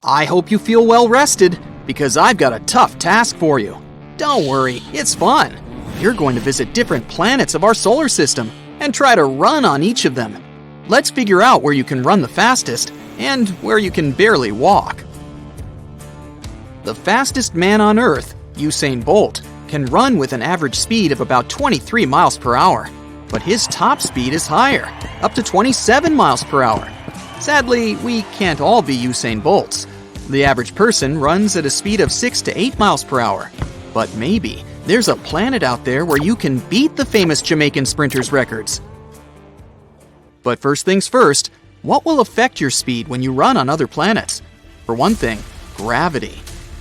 I hope you feel well rested, because I've got a tough task for you. Don't worry, it's fun. You're going to visit different planets of our solar system and try to run on each of them. Let's figure out where you can run the fastest and where you can barely walk. The fastest man on Earth, Usain Bolt, can run with an average speed of about 23 miles per hour, but his top speed is higher, up to 27 miles per hour. Sadly, we can't all be Usain Bolts. The average person runs at a speed of 6 to 8 miles per hour. But maybe there's a planet out there where you can beat the famous Jamaican sprinters' records. But first things first, what will affect your speed when you run on other planets? For one thing, gravity.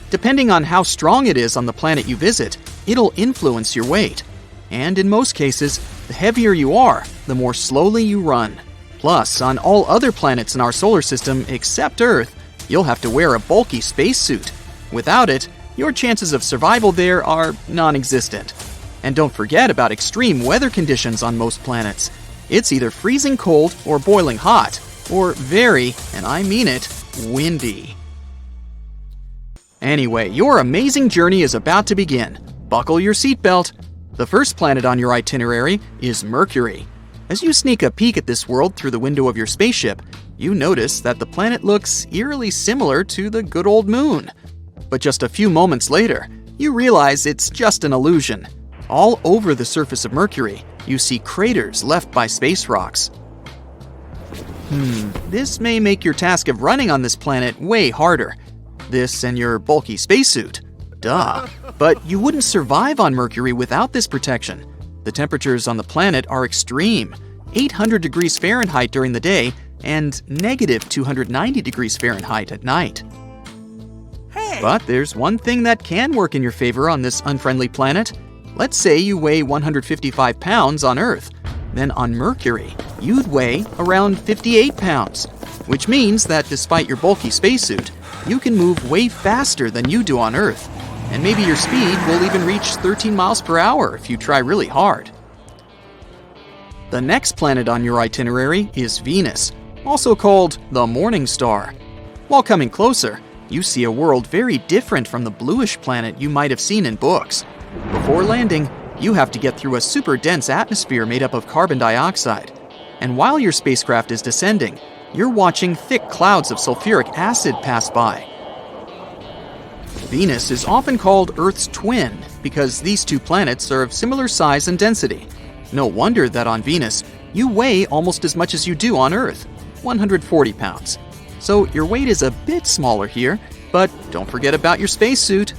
Depending on how strong it is on the planet you visit, it'll influence your weight. And in most cases, the heavier you are, the more slowly you run. Plus, on all other planets in our solar system except Earth, you'll have to wear a bulky spacesuit. Without it, your chances of survival there are non-existent. And don't forget about extreme weather conditions on most planets. It's either freezing cold or boiling hot, or very, and I mean it, windy. Anyway, your amazing journey is about to begin. Buckle your seatbelt. The first planet on your itinerary is Mercury. As you sneak a peek at this world through the window of your spaceship, you notice that the planet looks eerily similar to the good old moon. But just a few moments later, you realize it's just an illusion. All over the surface of Mercury, you see craters left by space rocks. This may make your task of running on this planet way harder. This and your bulky spacesuit. Duh. But you wouldn't survive on Mercury without this protection. The temperatures on the planet are extreme, 800 degrees Fahrenheit during the day and negative 290 degrees Fahrenheit at night. But there's one thing that can work in your favor on this unfriendly planet. Let's say you weigh 155 pounds on Earth. Then on Mercury, you'd weigh around 58 pounds, which means that despite your bulky spacesuit, you can move way faster than you do on Earth. And maybe your speed will even reach 13 miles per hour if you try really hard. The next planet on your itinerary is Venus, also called the Morning Star. While coming closer, you see a world very different from the bluish planet you might have seen in books. Before landing, you have to get through a super dense atmosphere made up of carbon dioxide. And while your spacecraft is descending, you're watching thick clouds of sulfuric acid pass by. Venus is often called Earth's twin because these two planets are of similar size and density. No wonder that on Venus, you weigh almost as much as you do on Earth, 140 pounds. So your weight is a bit smaller here, but don't forget about your spacesuit.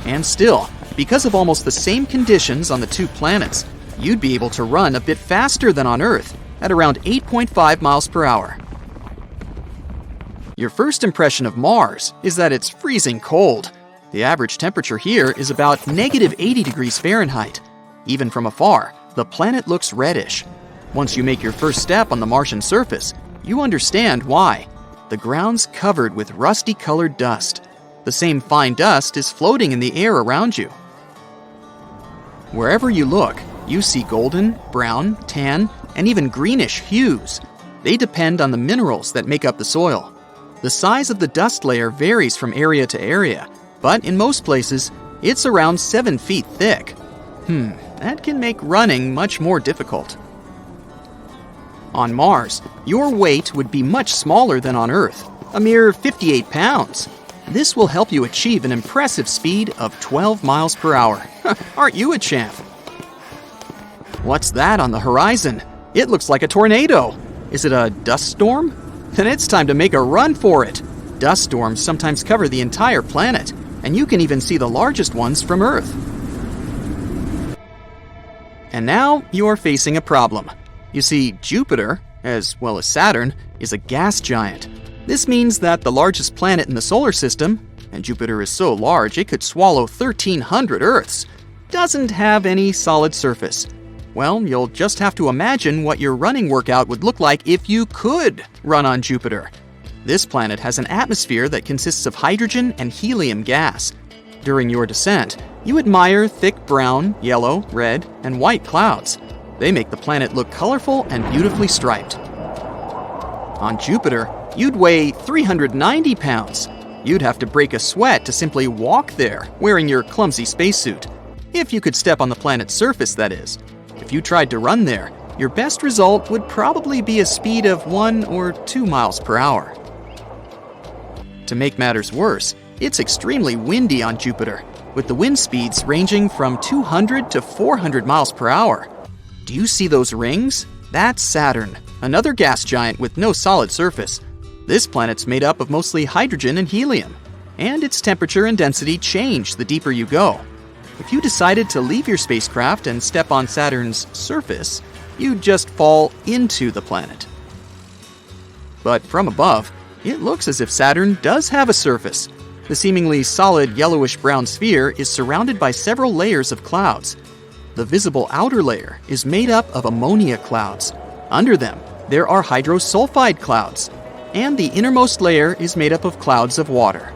And still, because of almost the same conditions on the two planets, you'd be able to run a bit faster than on Earth at around 8.5 miles per hour. Your first impression of Mars is that it's freezing cold. The average temperature here is about negative 80 degrees Fahrenheit. Even from afar, the planet looks reddish. Once you make your first step on the Martian surface, you understand why. The ground's covered with rusty-colored dust. The same fine dust is floating in the air around you. Wherever you look, you see golden, brown, tan, and even greenish hues. They depend on the minerals that make up the soil. The size of the dust layer varies from area to area, but in most places, it's around 7 feet thick. That can make running much more difficult. On Mars, your weight would be much smaller than on Earth, a mere 58 pounds. This will help you achieve an impressive speed of 12 miles per hour. Aren't you a champ? What's that on the horizon? It looks like a tornado. Is it a dust storm? Then it's time to make a run for it. Dust storms sometimes cover the entire planet, and you can even see the largest ones from Earth. And now you're facing a problem. You see, Jupiter, as well as Saturn, is a gas giant. This means that the largest planet in the solar system, and Jupiter is so large it could swallow 1,300 Earths, doesn't have any solid surface. Well, you'll just have to imagine what your running workout would look like if you could run on Jupiter. This planet has an atmosphere that consists of hydrogen and helium gas. During your descent, you admire thick brown, yellow, red, and white clouds. They make the planet look colorful and beautifully striped. On Jupiter, you'd weigh 390 pounds. You'd have to break a sweat to simply walk there, wearing your clumsy spacesuit. If you could step on the planet's surface, that is. If you tried to run there, your best result would probably be a speed of 1 or 2 miles per hour. To make matters worse, it's extremely windy on Jupiter, with the wind speeds ranging from 200 to 400 miles per hour. Do you see those rings? That's Saturn, another gas giant with no solid surface. This planet's made up of mostly hydrogen and helium, and its temperature and density change the deeper you go. If you decided to leave your spacecraft and step on Saturn's surface, you'd just fall into the planet. But from above, it looks as if Saturn does have a surface. The seemingly solid yellowish-brown sphere is surrounded by several layers of clouds. The visible outer layer is made up of ammonia clouds. Under them, there are hydrosulfide clouds, and the innermost layer is made up of clouds of water.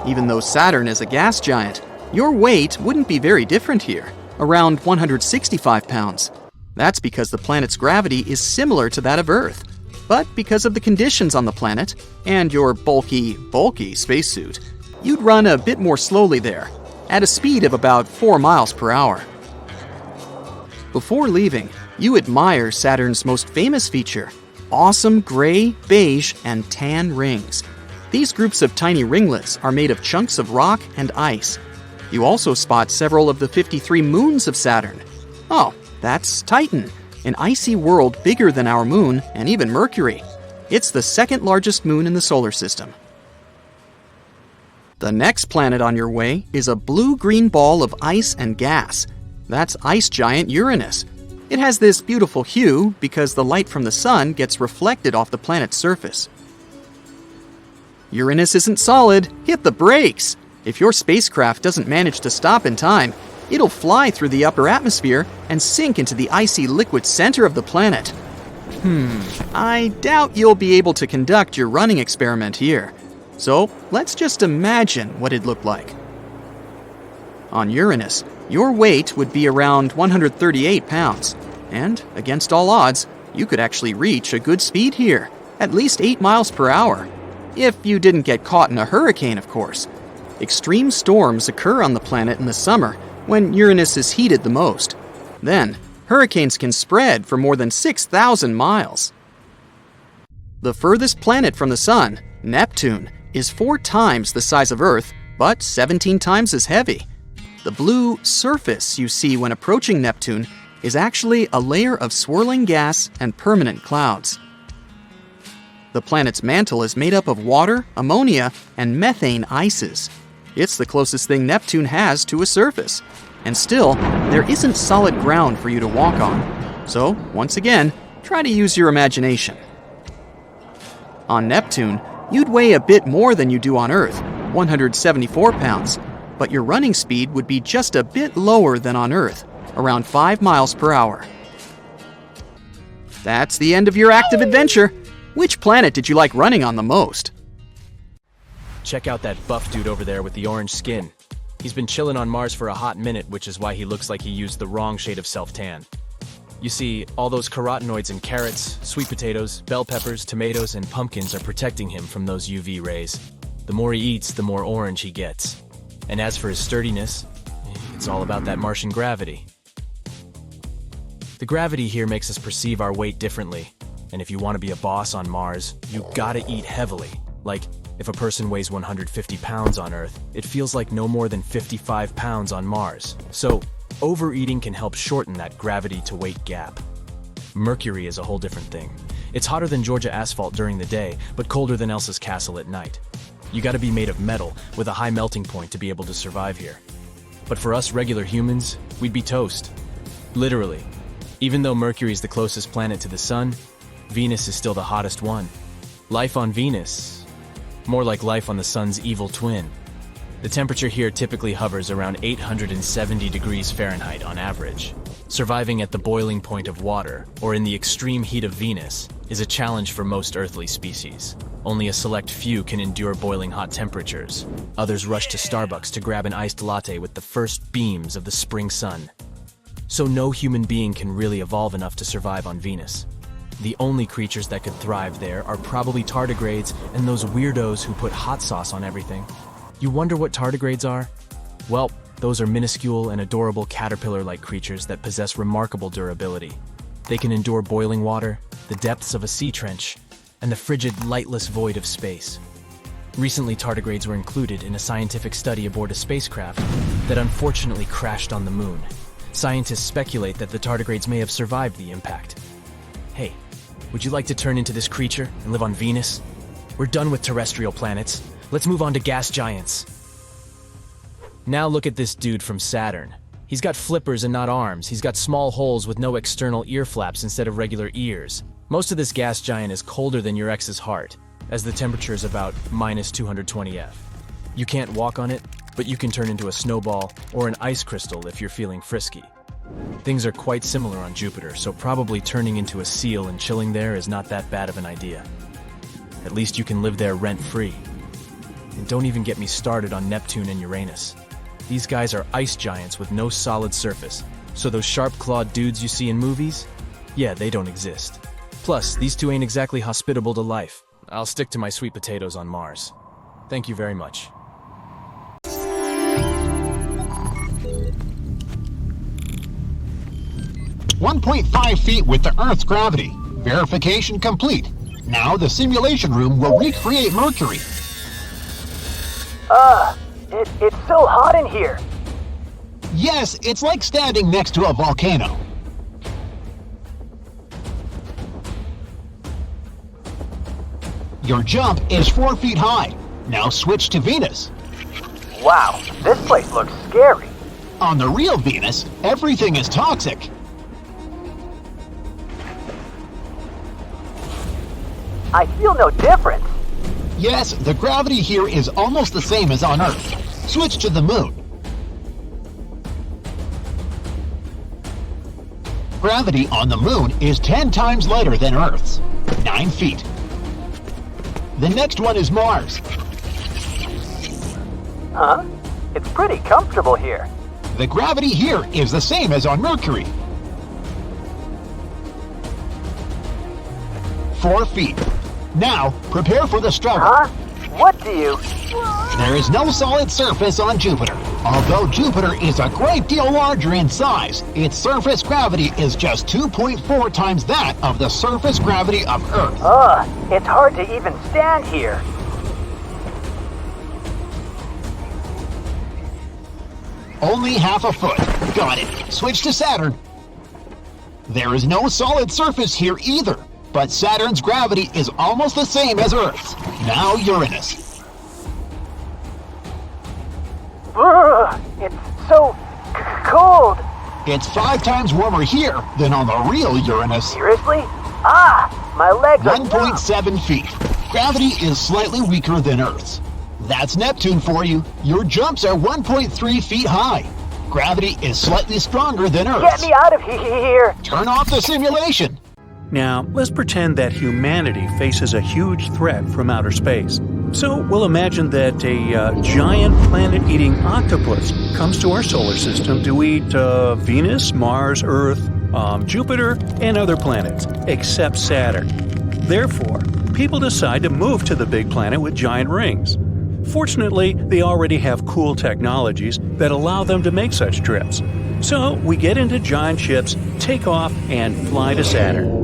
Even though Saturn is a gas giant, your weight wouldn't be very different here, around 165 pounds. That's because the planet's gravity is similar to that of Earth. But because of the conditions on the planet, and your bulky spacesuit, you'd run a bit more slowly there, at a speed of about 4 miles per hour. Before leaving, you admire Saturn's most famous feature, awesome gray, beige, and tan rings. These groups of tiny ringlets are made of chunks of rock and ice. You also spot several of the 53 moons of Saturn. Oh, that's Titan, an icy world bigger than our moon and even Mercury. It's the second largest moon in the solar system. The next planet on your way is a blue-green ball of ice and gas. That's ice giant Uranus. It has this beautiful hue because the light from the sun gets reflected off the planet's surface. Uranus isn't solid. Hit the brakes! If your spacecraft doesn't manage to stop in time, it'll fly through the upper atmosphere and sink into the icy liquid center of the planet. I doubt you'll be able to conduct your running experiment here. So let's just imagine what it'd look like. On Uranus, your weight would be around 138 pounds, and against all odds, you could actually reach a good speed here, at least 8 miles per hour. If you didn't get caught in a hurricane, of course. Extreme storms occur on the planet in the summer when Uranus is heated the most. Then, hurricanes can spread for more than 6,000 miles. The furthest planet from the Sun, Neptune, is 4 times the size of Earth, but 17 times as heavy. The blue surface you see when approaching Neptune is actually a layer of swirling gas and permanent clouds. The planet's mantle is made up of water, ammonia, and methane ices. It's the closest thing Neptune has to a surface. And still, there isn't solid ground for you to walk on. So, once again, try to use your imagination. On Neptune, you'd weigh a bit more than you do on Earth, 174 pounds, but your running speed would be just a bit lower than on Earth, around 5 miles per hour. That's the end of your active adventure. Which planet did you like running on the most? Check out that buff dude over there with the orange skin. He's been chilling on Mars for a hot minute, which is why he looks like he used the wrong shade of self-tan. You see, all those carotenoids in carrots, sweet potatoes, bell peppers, tomatoes, and pumpkins are protecting him from those UV rays. The more he eats, the more orange he gets. And as for his sturdiness, it's all about that Martian gravity. The gravity here makes us perceive our weight differently. And if you want to be a boss on Mars, you gotta eat heavily. Like, if a person weighs 150 pounds on Earth, it feels like no more than 55 pounds on Mars. So, overeating can help shorten that gravity-to-weight gap. Mercury is a whole different thing. It's hotter than Georgia asphalt during the day, but colder than Elsa's castle at night. You gotta be made of metal, with a high melting point to be able to survive here. But for us regular humans, we'd be toast. Literally. Even though Mercury is the closest planet to the Sun, Venus is still the hottest one. Life on Venus, more like life on the Sun's evil twin. The temperature here typically hovers around 870 degrees Fahrenheit on average. Surviving at the boiling point of water, or in the extreme heat of Venus, is a challenge for most earthly species. Only a select few can endure boiling hot temperatures. Others rush to Starbucks to grab an iced latte with the first beams of the spring sun. So no human being can really evolve enough to survive on Venus. The only creatures that could thrive there are probably tardigrades and those weirdos who put hot sauce on everything. You wonder what tardigrades are? Well, those are minuscule and adorable caterpillar-like creatures that possess remarkable durability. They can endure boiling water, the depths of a sea trench, and the frigid, lightless void of space. Recently, tardigrades were included in a scientific study aboard a spacecraft that unfortunately crashed on the moon. Scientists speculate that the tardigrades may have survived the impact. Hey, would you like to turn into this creature and live on Venus? We're done with terrestrial planets. Let's move on to gas giants. Now look at this dude from Saturn. He's got flippers and not arms. He's got small holes with no external ear flaps instead of regular ears. Most of this gas giant is colder than your ex's heart, as the temperature is about minus 220 F. You can't walk on it, but you can turn into a snowball or an ice crystal if you're feeling frisky. Things are quite similar on Jupiter, so probably turning into a seal and chilling there is not that bad of an idea. At least you can live there rent-free. And don't even get me started on Neptune and Uranus. These guys are ice giants with no solid surface, so those sharp-clawed dudes you see in movies? Yeah, they don't exist. Plus, these two ain't exactly hospitable to life. I'll stick to my sweet potatoes on Mars. Thank you very much. 1.5 feet with the Earth's gravity. Verification complete. Now the simulation room will recreate Mercury. It's so hot in here. Yes, it's like standing next to a volcano. Your jump is 4 feet high. Now switch to Venus. Wow, this place looks scary. On the real Venus, everything is toxic. I feel no difference. Yes, the gravity here is almost the same as on Earth. Switch to the Moon. Gravity on the Moon is 10 times lighter than Earth's, 9 feet. The next one is Mars. Huh? It's pretty comfortable here. The gravity here is the same as on Mercury. 4 feet. Now, prepare for the struggle. Huh? What do you... There is no solid surface on Jupiter. Although Jupiter is a great deal larger in size, its surface gravity is just 2.4 times that of the surface gravity of Earth. It's hard to even stand here. Only half a foot. Got it. Switch to Saturn. There is no solid surface here either, but Saturn's gravity is almost the same as Earth's. Now Uranus. It's so cold. It's 5 times warmer here than on the real Uranus. Seriously? My legs are numb. 1.7 feet. Gravity is slightly weaker than Earth's. That's Neptune for you. Your jumps are 1.3 feet high. Gravity is slightly stronger than Earth's. Get me out of here. Turn off the simulation. Now, let's pretend that humanity faces a huge threat from outer space. So we'll imagine that a giant planet-eating octopus comes to our solar system to eat Venus, Mars, Earth, Jupiter, and other planets, except Saturn. Therefore, people decide to move to the big planet with giant rings. Fortunately, they already have cool technologies that allow them to make such trips. So we get into giant ships, take off, and fly to Saturn.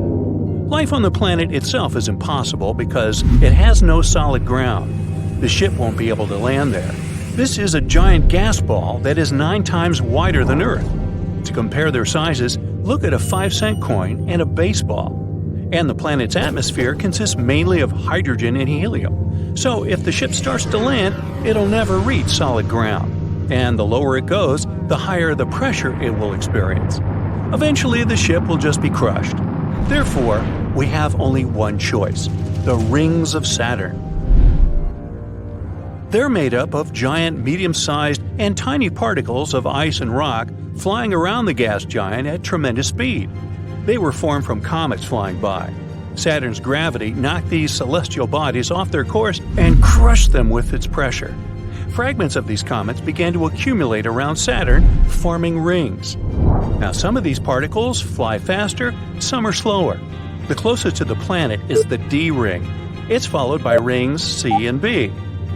Life on the planet itself is impossible because it has no solid ground. The ship won't be able to land there. This is a giant gas ball that is 9 times wider than Earth. To compare their sizes, look at a 5-cent coin and a baseball. And the planet's atmosphere consists mainly of hydrogen and helium. So if the ship starts to land, it'll never reach solid ground. And the lower it goes, the higher the pressure it will experience. Eventually, the ship will just be crushed. Therefore, we have only one choice: the rings of Saturn. They're made up of giant, medium-sized, and tiny particles of ice and rock flying around the gas giant at tremendous speed. They were formed from comets flying by. Saturn's gravity knocked these celestial bodies off their course and crushed them with its pressure. Fragments of these comets began to accumulate around Saturn, forming rings. Now, some of these particles fly faster, some are slower. The closest to the planet is the D ring. It's followed by rings C and B.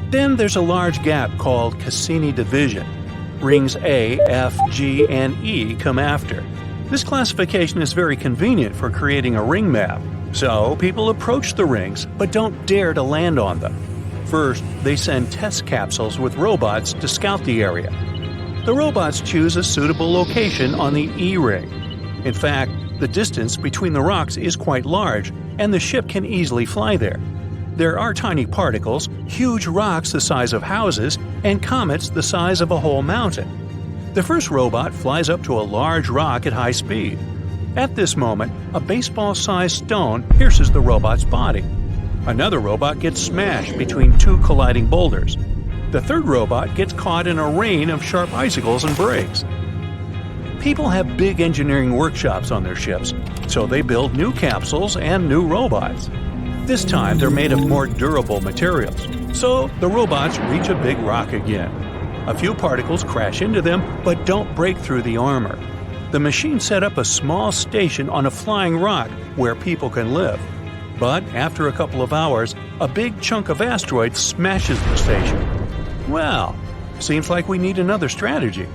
Then there's a large gap called Cassini division. Rings A, F, G, and E come after. This classification is very convenient for creating a ring map. So people approach the rings, but don't dare to land on them. First, they send test capsules with robots to scout the area. The robots choose a suitable location on the E ring. In fact, the distance between the rocks is quite large, and the ship can easily fly there. There are tiny particles, huge rocks the size of houses, and comets the size of a whole mountain. The first robot flies up to a large rock at high speed. At this moment, a baseball-sized stone pierces the robot's body. Another robot gets smashed between two colliding boulders. The third robot gets caught in a rain of sharp icicles and breaks. People have big engineering workshops on their ships, so they build new capsules and new robots. This time they're made of more durable materials, so the robots reach a big rock again. A few particles crash into them, but don't break through the armor. The machine set up a small station on a flying rock where people can live. But after a couple of hours, a big chunk of asteroid smashes the station. Well, seems like we need another strategy.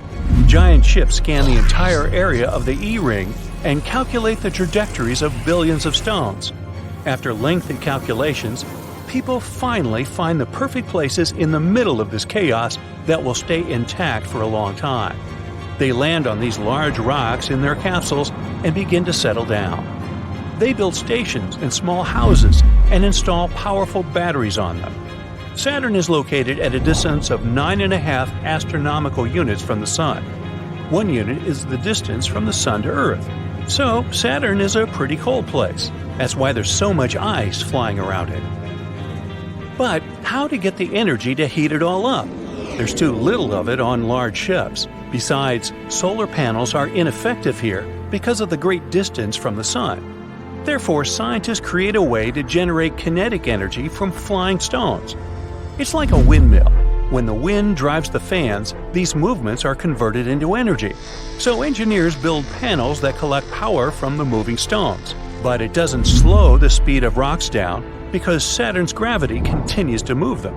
Giant ships scan the entire area of the E-ring and calculate the trajectories of billions of stones. After lengthy calculations, people finally find the perfect places in the middle of this chaos that will stay intact for a long time. They land on these large rocks in their capsules and begin to settle down. They build stations and small houses and install powerful batteries on them. Saturn is located at a distance of 9.5 astronomical units from the Sun. 1 unit is the distance from the Sun to Earth. So, Saturn is a pretty cold place. That's why there's so much ice flying around it. But how to get the energy to heat it all up? There's too little of it on large ships. Besides, solar panels are ineffective here because of the great distance from the Sun. Therefore, scientists create a way to generate kinetic energy from flying stones. It's like a windmill. When the wind drives the fans, these movements are converted into energy. So engineers build panels that collect power from the moving stones. But it doesn't slow the speed of rocks down because Saturn's gravity continues to move them.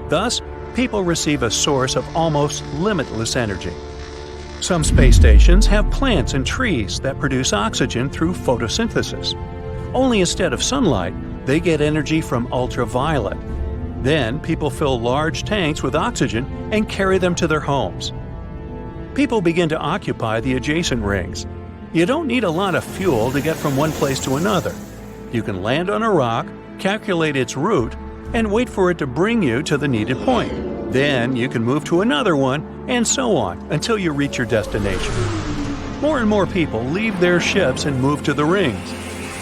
Thus, people receive a source of almost limitless energy. Some space stations have plants and trees that produce oxygen through photosynthesis. Only instead of sunlight, they get energy from ultraviolet. Then people fill large tanks with oxygen and carry them to their homes. People begin to occupy the adjacent rings. You don't need a lot of fuel to get from one place to another. You can land on a rock, calculate its route, and wait for it to bring you to the needed point. Then you can move to another one, and so on, until you reach your destination. More and more people leave their ships and move to the rings.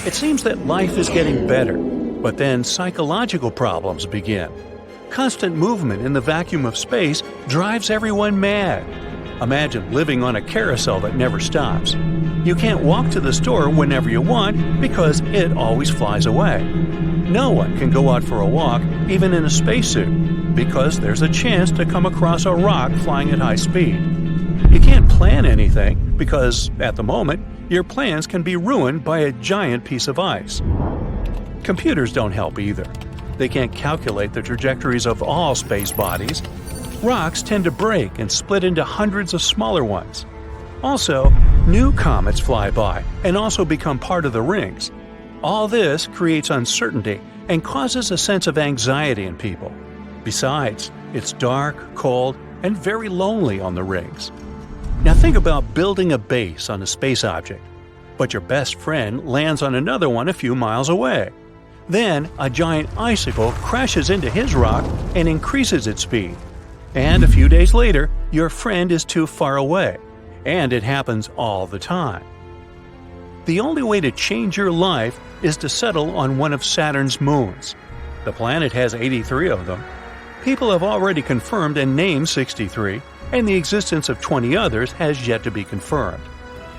It seems that life is getting better, but then psychological problems begin. Constant movement in the vacuum of space drives everyone mad. Imagine living on a carousel that never stops. You can't walk to the store whenever you want because it always flies away. No one can go out for a walk, even in a spacesuit, because there's a chance to come across a rock flying at high speed. You can't plan anything because, at the moment, your plans can be ruined by a giant piece of ice. Computers don't help either. They can't calculate the trajectories of all space bodies. Rocks tend to break and split into hundreds of smaller ones. Also, new comets fly by and also become part of the rings. All this creates uncertainty and causes a sense of anxiety in people. Besides, it's dark, cold, and very lonely on the rings. Now think about building a base on a space object, but your best friend lands on another one a few miles away. Then, a giant icicle crashes into his rock and increases its speed. And a few days later, your friend is too far away. And it happens all the time. The only way to change your life is to settle on one of Saturn's moons. The planet has 83 of them. People have already confirmed and named 63, and the existence of 20 others has yet to be confirmed.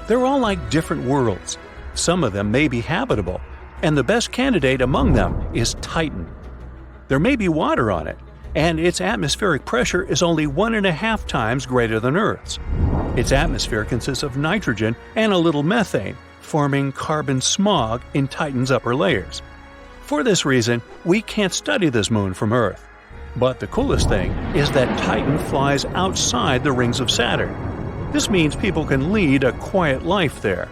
They're all like different worlds. Some of them may be habitable, and the best candidate among them is Titan. There may be water on it, and its atmospheric pressure is only 1.5 times greater than Earth's. Its atmosphere consists of nitrogen and a little methane, forming carbon smog in Titan's upper layers. For this reason, we can't study this moon from Earth. But the coolest thing is that Titan flies outside the rings of Saturn. This means people can lead a quiet life there.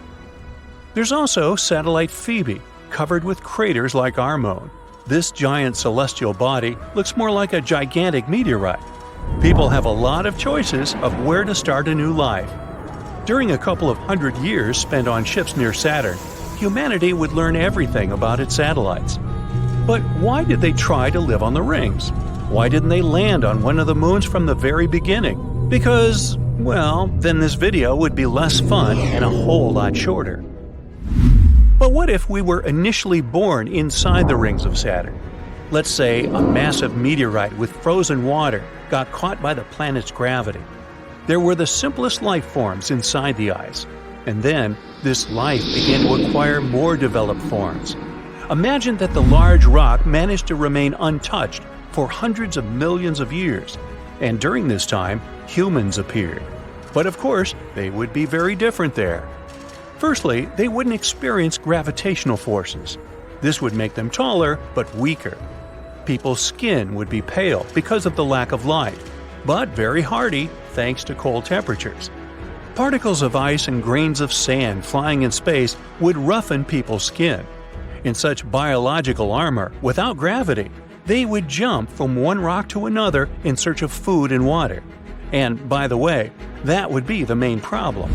There's also satellite Phoebe, covered with craters like our moon. This giant celestial body looks more like a gigantic meteorite. People have a lot of choices of where to start a new life. During a couple of hundred years spent on ships near Saturn, humanity would learn everything about its satellites. But why did they try to live on the rings? Why didn't they land on one of the moons from the very beginning? Because, well, then this video would be less fun and a whole lot shorter. But what if we were initially born inside the rings of Saturn? Let's say a massive meteorite with frozen water got caught by the planet's gravity. There were the simplest life forms inside the ice, and then this life began to acquire more developed forms. Imagine that the large rock managed to remain untouched for hundreds of millions of years, and during this time, humans appeared. But of course, they would be very different there. Firstly, they wouldn't experience gravitational forces. This would make them taller, but weaker. People's skin would be pale because of the lack of light, but very hardy thanks to cold temperatures. Particles of ice and grains of sand flying in space would roughen people's skin. In such biological armor, without gravity, they would jump from one rock to another in search of food and water. And, by the way, that would be the main problem.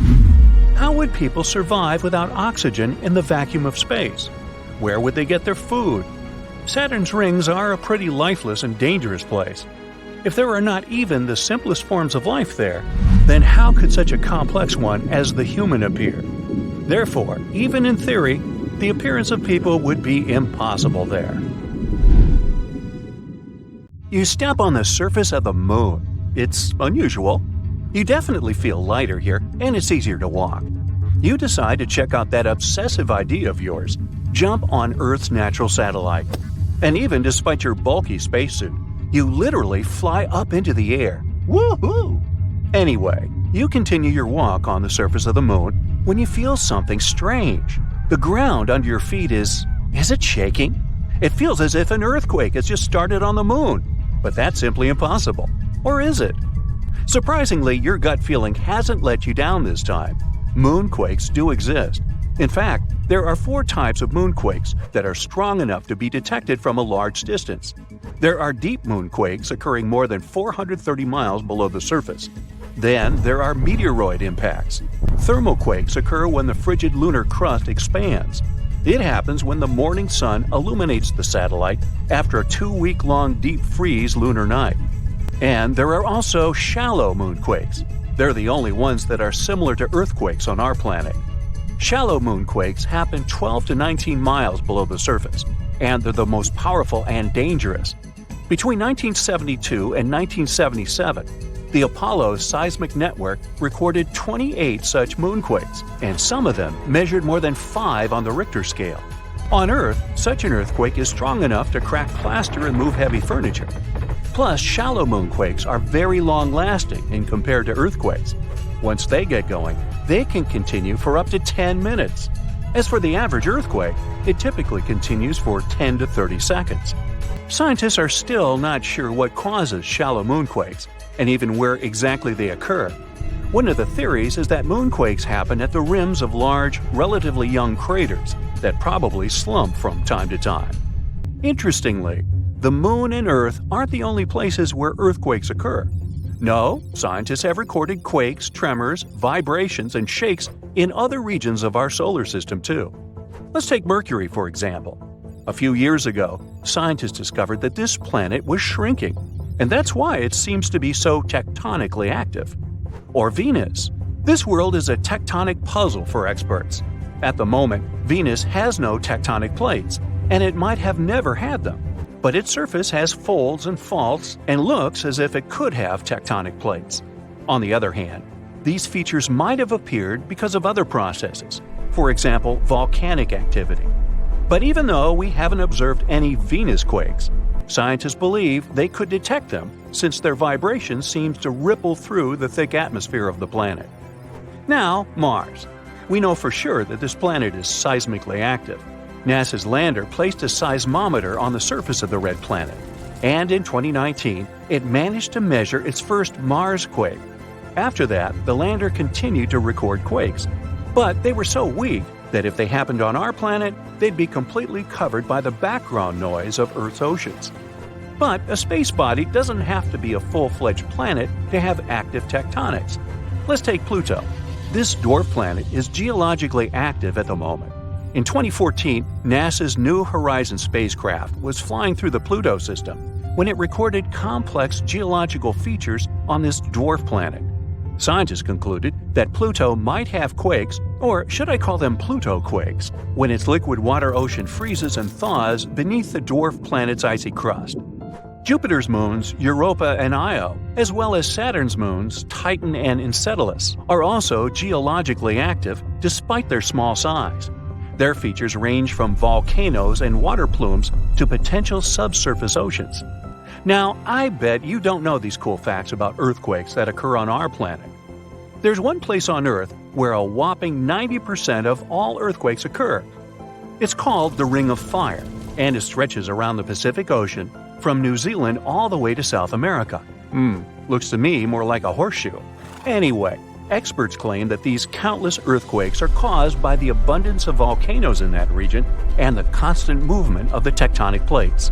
How would people survive without oxygen in the vacuum of space? Where would they get their food? Saturn's rings are a pretty lifeless and dangerous place. If there are not even the simplest forms of life there, then how could such a complex one as the human appear? Therefore, even in theory, the appearance of people would be impossible there. You step on the surface of the moon. It's unusual. You definitely feel lighter here, and it's easier to walk. You decide to check out that obsessive idea of yours. Jump on Earth's natural satellite. And even despite your bulky spacesuit, you literally fly up into the air. Woohoo! Anyway, you continue your walk on the surface of the moon when you feel something strange. The ground under your feet is it shaking? It feels as if an earthquake has just started on the moon. But that's simply impossible. Or is it? Surprisingly, your gut feeling hasn't let you down this time. Moonquakes do exist. In fact, there are 4 types of moonquakes that are strong enough to be detected from a large distance. There are deep moonquakes occurring more than 430 miles below the surface. Then there are meteoroid impacts. Thermal quakes occur when the frigid lunar crust expands. It happens when the morning sun illuminates the satellite after a 2-week-long deep freeze lunar night. And there are also shallow moonquakes. They're the only ones that are similar to earthquakes on our planet. Shallow moonquakes happen 12 to 19 miles below the surface, and they're the most powerful and dangerous. Between 1972 and 1977, the Apollo seismic network recorded 28 such moonquakes, and some of them measured more than 5 on the Richter scale. On Earth, such an earthquake is strong enough to crack plaster and move heavy furniture. Plus, shallow moonquakes are very long-lasting in compared to earthquakes. Once they get going, they can continue for up to 10 minutes. As for the average earthquake, it typically continues for 10 to 30 seconds. Scientists are still not sure what causes shallow moonquakes, and even where exactly they occur. One of the theories is that moonquakes happen at the rims of large, relatively young craters that probably slump from time to time. Interestingly, the Moon and Earth aren't the only places where earthquakes occur. No, scientists have recorded quakes, tremors, vibrations, and shakes in other regions of our solar system too. Let's take Mercury, for example. A few years ago, scientists discovered that this planet was shrinking, and that's why it seems to be so tectonically active. Or Venus. This world is a tectonic puzzle for experts. At the moment, Venus has no tectonic plates, and it might have never had them. But its surface has folds and faults and looks as if it could have tectonic plates. On the other hand, these features might have appeared because of other processes, for example, volcanic activity. But even though we haven't observed any Venus quakes, scientists believe they could detect them since their vibration seems to ripple through the thick atmosphere of the planet. Now, Mars. We know for sure that this planet is seismically active. NASA's lander placed a seismometer on the surface of the red planet, and in 2019, it managed to measure its first Mars quake. After that, the lander continued to record quakes, but they were so weak that if they happened on our planet, they'd be completely covered by the background noise of Earth's oceans. But a space body doesn't have to be a full-fledged planet to have active tectonics. Let's take Pluto. This dwarf planet is geologically active at the moment. In 2014, NASA's New Horizons spacecraft was flying through the Pluto system when it recorded complex geological features on this dwarf planet. Scientists concluded that Pluto might have quakes, or should I call them Pluto quakes, when its liquid water ocean freezes and thaws beneath the dwarf planet's icy crust. Jupiter's moons, Europa and Io, as well as Saturn's moons, Titan and Enceladus, are also geologically active despite their small size. Their features range from volcanoes and water plumes to potential subsurface oceans. Now, I bet you don't know these cool facts about earthquakes that occur on our planet. There's one place on Earth where a whopping 90% of all earthquakes occur. It's called the Ring of Fire, and it stretches around the Pacific Ocean from New Zealand all the way to South America. Looks to me more like a horseshoe. Anyway, experts claim that these countless earthquakes are caused by the abundance of volcanoes in that region and the constant movement of the tectonic plates.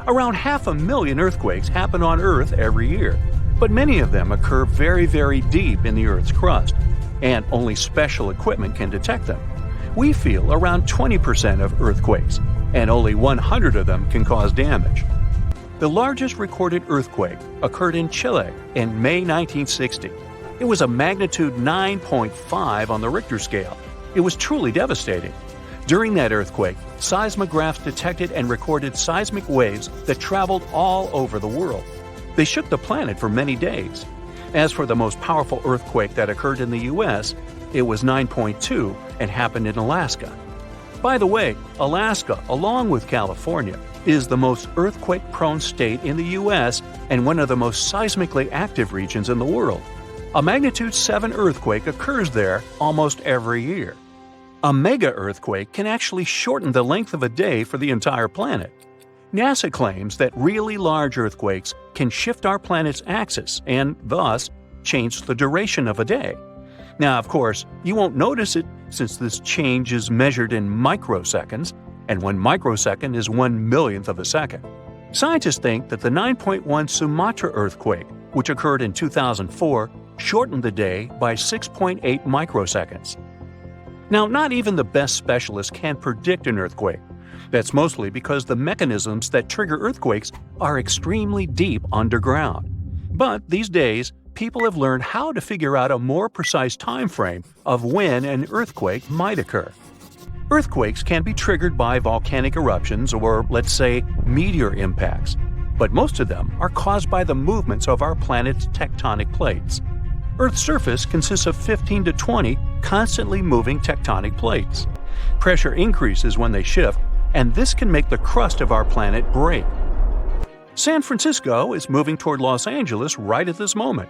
Around 500,000 earthquakes happen on Earth every year, but many of them occur very, very deep in the Earth's crust, and only special equipment can detect them. We feel around 20% of earthquakes, and only 100 of them can cause damage. The largest recorded earthquake occurred in Chile in May 1960. It was a magnitude 9.5 on the Richter scale. It was truly devastating. During that earthquake, seismographs detected and recorded seismic waves that traveled all over the world. They shook the planet for many days. As for the most powerful earthquake that occurred in the U.S., it was 9.2 and happened in Alaska. By the way, Alaska, along with California, is the most earthquake-prone state in the U.S. and one of the most seismically active regions in the world. A magnitude 7 earthquake occurs there almost every year. A mega-earthquake can actually shorten the length of a day for the entire planet. NASA claims that really large earthquakes can shift our planet's axis and, thus, change the duration of a day. Now, of course, you won't notice it since this change is measured in microseconds, and 1 microsecond is 1/millionth of a second. Scientists think that the 9.1 Sumatra earthquake, which occurred in 2004, shortened the day by 6.8 microseconds. Now, not even the best specialists can predict an earthquake. That's mostly because the mechanisms that trigger earthquakes are extremely deep underground. But these days, people have learned how to figure out a more precise time frame of when an earthquake might occur. Earthquakes can be triggered by volcanic eruptions or, let's say, meteor impacts, but most of them are caused by the movements of our planet's tectonic plates. Earth's surface consists of 15 to 20 constantly moving tectonic plates. Pressure increases when they shift, and this can make the crust of our planet break. San Francisco is moving toward Los Angeles right at this moment.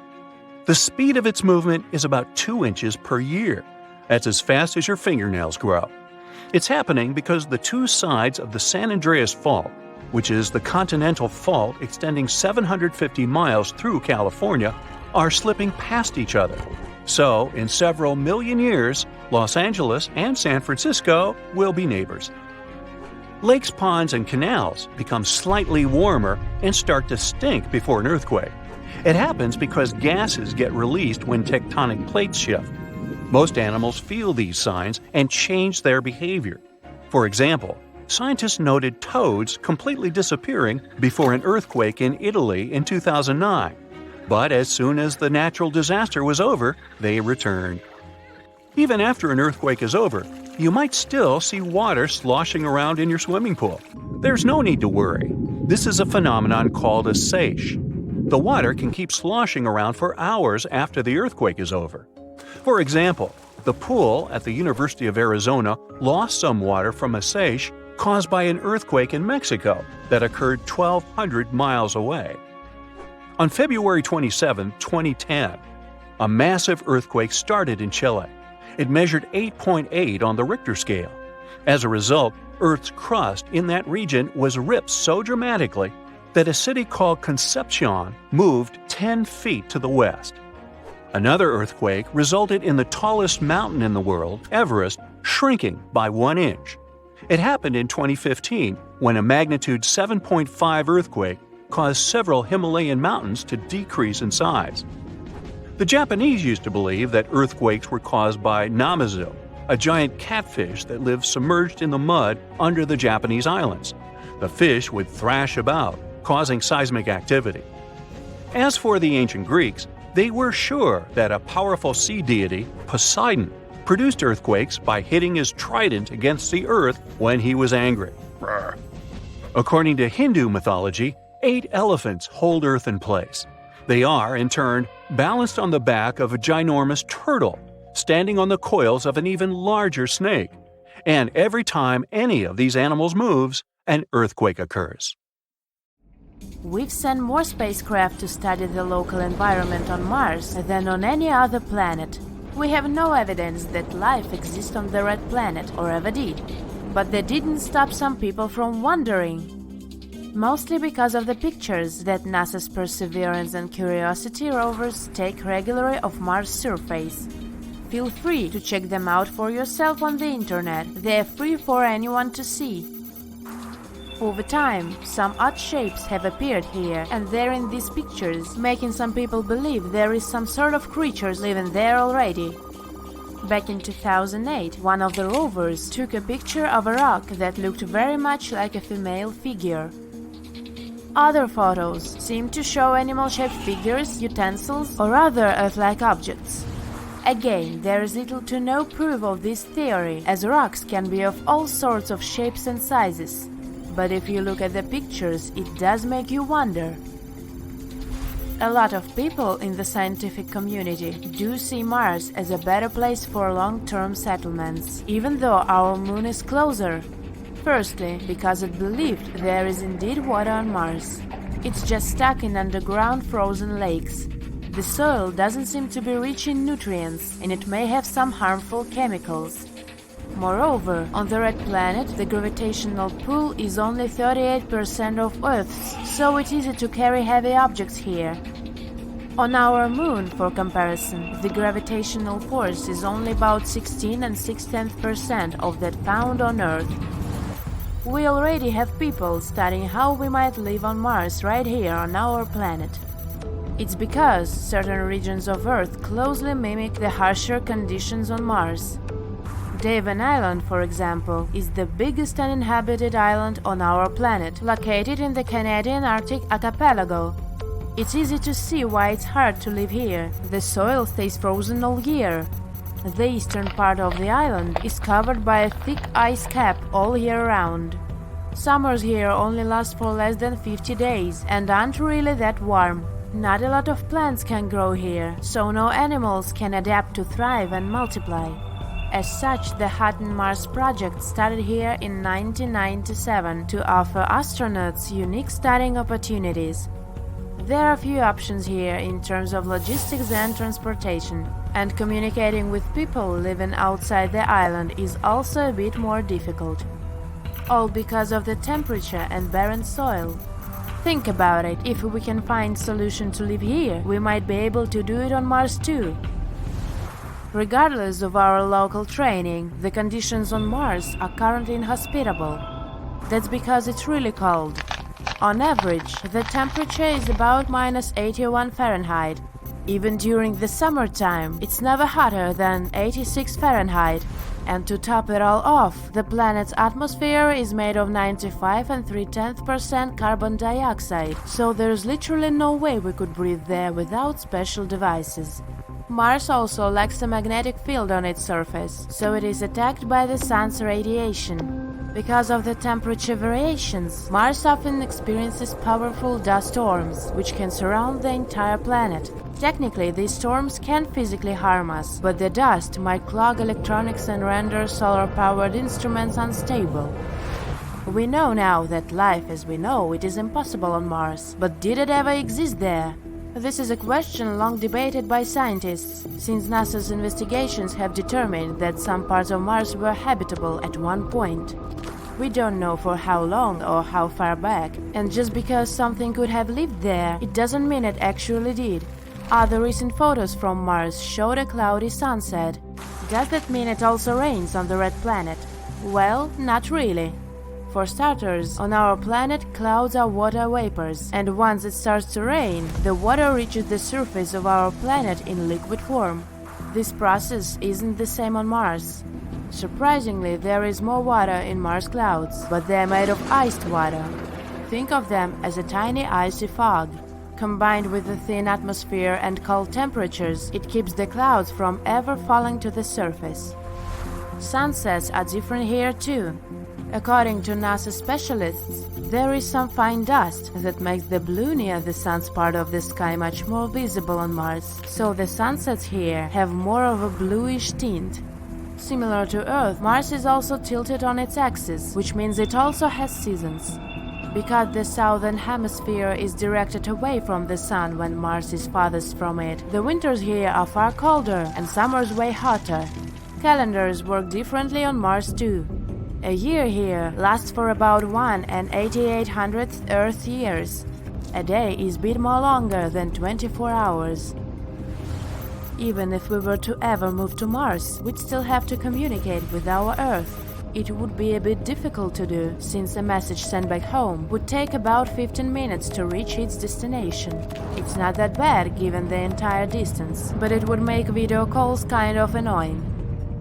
The speed of its movement is about 2 inches per year. That's as fast as your fingernails grow. It's happening because the two sides of the San Andreas Fault, which is the continental fault extending 750 miles through California, are slipping past each other. So, in several million years, Los Angeles and San Francisco will be neighbors. Lakes, ponds, and canals become slightly warmer and start to stink before an earthquake. It happens because gases get released when tectonic plates shift. Most animals feel these signs and change their behavior. For example, scientists noted toads completely disappearing before an earthquake in Italy in 2009. But as soon as the natural disaster was over, they returned. Even after an earthquake is over, you might still see water sloshing around in your swimming pool. There's no need to worry. This is a phenomenon called a seiche. The water can keep sloshing around for hours after the earthquake is over. For example, the pool at the University of Arizona lost some water from a seiche caused by an earthquake in Mexico that occurred 1,200 miles away. On February 27, 2010, a massive earthquake started in Chile. It measured 8.8 on the Richter scale. As a result, Earth's crust in that region was ripped so dramatically that a city called Concepcion moved 10 feet to the west. Another earthquake resulted in the tallest mountain in the world, Everest, shrinking by 1 inch. It happened in 2015 when a magnitude 7.5 earthquake caused several Himalayan mountains to decrease in size. The Japanese used to believe that earthquakes were caused by namazu, a giant catfish that lives submerged in the mud under the Japanese islands. The fish would thrash about, causing seismic activity. As for the ancient Greeks, they were sure that a powerful sea deity, Poseidon, produced earthquakes by hitting his trident against the earth when he was angry. According to Hindu mythology, 8 elephants hold Earth in place. They are, in turn, balanced on the back of a ginormous turtle, standing on the coils of an even larger snake. And every time any of these animals moves, an earthquake occurs. We've sent more spacecraft to study the local environment on Mars than on any other planet. We have no evidence that life exists on the red planet or ever did. But that didn't stop some people from wondering. Mostly because of the pictures that NASA's Perseverance and Curiosity rovers take regularly of Mars' surface. Feel free to check them out for yourself on the internet. They are free for anyone to see. Over time, some odd shapes have appeared here, and they're in these pictures, making some people believe there is some sort of creatures living there already. Back in 2008, one of the rovers took a picture of a rock that looked very much like a female figure. Other photos seem to show animal-shaped figures, utensils, or other Earth-like objects. Again, there is little to no proof of this theory, as rocks can be of all sorts of shapes and sizes. But if you look at the pictures, it does make you wonder. A lot of people in the scientific community do see Mars as a better place for long-term settlements, even though our moon is closer. Firstly, because it believed there is indeed water on Mars. It's just stuck in underground frozen lakes. The soil doesn't seem to be rich in nutrients, and it may have some harmful chemicals. Moreover, on the red planet, the gravitational pull is only 38% of Earth's, so it's easy to carry heavy objects here. On our moon, for comparison, the gravitational force is only about 16 and 1/16% of that found on Earth. We already have people studying how we might live on Mars right here on our planet. It's because certain regions of Earth closely mimic the harsher conditions on Mars. Devon Island, for example, is the biggest uninhabited island on our planet, located in the Canadian Arctic archipelago. It's easy to see why it's hard to live here. The soil stays frozen all year. The eastern part of the island is covered by a thick ice cap all year round. Summers here only last for less than 50 days and aren't really that warm. Not a lot of plants can grow here, so no animals can adapt to thrive and multiply. As such, the Hutton Mars project started here in 1997 to offer astronauts unique studying opportunities. There are few options here in terms of logistics and transportation, and communicating with people living outside the island is also a bit more difficult. All because of the temperature and barren soil. Think about it, if we can find solution to live here, we might be able to do it on Mars too. Regardless of our local training, the conditions on Mars are currently inhospitable. That's because it's really cold. On average, the temperature is about -81 Fahrenheit. Even during the summertime, it's never hotter than 86 Fahrenheit. And to top it all off, the planet's atmosphere is made of 95 and 3/10% carbon dioxide, so there's literally no way we could breathe there without special devices. Mars also lacks a magnetic field on its surface, so it is attacked by the sun's radiation. Because of the temperature variations, Mars often experiences powerful dust storms, which can surround the entire planet. Technically, these storms can't physically harm us, but the dust might clog electronics and render solar-powered instruments unstable. We know now that life as we know it is impossible on Mars, but did it ever exist there? This is a question long debated by scientists, since NASA's investigations have determined that some parts of Mars were habitable at one point. We don't know for how long or how far back, and just because something could have lived there, it doesn't mean it actually did. Other recent photos from Mars showed a cloudy sunset. Does that mean it also rains on the red planet? Well, not really. For starters, on our planet, clouds are water vapors, and once it starts to rain, the water reaches the surface of our planet in liquid form. This process isn't the same on Mars. Surprisingly, there is more water in Mars clouds, but they're made of iced water. Think of them as a tiny icy fog. Combined with the thin atmosphere and cold temperatures, it keeps the clouds from ever falling to the surface. Sunsets are different here too. According to NASA specialists, there is some fine dust that makes the blue near the sun's part of the sky much more visible on Mars, so the sunsets here have more of a bluish tint. Similar to Earth, Mars is also tilted on its axis, which means it also has seasons. Because the southern hemisphere is directed away from the sun when Mars is farthest from it, the winters here are far colder and summers way hotter. Calendars work differently on Mars too. A year here lasts for about 1 1/8800th Earth years. A day is a bit more longer than 24 hours. Even if we were to ever move to Mars, we'd still have to communicate with our Earth. It would be a bit difficult to do, since a message sent back home would take about 15 minutes to reach its destination. It's not that bad given the entire distance, but it would make video calls kind of annoying.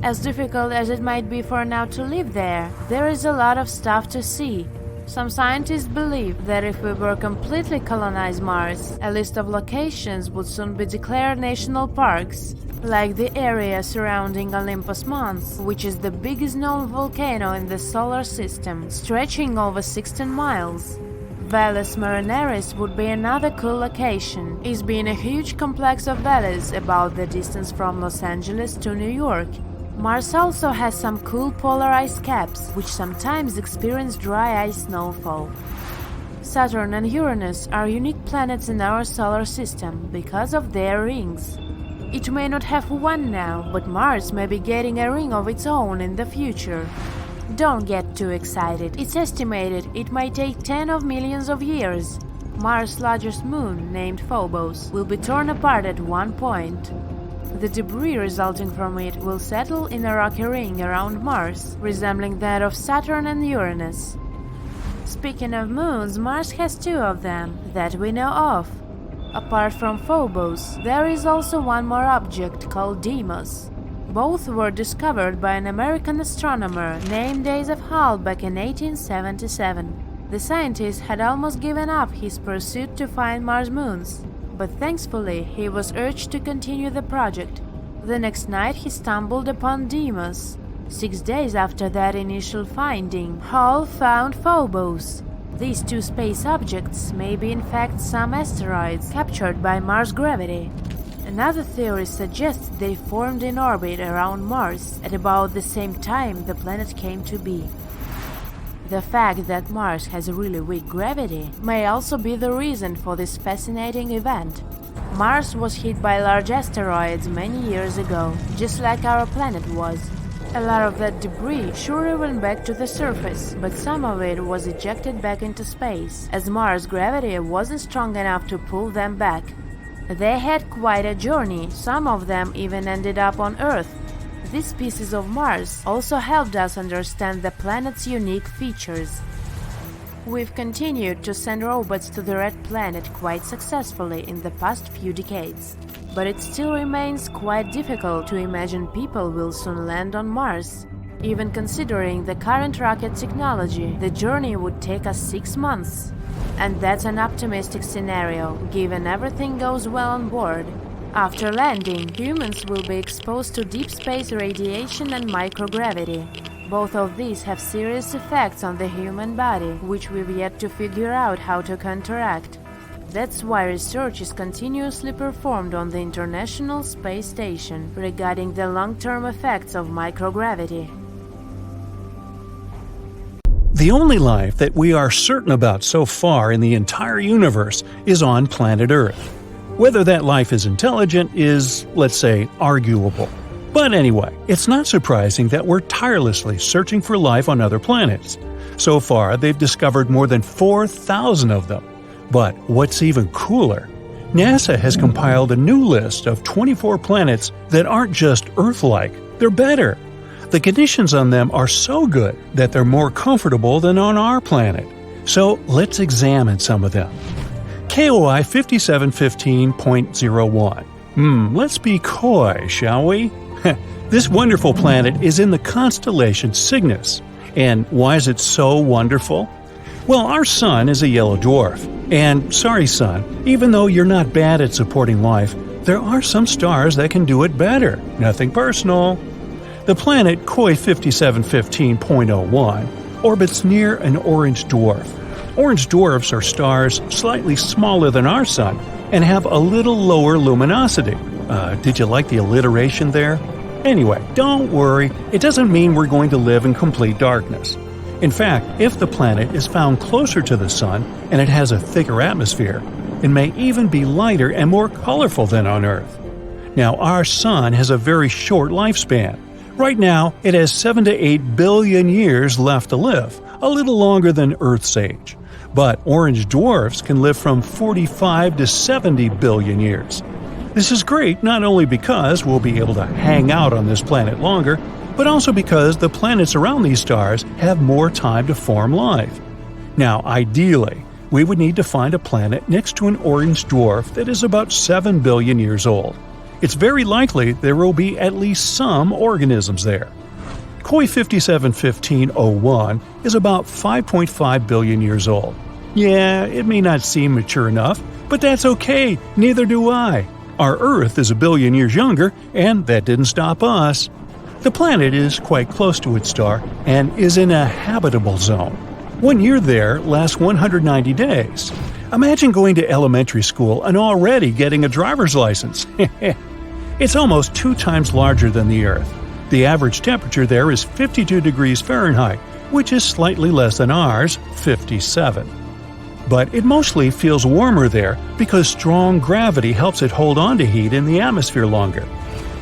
As difficult as it might be for now to live there is a lot of stuff to see. Some scientists believe that if we were completely colonize Mars, a list of locations would soon be declared national parks, like the area surrounding Olympus Mons, which is the biggest known volcano in the solar system, stretching over 16 miles. Valles Marineris would be another cool location. It's been a huge complex of valleys about the distance from Los Angeles to New York. Mars also has some cool polar ice caps, which sometimes experience dry ice snowfall. Saturn and Uranus are unique planets in our solar system because of their rings. It may not have one now, but Mars may be getting a ring of its own in the future. Don't get too excited. It's estimated it might take 10 of millions of years. Mars' largest moon, named Phobos, will be torn apart at one point. The debris resulting from it will settle in a rocky ring around Mars, resembling that of Saturn and Uranus. Speaking of moons, Mars has 2 of them that we know of. Apart from Phobos, there is also one more object called Deimos. Both were discovered by an American astronomer named Joseph Hall back in 1877. The scientist had almost given up his pursuit to find Mars moons, but thankfully he was urged to continue the project. The next night he stumbled upon Deimos. 6 days after that initial finding, Hall found Phobos. These 2 space objects may be in fact some asteroids captured by Mars gravity. Another theory suggests they formed in orbit around Mars at about the same time the planet came to be. The fact that Mars has a really weak gravity may also be the reason for this fascinating event. Mars was hit by large asteroids many years ago, just like our planet was. A lot of that debris surely went back to the surface, but some of it was ejected back into space, as Mars' gravity wasn't strong enough to pull them back. They had quite a journey, some of them even ended up on Earth. These pieces of Mars also helped us understand the planet's unique features. We've continued to send robots to the Red Planet quite successfully in the past few decades, but it still remains quite difficult to imagine people will soon land on Mars. Even considering the current rocket technology, the journey would take us 6 months. And that's an optimistic scenario, given everything goes well on board. After landing, humans will be exposed to deep space radiation and microgravity. Both of these have serious effects on the human body, which we've yet to figure out how to counteract. That's why research is continuously performed on the International Space Station regarding the long-term effects of microgravity. The only life that we are certain about so far in the entire universe is on planet Earth. Whether that life is intelligent is, let's say, arguable. But anyway, it's not surprising that we're tirelessly searching for life on other planets. So far, they've discovered more than 4,000 of them. But what's even cooler, NASA has compiled a new list of 24 planets that aren't just Earth-like, they're better. The conditions on them are so good that they're more comfortable than on our planet. So let's examine some of them. KOI 5715.01. Let's be coy, shall we? This wonderful planet is in the constellation Cygnus. And why is it so wonderful? Well, our sun is a yellow dwarf. And sorry, sun, even though you're not bad at supporting life, there are some stars that can do it better. Nothing personal. The planet KOI 5715.01 orbits near an orange dwarf. Orange dwarfs are stars slightly smaller than our sun and have a little lower luminosity. Did you like the alliteration there? Anyway, don't worry, it doesn't mean we're going to live in complete darkness. In fact, if the planet is found closer to the sun and it has a thicker atmosphere, it may even be lighter and more colorful than on Earth. Now, our sun has a very short lifespan. Right now, it has 7 to 8 billion years left to live, a little longer than Earth's age. But orange dwarfs can live from 45 to 70 billion years. This is great not only because we'll be able to hang out on this planet longer, but also because the planets around these stars have more time to form life. Now, ideally, we would need to find a planet next to an orange dwarf that is about 7 billion years old. It's very likely there will be at least some organisms there. KOI 5715.01 is about 5.5 billion years old. Yeah, it may not seem mature enough, but that's okay, neither do I. Our Earth is a billion years younger, and that didn't stop us. The planet is quite close to its star and is in a habitable zone. 1 year there lasts 190 days. Imagine going to elementary school and already getting a driver's license. It's almost 2 times larger than the Earth. The average temperature there is 52 degrees Fahrenheit, which is slightly less than ours, 57. But it mostly feels warmer there because strong gravity helps it hold on to heat in the atmosphere longer.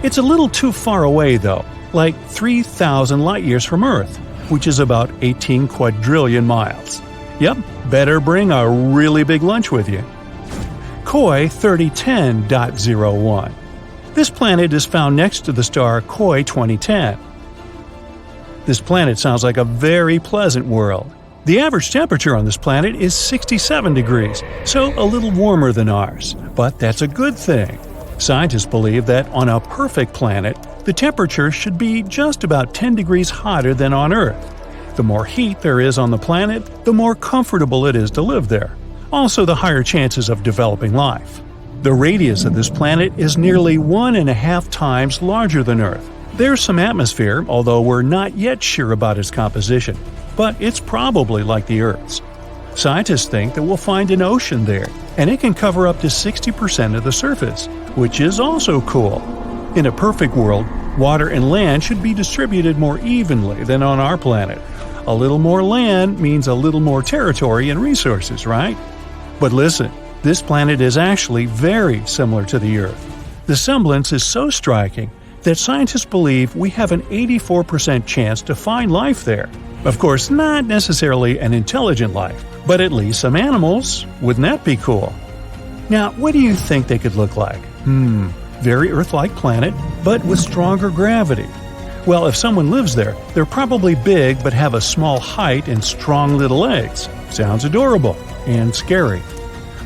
It's a little too far away though, like 3,000 light-years from Earth, which is about 18 quadrillion miles. Yep, better bring a really big lunch with you. KOI 3010.01. This planet is found next to the star KOI 2010. This planet sounds like a very pleasant world. The average temperature on this planet is 67 degrees, so a little warmer than ours. But that's a good thing. Scientists believe that on a perfect planet, the temperature should be just about 10 degrees hotter than on Earth. The more heat there is on the planet, the more comfortable it is to live there. Also, the higher chances of developing life. The radius of this planet is nearly 1.5 times larger than Earth. There's some atmosphere, although we're not yet sure about its composition, but it's probably like the Earth's. Scientists think that we'll find an ocean there, and it can cover up to 60% of the surface, which is also cool. In a perfect world, water and land should be distributed more evenly than on our planet. A little more land means a little more territory and resources, right? But listen, this planet is actually very similar to the Earth. The semblance is so striking that scientists believe we have an 84% chance to find life there. Of course, not necessarily an intelligent life, but at least some animals. Wouldn't that be cool? Now, what do you think they could look like? Very Earth-like planet, but with stronger gravity. Well, if someone lives there, they're probably big but have a small height and strong little legs. Sounds adorable and scary.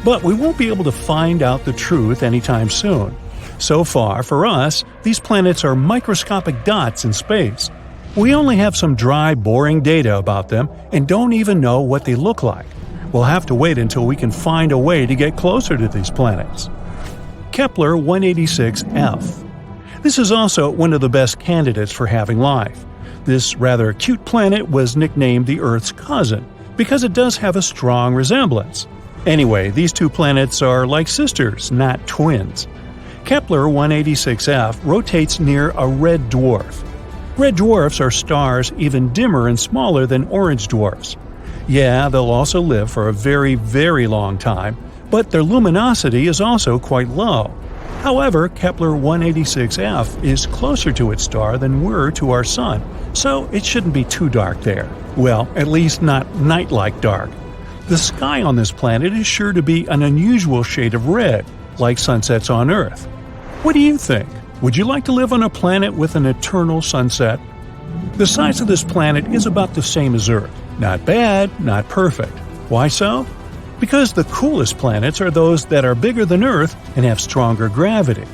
But we won't be able to find out the truth anytime soon. So far, for us, these planets are microscopic dots in space. We only have some dry, boring data about them and don't even know what they look like. We'll have to wait until we can find a way to get closer to these planets. Kepler 186f. This is also one of the best candidates for having life. This rather cute planet was nicknamed the Earth's cousin because it does have a strong resemblance. Anyway, these two planets are like sisters, not twins. Kepler 186f rotates near a red dwarf. Red dwarfs are stars even dimmer and smaller than orange dwarfs. Yeah, they'll also live for a very, very long time, but their luminosity is also quite low. However, Kepler 186f is closer to its star than we're to our Sun, so it shouldn't be too dark there. Well, at least not night-like dark. The sky on this planet is sure to be an unusual shade of red, like sunsets on Earth. What do you think? Would you like to live on a planet with an eternal sunset? The size of this planet is about the same as Earth. Not bad, not perfect. Why so? Because the coolest planets are those that are bigger than Earth and have stronger gravity.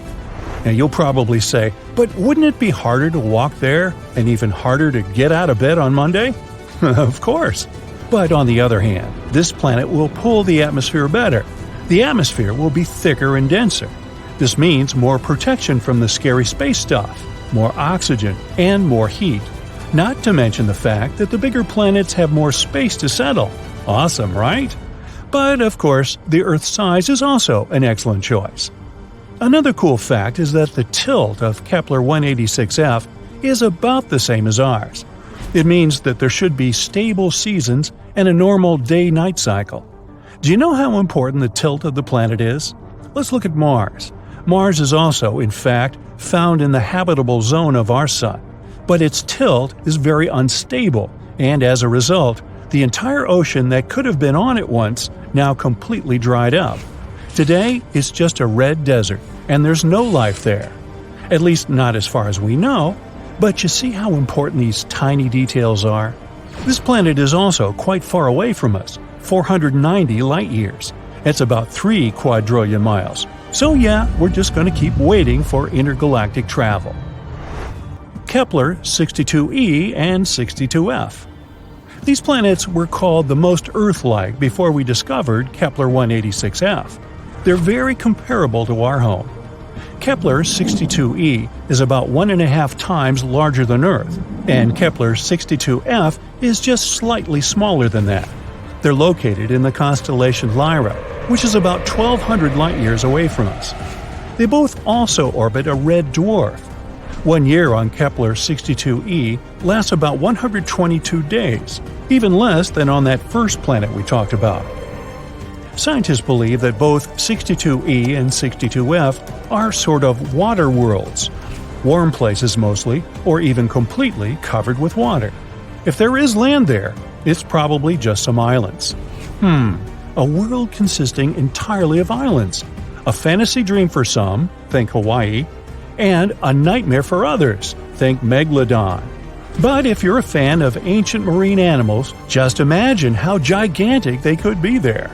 Now you'll probably say, but wouldn't it be harder to walk there and even harder to get out of bed on Monday? Of course. But on the other hand, this planet will pull the atmosphere better. The atmosphere will be thicker and denser. This means more protection from the scary space stuff, more oxygen, and more heat. Not to mention the fact that the bigger planets have more space to settle. Awesome, right? But, of course, the Earth's size is also an excellent choice. Another cool fact is that the tilt of Kepler 186f is about the same as ours. It means that there should be stable seasons and a normal day-night cycle. Do you know how important the tilt of the planet is? Let's look at Mars. Mars is also, in fact, found in the habitable zone of our Sun, but its tilt is very unstable, and as a result, the entire ocean that could have been on it once now completely dried up. Today, it's just a red desert, and there's no life there. At least not as far as we know, but you see how important these tiny details are? This planet is also quite far away from us, 490 light-years. That's about 3 quadrillion miles. So yeah, we're just going to keep waiting for intergalactic travel. Kepler 62e and 62f. These planets were called the most Earth-like before we discovered Kepler 186f. They're very comparable to our home. Kepler 62e is about 1.5 times larger than Earth, and Kepler 62f is just slightly smaller than that. They're located in the constellation Lyra, which is about 1,200 light-years away from us. They both also orbit a red dwarf. 1 year on Kepler 62e lasts about 122 days, even less than on that first planet we talked about. Scientists believe that both 62e and 62f are sort of water worlds, warm places mostly, or even completely covered with water. If there is land there, it's probably just some islands. A world consisting entirely of islands. A fantasy dream for some, think Hawaii, and a nightmare for others, think Megalodon. But if you're a fan of ancient marine animals, just imagine how gigantic they could be there.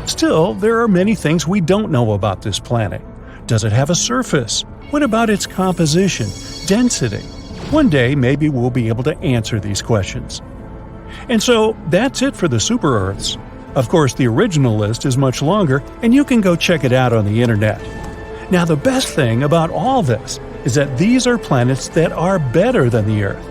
Still, there are many things we don't know about this planet. Does it have a surface? What about its composition, density? One day, maybe we'll be able to answer these questions. And so, that's it for the super Earths. Of course, the original list is much longer, and you can go check it out on the internet. Now, the best thing about all this is that these are planets that are better than the Earth.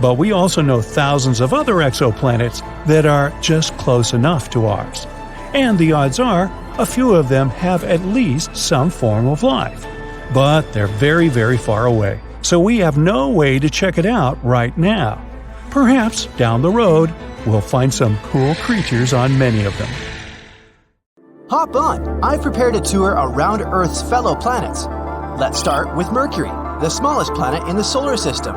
But we also know thousands of other exoplanets that are just close enough to ours. And the odds are, a few of them have at least some form of life. But they're very, very far away, so we have no way to check it out right now. Perhaps, down the road, we'll find some cool creatures on many of them. Hop on! I've prepared a tour around Earth's fellow planets. Let's start with Mercury, the smallest planet in the solar system.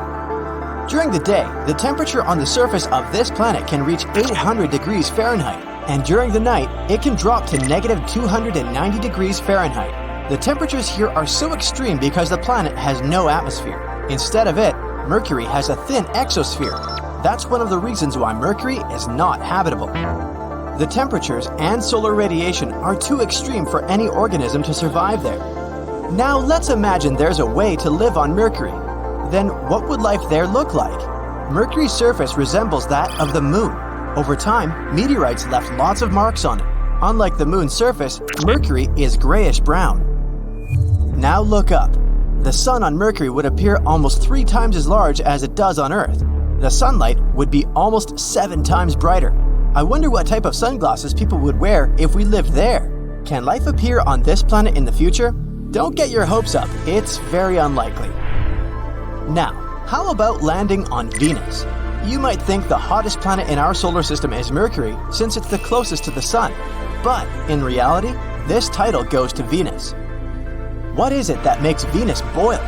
During the day, the temperature on the surface of this planet can reach 800 degrees Fahrenheit, and during the night, it can drop to negative 290 degrees Fahrenheit. The temperatures here are so extreme because the planet has no atmosphere. Instead of it, Mercury has a thin exosphere. That's one of the reasons why Mercury is not habitable. The temperatures and solar radiation are too extreme for any organism to survive there. Now let's imagine there's a way to live on Mercury. Then what would life there look like? Mercury's surface resembles that of the Moon. Over time, meteorites left lots of marks on it. Unlike the Moon's surface, Mercury is grayish-brown. Now look up. The Sun on Mercury would appear almost 3 times as large as it does on Earth. The sunlight would be almost 7 times brighter. I wonder what type of sunglasses people would wear if we lived there. Can life appear on this planet in the future? Don't get your hopes up, it's very unlikely. Now, how about landing on Venus? You might think the hottest planet in our solar system is Mercury, since it's the closest to the Sun. But in reality, this title goes to Venus. What is it that makes Venus boil?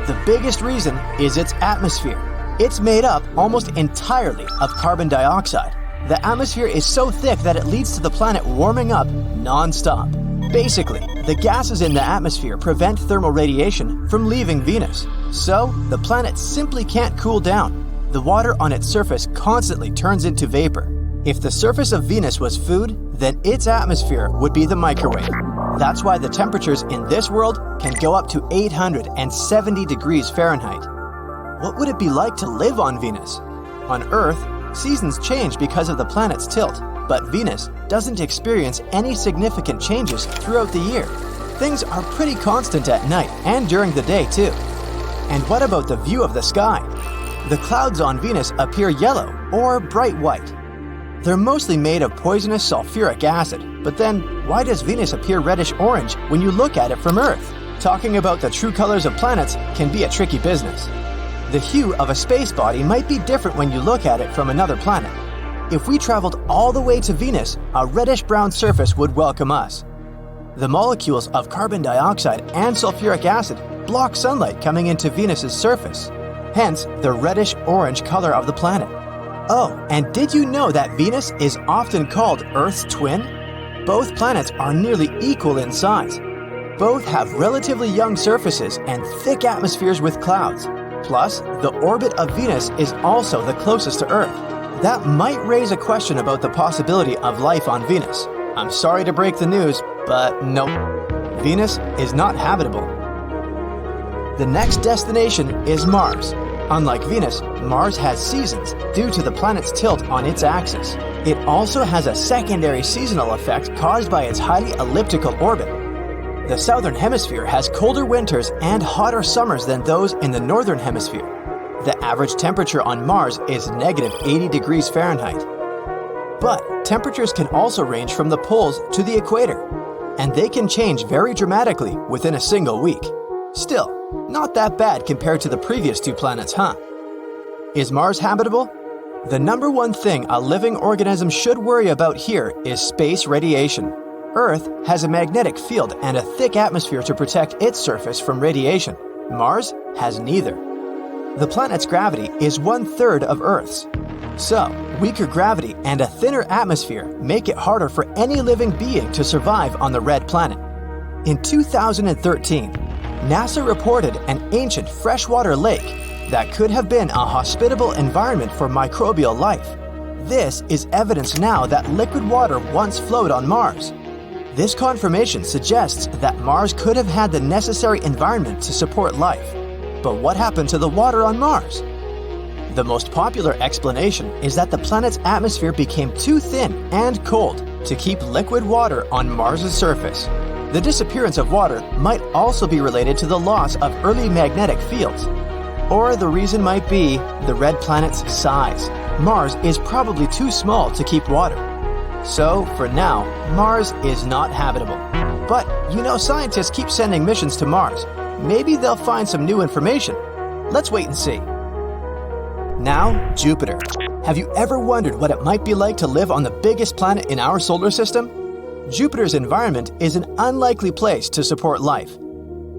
The biggest reason is its atmosphere. It's made up almost entirely of carbon dioxide. The atmosphere is so thick that it leads to the planet warming up non-stop. Basically, the gases in the atmosphere prevent thermal radiation from leaving Venus. So, the planet simply can't cool down. The water on its surface constantly turns into vapor. If the surface of Venus was food, then its atmosphere would be the microwave. That's why the temperatures in this world can go up to 870 degrees Fahrenheit. What would it be like to live on Venus? On Earth, seasons change because of the planet's tilt, but Venus doesn't experience any significant changes throughout the year. Things are pretty constant at night and during the day too. And what about the view of the sky? The clouds on Venus appear yellow or bright white. They're mostly made of poisonous sulfuric acid, but then why does Venus appear reddish-orange when you look at it from Earth? Talking about the true colors of planets can be a tricky business. The hue of a space body might be different when you look at it from another planet. If we traveled all the way to Venus, a reddish-brown surface would welcome us. The molecules of carbon dioxide and sulfuric acid block sunlight coming into Venus's surface, hence the reddish-orange color of the planet. Oh, and did you know that Venus is often called Earth's twin? Both planets are nearly equal in size. Both have relatively young surfaces and thick atmospheres with clouds. Plus, the orbit of Venus is also the closest to Earth. That might raise a question about the possibility of life on Venus. I'm sorry to break the news, but nope. Venus is not habitable. The next destination is Mars. Unlike Venus, Mars has seasons due to the planet's tilt on its axis. It also has a secondary seasonal effect caused by its highly elliptical orbit. The southern hemisphere has colder winters and hotter summers than those in the northern hemisphere. The average temperature on Mars is negative 80 degrees Fahrenheit. But temperatures can also range from the poles to the equator, and they can change very dramatically within a single week. Still, not that bad compared to the previous two planets, huh? Is Mars habitable? The number one thing a living organism should worry about here is space radiation. Earth has a magnetic field and a thick atmosphere to protect its surface from radiation. Mars has neither. The planet's gravity is 1/3 of Earth's. So, weaker gravity and a thinner atmosphere make it harder for any living being to survive on the red planet. In 2013, NASA reported an ancient freshwater lake that could have been a hospitable environment for microbial life. This is evidence now that liquid water once flowed on Mars. This confirmation suggests that Mars could have had the necessary environment to support life. But what happened to the water on Mars? The most popular explanation is that the planet's atmosphere became too thin and cold to keep liquid water on Mars's surface. The disappearance of water might also be related to the loss of early magnetic fields. Or the reason might be the red planet's size. Mars is probably too small to keep water. So, for now, Mars is not habitable. But, scientists keep sending missions to Mars. Maybe they'll find some new information. Let's wait and see. Now, Jupiter. Have you ever wondered what it might be like to live on the biggest planet in our solar system? Jupiter's environment is an unlikely place to support life.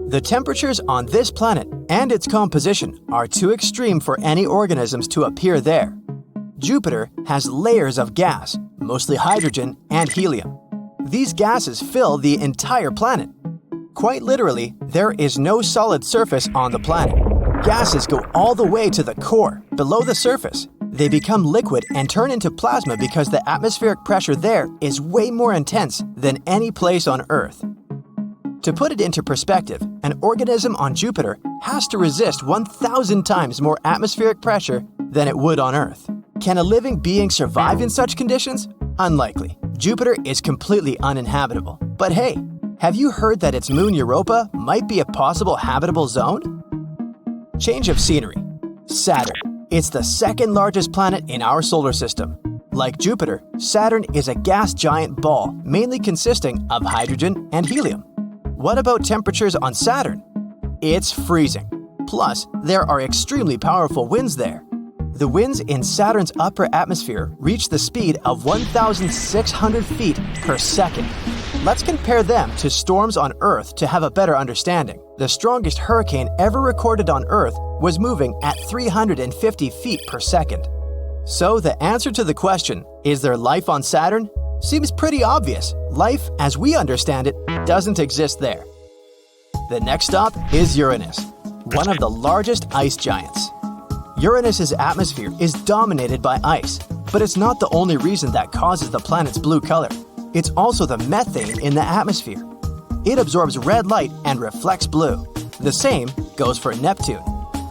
The temperatures on this planet and its composition are too extreme for any organisms to appear there. Jupiter has layers of gas, mostly hydrogen and helium. These gases fill the entire planet. Quite literally, there is no solid surface on the planet. Gases go all the way to the core, below the surface. They become liquid and turn into plasma because the atmospheric pressure there is way more intense than any place on Earth. To put it into perspective, an organism on Jupiter has to resist 1,000 times more atmospheric pressure than it would on Earth. Can a living being survive in such conditions? Unlikely. Jupiter is completely uninhabitable. But hey, have you heard that its moon Europa might be a possible habitable zone? Change of scenery. Saturn. It's the second largest planet in our solar system. Like Jupiter, Saturn is a gas giant ball, mainly consisting of hydrogen and helium. What about temperatures on Saturn? It's freezing. Plus, there are extremely powerful winds there. The winds in Saturn's upper atmosphere reach the speed of 1,600 feet per second. Let's compare them to storms on Earth to have a better understanding. The strongest hurricane ever recorded on Earth was moving at 350 feet per second. So the answer to the question, is there life on Saturn? Seems pretty obvious. Life, as we understand it, doesn't exist there. The next stop is Uranus, one of the largest ice giants. Uranus's atmosphere is dominated by ice, but it's not the only reason that causes the planet's blue color. It's also the methane in the atmosphere. It absorbs red light and reflects blue. The same goes for Neptune.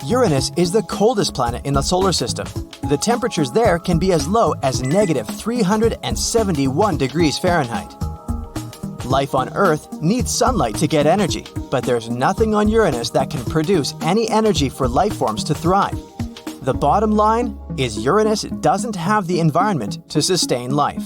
Uranus is the coldest planet in the solar system. The temperatures there can be as low as -371 degrees Fahrenheit. Life on Earth needs sunlight to get energy, but there's nothing on Uranus that can produce any energy for life forms to thrive. The bottom line is Uranus doesn't have the environment to sustain life.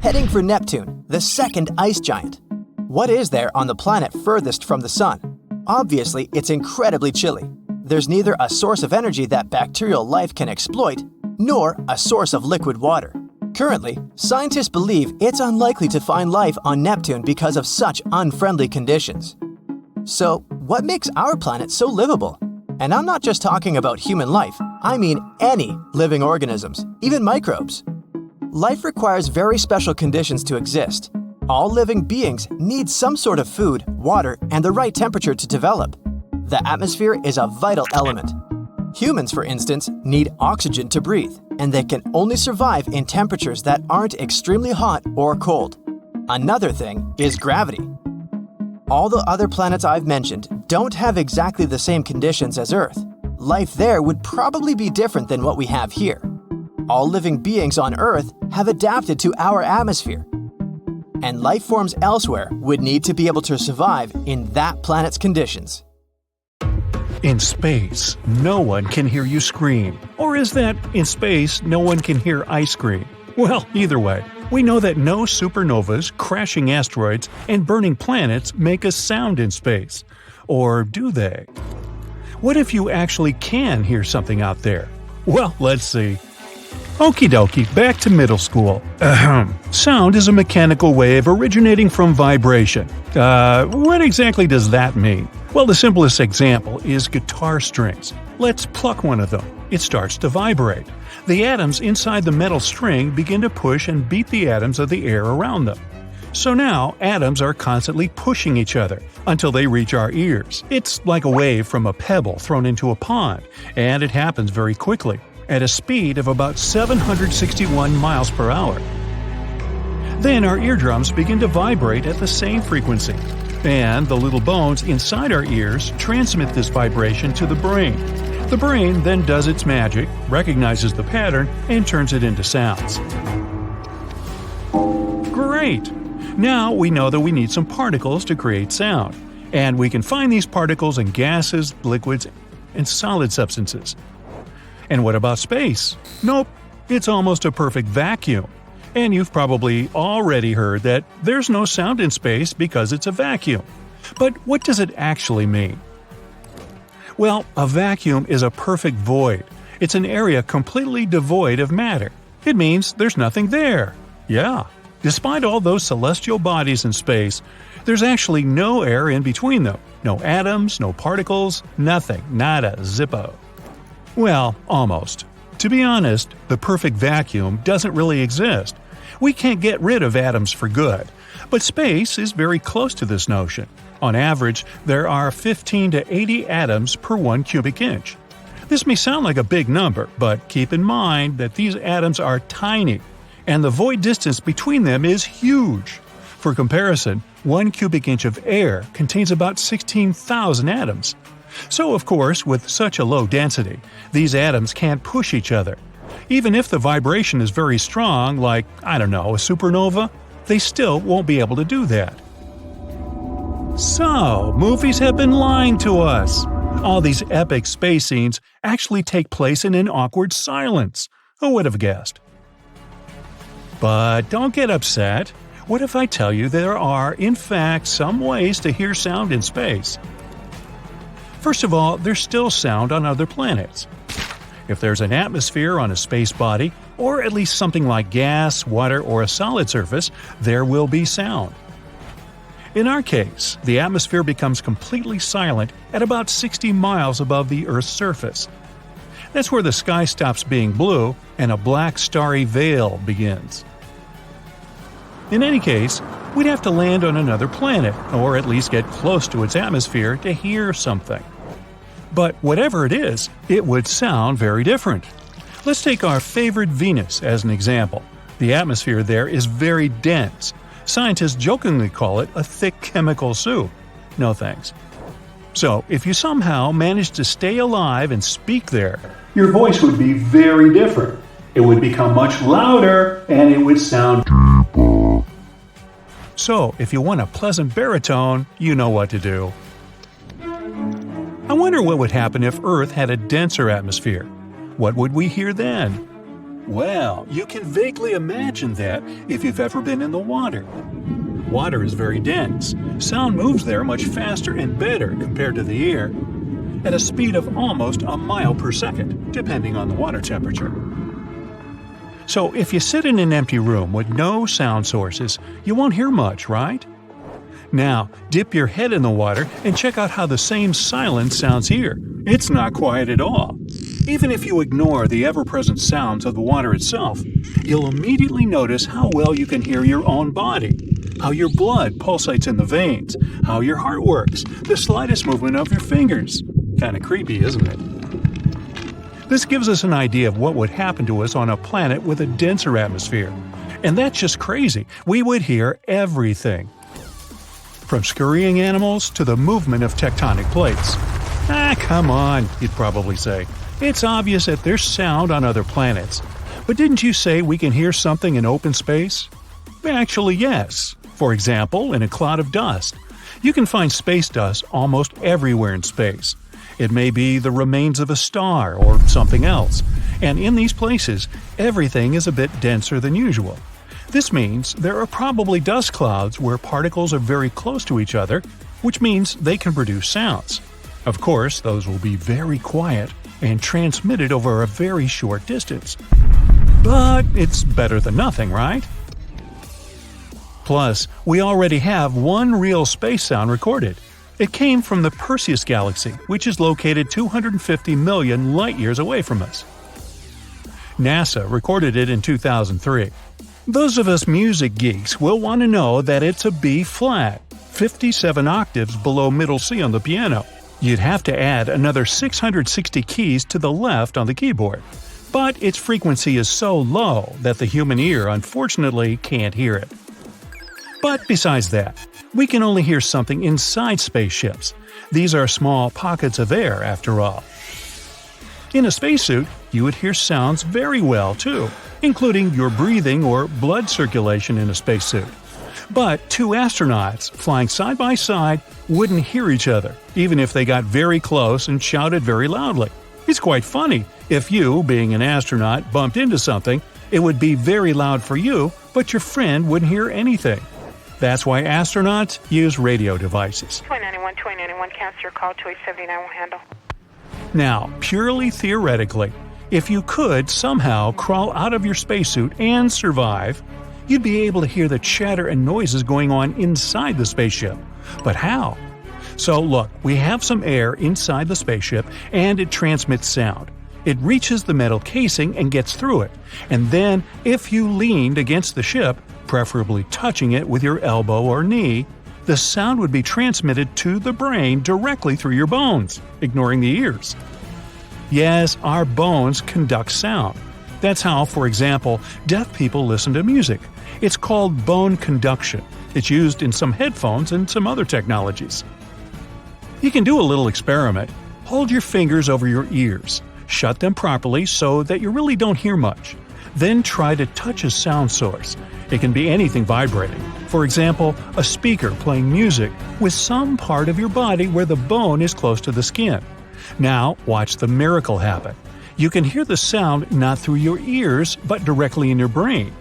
Heading for Neptune, the second ice giant. What is there on the planet furthest from the sun? Obviously, it's incredibly chilly. There's neither a source of energy that bacterial life can exploit, nor a source of liquid water. Currently, scientists believe it's unlikely to find life on Neptune because of such unfriendly conditions. So, what makes our planet so livable? And I'm not just talking about human life, I mean any living organisms, even microbes. Life requires very special conditions to exist. All living beings need some sort of food, water, and the right temperature to develop. The atmosphere is a vital element. Humans, for instance, need oxygen to breathe, and they can only survive in temperatures that aren't extremely hot or cold. Another thing is gravity. All the other planets I've mentioned don't have exactly the same conditions as Earth. Life there would probably be different than what we have here. All living beings on Earth have adapted to our atmosphere, and life forms elsewhere would need to be able to survive in that planet's conditions. In space, no one can hear you scream. Or is that, in space, no one can hear ice cream? Well, either way, we know that no supernovas, crashing asteroids, and burning planets make a sound in space. Or do they? What if you actually can hear something out there? Well, let's see. Okie dokie, back to middle school. Sound is a mechanical wave originating from vibration. What exactly does that mean? Well, the simplest example is guitar strings. Let's pluck one of them. It starts to vibrate. The atoms inside the metal string begin to push and beat the atoms of the air around them. So now, atoms are constantly pushing each other until they reach our ears. It's like a wave from a pebble thrown into a pond, and it happens very quickly, at a speed of about 761 miles per hour. Then our eardrums begin to vibrate at the same frequency, and the little bones inside our ears transmit this vibration to the brain. The brain then does its magic, recognizes the pattern, and turns it into sounds. Great! Now we know that we need some particles to create sound, and we can find these particles in gases, liquids, and solid substances. And what about space? Nope, it's almost a perfect vacuum. And you've probably already heard that there's no sound in space because it's a vacuum. But what does it actually mean? Well, a vacuum is a perfect void. It's an area completely devoid of matter. It means there's nothing there. Yeah, despite all those celestial bodies in space, there's actually no air in between them. No atoms, no particles, nothing, nada, zippo. Well, almost. To be honest, the perfect vacuum doesn't really exist. We can't get rid of atoms for good. But space is very close to this notion. On average, there are 15 to 80 atoms per 1 cubic inch. This may sound like a big number, but keep in mind that these atoms are tiny, and the void distance between them is huge. For comparison, 1 cubic inch of air contains about 16,000 atoms. So, of course, with such a low density, these atoms can't push each other. Even if the vibration is very strong, like, a supernova, they still won't be able to do that. So, movies have been lying to us. All these epic space scenes actually take place in an awkward silence. Who would have guessed? But don't get upset. What if I tell you there are, in fact, some ways to hear sound in space? First of all, there's still sound on other planets. If there's an atmosphere on a space body, or at least something like gas, water, or a solid surface, there will be sound. In our case, the atmosphere becomes completely silent at about 60 miles above the Earth's surface. That's where the sky stops being blue and a black starry veil begins. In any case, we'd have to land on another planet, or at least get close to its atmosphere to hear something. But whatever it is, it would sound very different. Let's take our favorite Venus as an example. The atmosphere there is very dense. Scientists jokingly call it a thick chemical soup. No thanks. So, if you somehow managed to stay alive and speak there, your voice would be very different. It would become much louder and it would sound deeper. So, if you want a pleasant baritone, you know what to do. I wonder what would happen if Earth had a denser atmosphere. What would we hear then? Well, you can vaguely imagine that if you've ever been in the water. Water is very dense. Sound moves there much faster and better compared to the air, at a speed of almost a mile per second, depending on the water temperature. So if you sit in an empty room with no sound sources, you won't hear much, right? Now, dip your head in the water and check out how the same silence sounds here. It's not quiet at all. Even if you ignore the ever-present sounds of the water itself, you'll immediately notice how well you can hear your own body, how your blood pulsates in the veins, how your heart works, the slightest movement of your fingers. Kinda creepy, isn't it? This gives us an idea of what would happen to us on a planet with a denser atmosphere. And that's just crazy. We would hear everything. From scurrying animals to the movement of tectonic plates. Come on, you'd probably say. It's obvious that there's sound on other planets. But didn't you say we can hear something in open space? Actually, yes. For example, in a cloud of dust. You can find space dust almost everywhere in space. It may be the remains of a star or something else. And in these places, everything is a bit denser than usual. This means there are probably dust clouds where particles are very close to each other, which means they can produce sounds. Of course, those will be very quiet and transmitted over a very short distance. But it's better than nothing, right? Plus, we already have one real space sound recorded. It came from the Perseus galaxy, which is located 250 million light-years away from us. NASA recorded it in 2003. Those of us music geeks will want to know that it's a B-flat, 57 octaves below middle C on the piano. You'd have to add another 660 keys to the left on the keyboard. But its frequency is so low that the human ear unfortunately can't hear it. But besides that, we can only hear something inside spaceships. These are small pockets of air, after all. In a spacesuit, you would hear sounds very well, too, including your breathing or blood circulation in a spacesuit. But two astronauts flying side by side wouldn't hear each other, even if they got very close and shouted very loudly. It's quite funny. If you, being an astronaut, bumped into something, it would be very loud for you, but your friend wouldn't hear anything. That's why astronauts use radio devices. 291, cancel your call, 2879 will handle. Now, purely theoretically, if you could somehow crawl out of your spacesuit and survive, you'd be able to hear the chatter and noises going on inside the spaceship. But how? So look, we have some air inside the spaceship and it transmits sound. It reaches the metal casing and gets through it. And then, if you leaned against the ship, preferably touching it with your elbow or knee, the sound would be transmitted to the brain directly through your bones, ignoring the ears. Yes, our bones conduct sound. That's how, for example, deaf people listen to music. It's called bone conduction. It's used in some headphones and some other technologies. You can do a little experiment. Hold your fingers over your ears. Shut them properly so that you really don't hear much. Then try to touch a sound source. It can be anything vibrating. For example, a speaker playing music with some part of your body where the bone is close to the skin. Now, watch the miracle happen. You can hear the sound not through your ears, but directly in your brain.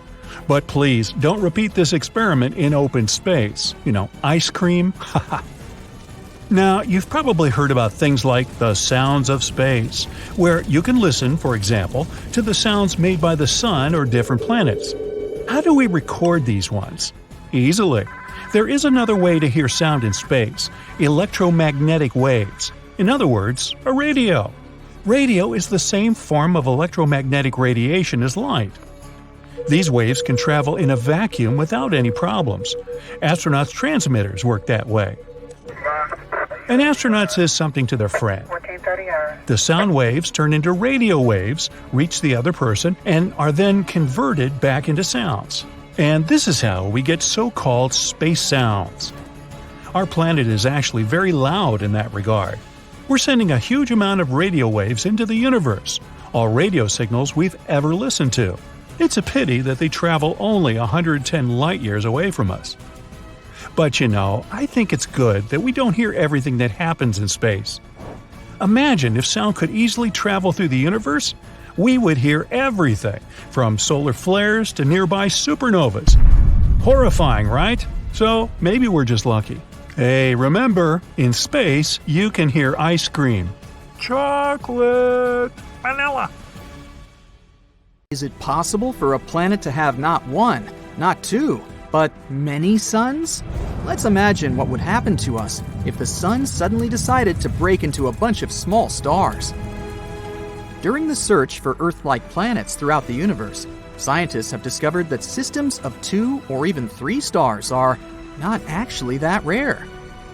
But please, don't repeat this experiment in open space. Ice cream? Now, you've probably heard about things like the sounds of space, where you can listen, for example, to the sounds made by the sun or different planets. How do we record these ones? Easily. There is another way to hear sound in space: electromagnetic waves. In other words, a radio. Radio is the same form of electromagnetic radiation as light. These waves can travel in a vacuum without any problems. Astronauts' transmitters work that way. An astronaut says something to their friend. The sound waves turn into radio waves, reach the other person, and are then converted back into sounds. And this is how we get so-called space sounds. Our planet is actually very loud in that regard. We're sending a huge amount of radio waves into the universe, all radio signals we've ever listened to. It's a pity that they travel only 110 light-years away from us. But you know, I think it's good that we don't hear everything that happens in space. Imagine if sound could easily travel through the universe. We would hear everything, from solar flares to nearby supernovas. Horrifying, right? So maybe we're just lucky. Hey, remember, in space, you can hear ice cream. Chocolate! Vanilla! Is it possible for a planet to have not one, not two, but many suns? Let's imagine what would happen to us if the sun suddenly decided to break into a bunch of small stars. During the search for Earth-like planets throughout the universe, scientists have discovered that systems of 2 or even 3 stars are not actually that rare.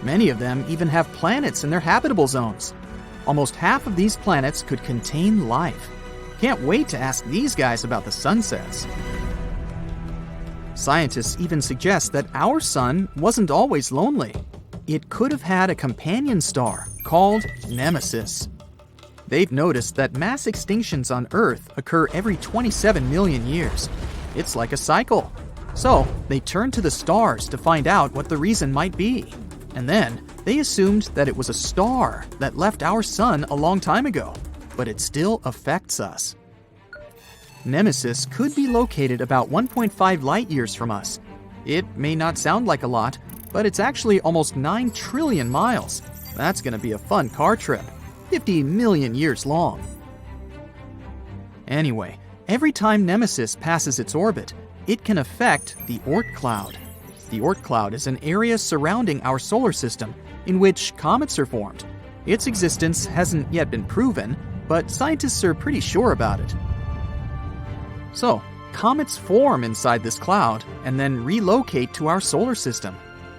Many of them even have planets in their habitable zones. Almost half of these planets could contain life. Can't wait to ask these guys about the sunsets. Scientists even suggest that our sun wasn't always lonely. It could have had a companion star called Nemesis. They've noticed that mass extinctions on Earth occur every 27 million years. It's like a cycle. So, they turned to the stars to find out what the reason might be. And then, they assumed that it was a star that left our sun a long time ago, but it still affects us. Nemesis could be located about 1.5 light-years from us. It may not sound like a lot, but it's actually almost 9 trillion miles. That's going to be a fun car trip. 50 million years long. Anyway, every time Nemesis passes its orbit, it can affect the Oort cloud. The Oort cloud is an area surrounding our solar system in which comets are formed. Its existence hasn't yet been proven, but scientists are pretty sure about it. So, comets form inside this cloud and then relocate to our solar system.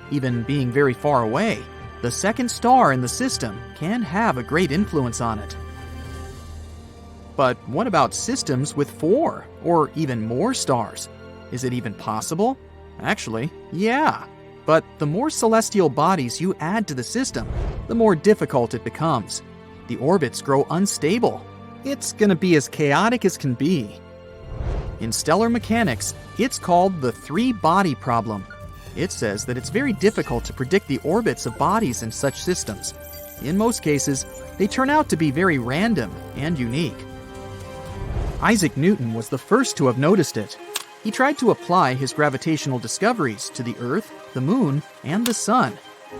Even being very far away, the second star in the system can have a great influence on it. But what about systems with 4 or even more stars? Is it even possible? Actually, yeah. But the more celestial bodies you add to the system, the more difficult it becomes. The orbits grow unstable. It's gonna be as chaotic as can be. In stellar mechanics, it's called the 3-body problem. It says that it's very difficult to predict the orbits of bodies in such systems. In most cases, they turn out to be very random and unique. Isaac Newton was the first to have noticed it. He tried to apply his gravitational discoveries to the Earth, the Moon, and the Sun.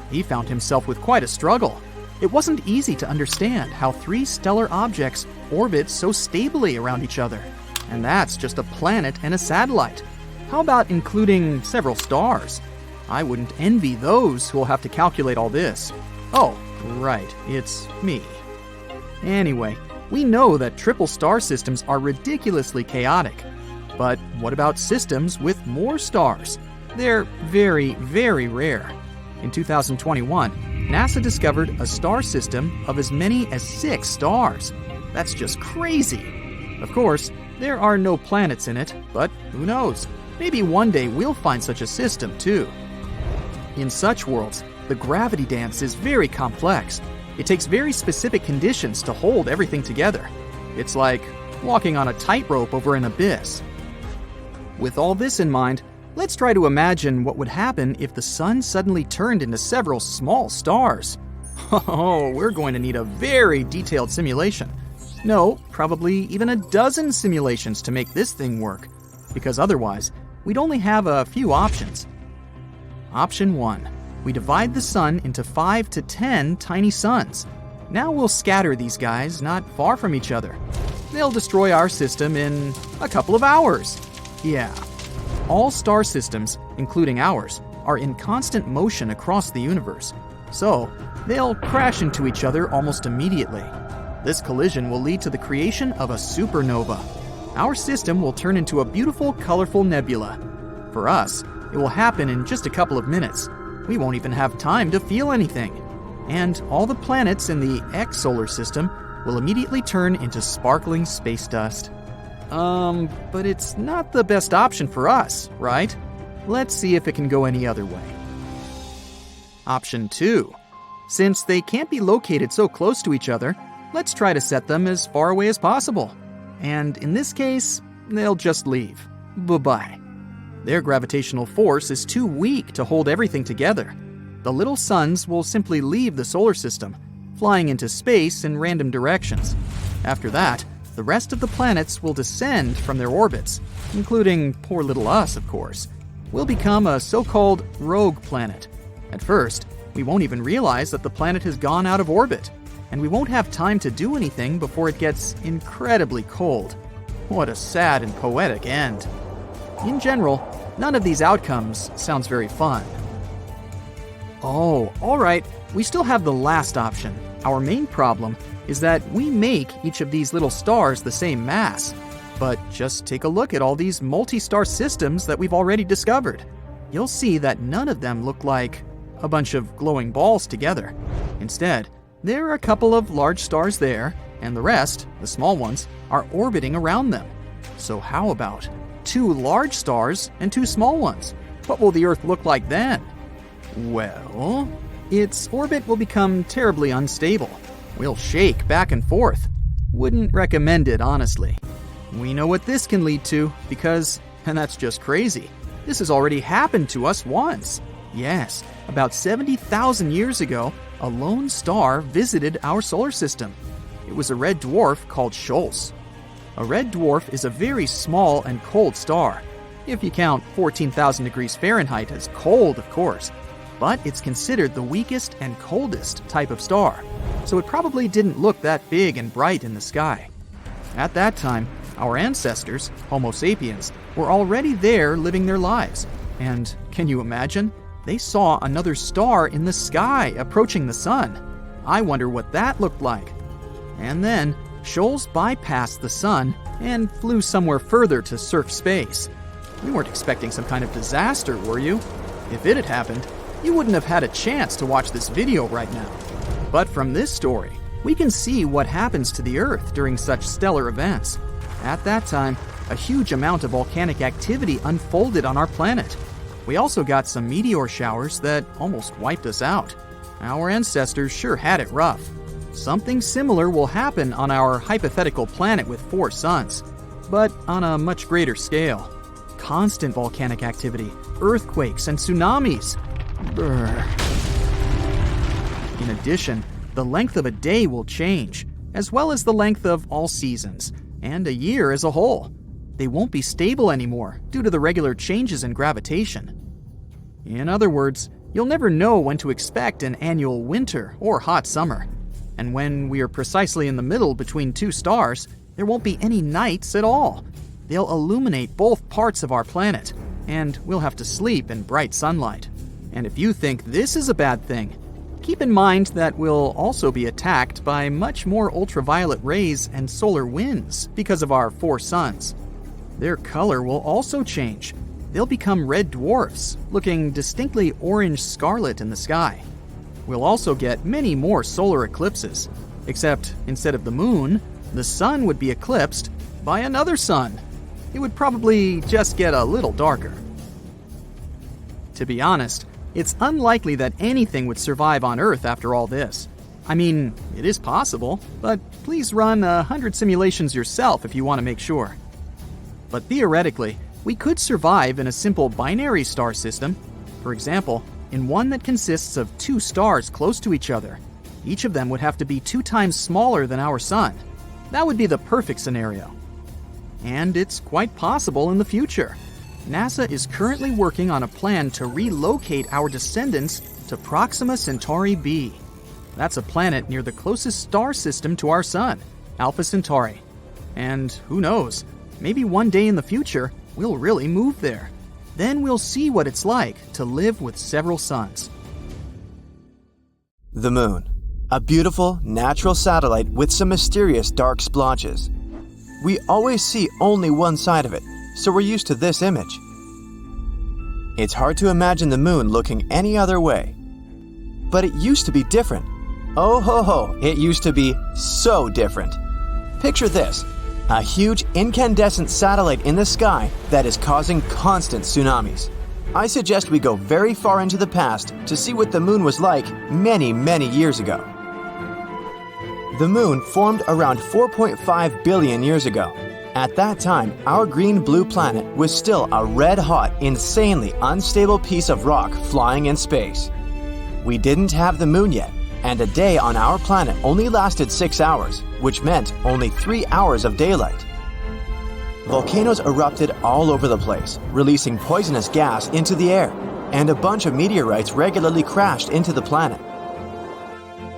He found himself with quite a struggle. It wasn't easy to understand how 3 stellar objects orbit so stably around each other. And that's just a planet and a satellite. How about including several stars? I wouldn't envy those who'll have to calculate all this. Oh, right, it's me. Anyway, we know that triple star systems are ridiculously chaotic. But what about systems with more stars? They're very, very rare. In 2021, NASA discovered a star system of as many as 6 stars. That's just crazy. Of course, there are no planets in it, but who knows? Maybe one day we'll find such a system too. In such worlds, the gravity dance is very complex. It takes very specific conditions to hold everything together. It's like walking on a tightrope over an abyss. With all this in mind, let's try to imagine what would happen if the sun suddenly turned into several small stars. Oh, we're going to need a very detailed simulation. No, probably even a dozen simulations to make this thing work, because otherwise, we'd only have a few options. Option 1. we divide the sun into 5 to 10 tiny suns. Now we'll scatter these guys not far from each other. They'll destroy our system in a couple of hours. Yeah. All star systems, including ours, are in constant motion across the universe. So, they'll crash into each other almost immediately. This collision will lead to the creation of a supernova. Our system will turn into a beautiful, colorful nebula. For us, it will happen in just a couple of minutes. We won't even have time to feel anything. And all the planets in the X solar system will immediately turn into sparkling space dust. But it's not the best option for us, right? Let's see if it can go any other way. Option 2. Since they can't be located so close to each other, let's try to set them as far away as possible. And in this case, they'll just leave. Bye-bye. Their gravitational force is too weak to hold everything together. The little suns will simply leave the solar system, flying into space in random directions. After that, the rest of the planets will descend from their orbits, including poor little us, of course. We'll become a so-called rogue planet. At first, we won't even realize that the planet has gone out of orbit, and we won't have time to do anything before it gets incredibly cold. What a sad and poetic end. In general, none of these outcomes sounds very fun. Oh, alright, we still have the last option. Our main problem is that we make each of these little stars the same mass. But just take a look at all these multi-star systems that we've already discovered. You'll see that none of them look like a bunch of glowing balls together. Instead, there are a couple of large stars there, and the rest, the small ones, are orbiting around them. So how about 2 large stars and 2 small ones? What will the Earth look like then? Well, its orbit will become terribly unstable. We'll shake back and forth. Wouldn't recommend it, honestly. We know what this can lead to because, and that's just crazy, this has already happened to us once. Yes, about 70,000 years ago, a lone star visited our solar system. It was a red dwarf called Scholz. A red dwarf is a very small and cold star, if you count 14,000 degrees Fahrenheit as cold, of course. But it's considered the weakest and coldest type of star, so it probably didn't look that big and bright in the sky. At that time, our ancestors, Homo sapiens, were already there living their lives. And can you imagine? They saw another star in the sky approaching the sun. I wonder what that looked like. And then, Scholz bypassed the sun and flew somewhere further to surf space. We weren't expecting some kind of disaster, were you? If it had happened, you wouldn't have had a chance to watch this video right now. But from this story, we can see what happens to the Earth during such stellar events. At that time, a huge amount of volcanic activity unfolded on our planet. We also got some meteor showers that almost wiped us out. Our ancestors sure had it rough. Something similar will happen on our hypothetical planet with 4 suns, but on a much greater scale. Constant volcanic activity, earthquakes, and tsunamis. Brr. In addition, the length of a day will change, as well as the length of all seasons, and a year as a whole. They won't be stable anymore due to the regular changes in gravitation. In other words, you'll never know when to expect an annual winter or hot summer. And when we are precisely in the middle between 2 stars, there won't be any nights at all. They'll illuminate both parts of our planet, and we'll have to sleep in bright sunlight. And if you think this is a bad thing, keep in mind that we'll also be attacked by much more ultraviolet rays and solar winds because of our 4 suns. Their color will also change. They'll become red dwarfs, looking distinctly orange-scarlet in the sky. We'll also get many more solar eclipses, except instead of the moon, the sun would be eclipsed by another sun. It would probably just get a little darker. To be honest, it's unlikely that anything would survive on Earth after all this. I mean, it is possible, but please run 100 simulations yourself if you want to make sure. But theoretically, we could survive in a simple binary star system. For example, in one that consists of 2 stars close to each other. Each of them would have to be 2 times smaller than our sun. That would be the perfect scenario. And it's quite possible in the future. NASA is currently working on a plan to relocate our descendants to Proxima Centauri b. That's a planet near the closest star system to our Sun, Alpha Centauri. And who knows, maybe one day in the future, we'll really move there. Then we'll see what it's like to live with several suns. The Moon. A beautiful, natural satellite with some mysterious dark splotches. We always see only one side of it, so we're used to this image. It's hard to imagine the Moon looking any other way. But it used to be different. Oh ho ho, it used to be so different. Picture this. A huge incandescent satellite in the sky that is causing constant tsunamis. I suggest we go very far into the past to see what the Moon was like many, many years ago. The Moon formed around 4.5 billion years ago. At that time, our green-blue planet was still a red-hot, insanely unstable piece of rock flying in space. We didn't have the Moon yet, and a day on our planet only lasted 6 hours, which meant only 3 hours of daylight. Volcanoes erupted all over the place, releasing poisonous gas into the air, and a bunch of meteorites regularly crashed into the planet.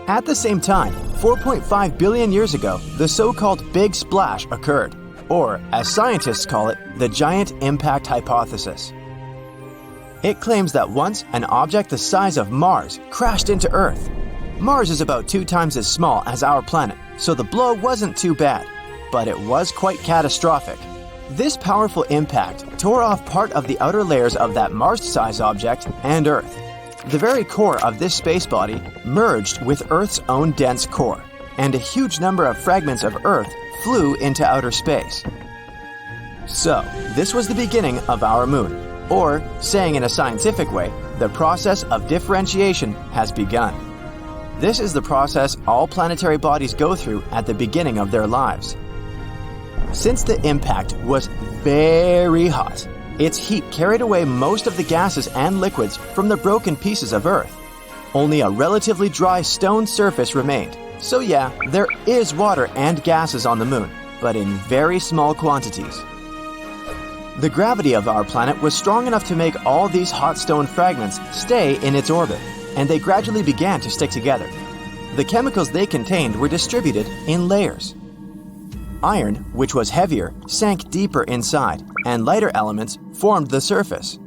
At the same time, 4.5 billion years ago, the so-called Big Splash occurred, or, as scientists call it, the giant impact hypothesis. It claims that once an object the size of Mars crashed into Earth. Mars is about 2 times as small as our planet, so the blow wasn't too bad, but it was quite catastrophic. This powerful impact tore off part of the outer layers of that Mars-sized object and Earth. The very core of this space body merged with Earth's own dense core, and a huge number of fragments of Earth flew into outer space. So, this was the beginning of our Moon, or, saying in a scientific way, the process of differentiation has begun. This is the process all planetary bodies go through at the beginning of their lives. Since the impact was very hot, its heat carried away most of the gases and liquids from the broken pieces of Earth. Only a relatively dry stone surface remained. So yeah, there is water and gases on the Moon, but in very small quantities. The gravity of our planet was strong enough to make all these hot stone fragments stay in its orbit, and they gradually began to stick together. The chemicals they contained were distributed in layers. Iron, which was heavier, sank deeper inside, and lighter elements formed the surface.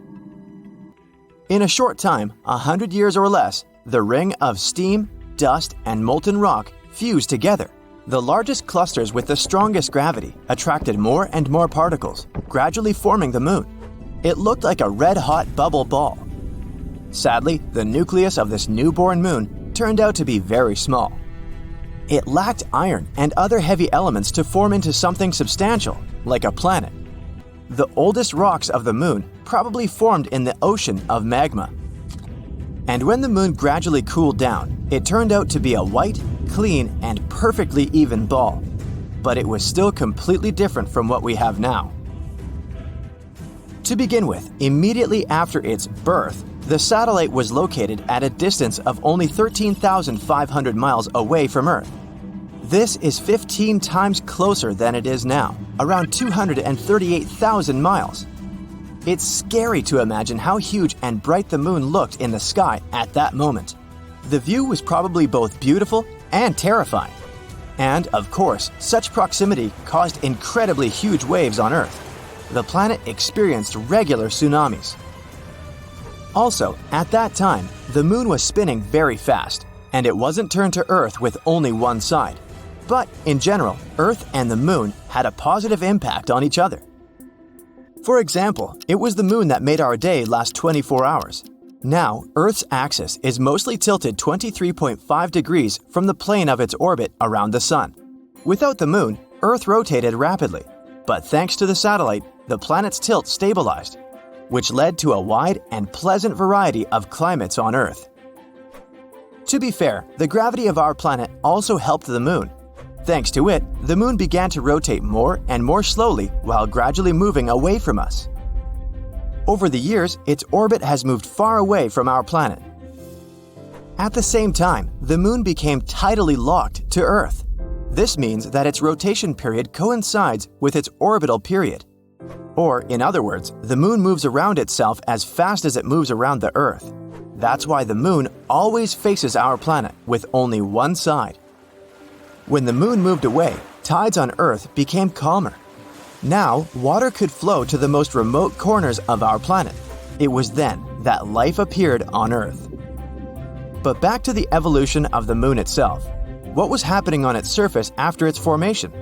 In a short time, 100 years or less, the ring of steam, dust, and molten rock fused together. The largest clusters with the strongest gravity attracted more and more particles, gradually forming the Moon. It looked like a red-hot bubble ball. Sadly, the nucleus of this newborn Moon turned out to be very small. It lacked iron and other heavy elements to form into something substantial, like a planet. The oldest rocks of the Moon probably formed in the ocean of magma. And when the Moon gradually cooled down, it turned out to be a white, clean, and perfectly even ball. But it was still completely different from what we have now. To begin with, immediately after its birth, the satellite was located at a distance of only 13,500 miles away from Earth. This is 15 times closer than it is now, around 238,000 miles. It's scary to imagine how huge and bright the Moon looked in the sky at that moment. The view was probably both beautiful and terrifying. And, of course, such proximity caused incredibly huge waves on Earth. The planet experienced regular tsunamis. Also, at that time, the Moon was spinning very fast, and it wasn't turned to Earth with only one side. But, in general, Earth and the Moon had a positive impact on each other. For example, it was the Moon that made our day last 24 hours. Now, Earth's axis is mostly tilted 23.5 degrees from the plane of its orbit around the Sun. Without the Moon, Earth rotated rapidly, but thanks to the satellite, the planet's tilt stabilized, which led to a wide and pleasant variety of climates on Earth. To be fair, the gravity of our planet also helped the Moon. Thanks to it, the Moon began to rotate more and more slowly while gradually moving away from us. Over the years, its orbit has moved far away from our planet. At the same time, the Moon became tidally locked to Earth. This means that its rotation period coincides with its orbital period. Or, in other words, the Moon moves around itself as fast as it moves around the Earth. That's why the moon always faces our planet with only one side. When the moon moved away, tides on Earth became calmer. Now, water could flow to the most remote corners of our planet. It was then that life appeared on Earth. But back to the evolution of the moon itself. What was happening on its surface after its formation?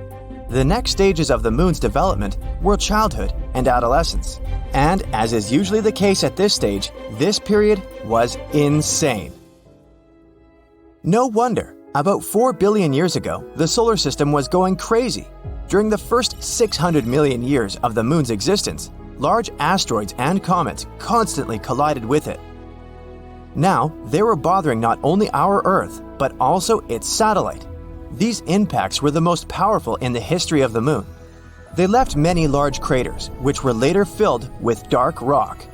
The next stages of the moon's development were childhood and adolescence. And as is usually the case at this stage, this period was insane. No wonder, about 4 billion years ago, the solar system was going crazy. During the first 600 million years of the moon's existence, large asteroids and comets constantly collided with it. Now, they were bothering not only our Earth, but also its satellite. These impacts were the most powerful in the history of the moon. They left many large craters, which were later filled with dark rock.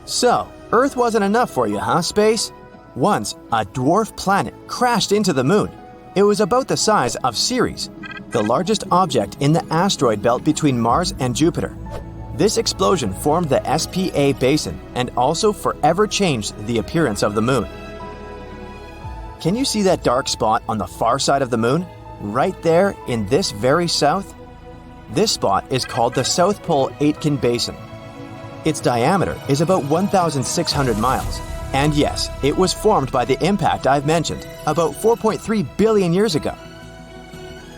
So, Earth wasn't enough for you, huh, space? Once, a dwarf planet crashed into the moon. It was about the size of Ceres, the largest object in the asteroid belt between Mars and Jupiter. This explosion formed the SPA basin and also forever changed the appearance of the moon. Can you see that dark spot on the far side of the moon? Right there in this very south? This spot is called the South Pole Aitken Basin. Its diameter is about 1,600 miles. And yes, it was formed by the impact I've mentioned, about 4.3 billion years ago.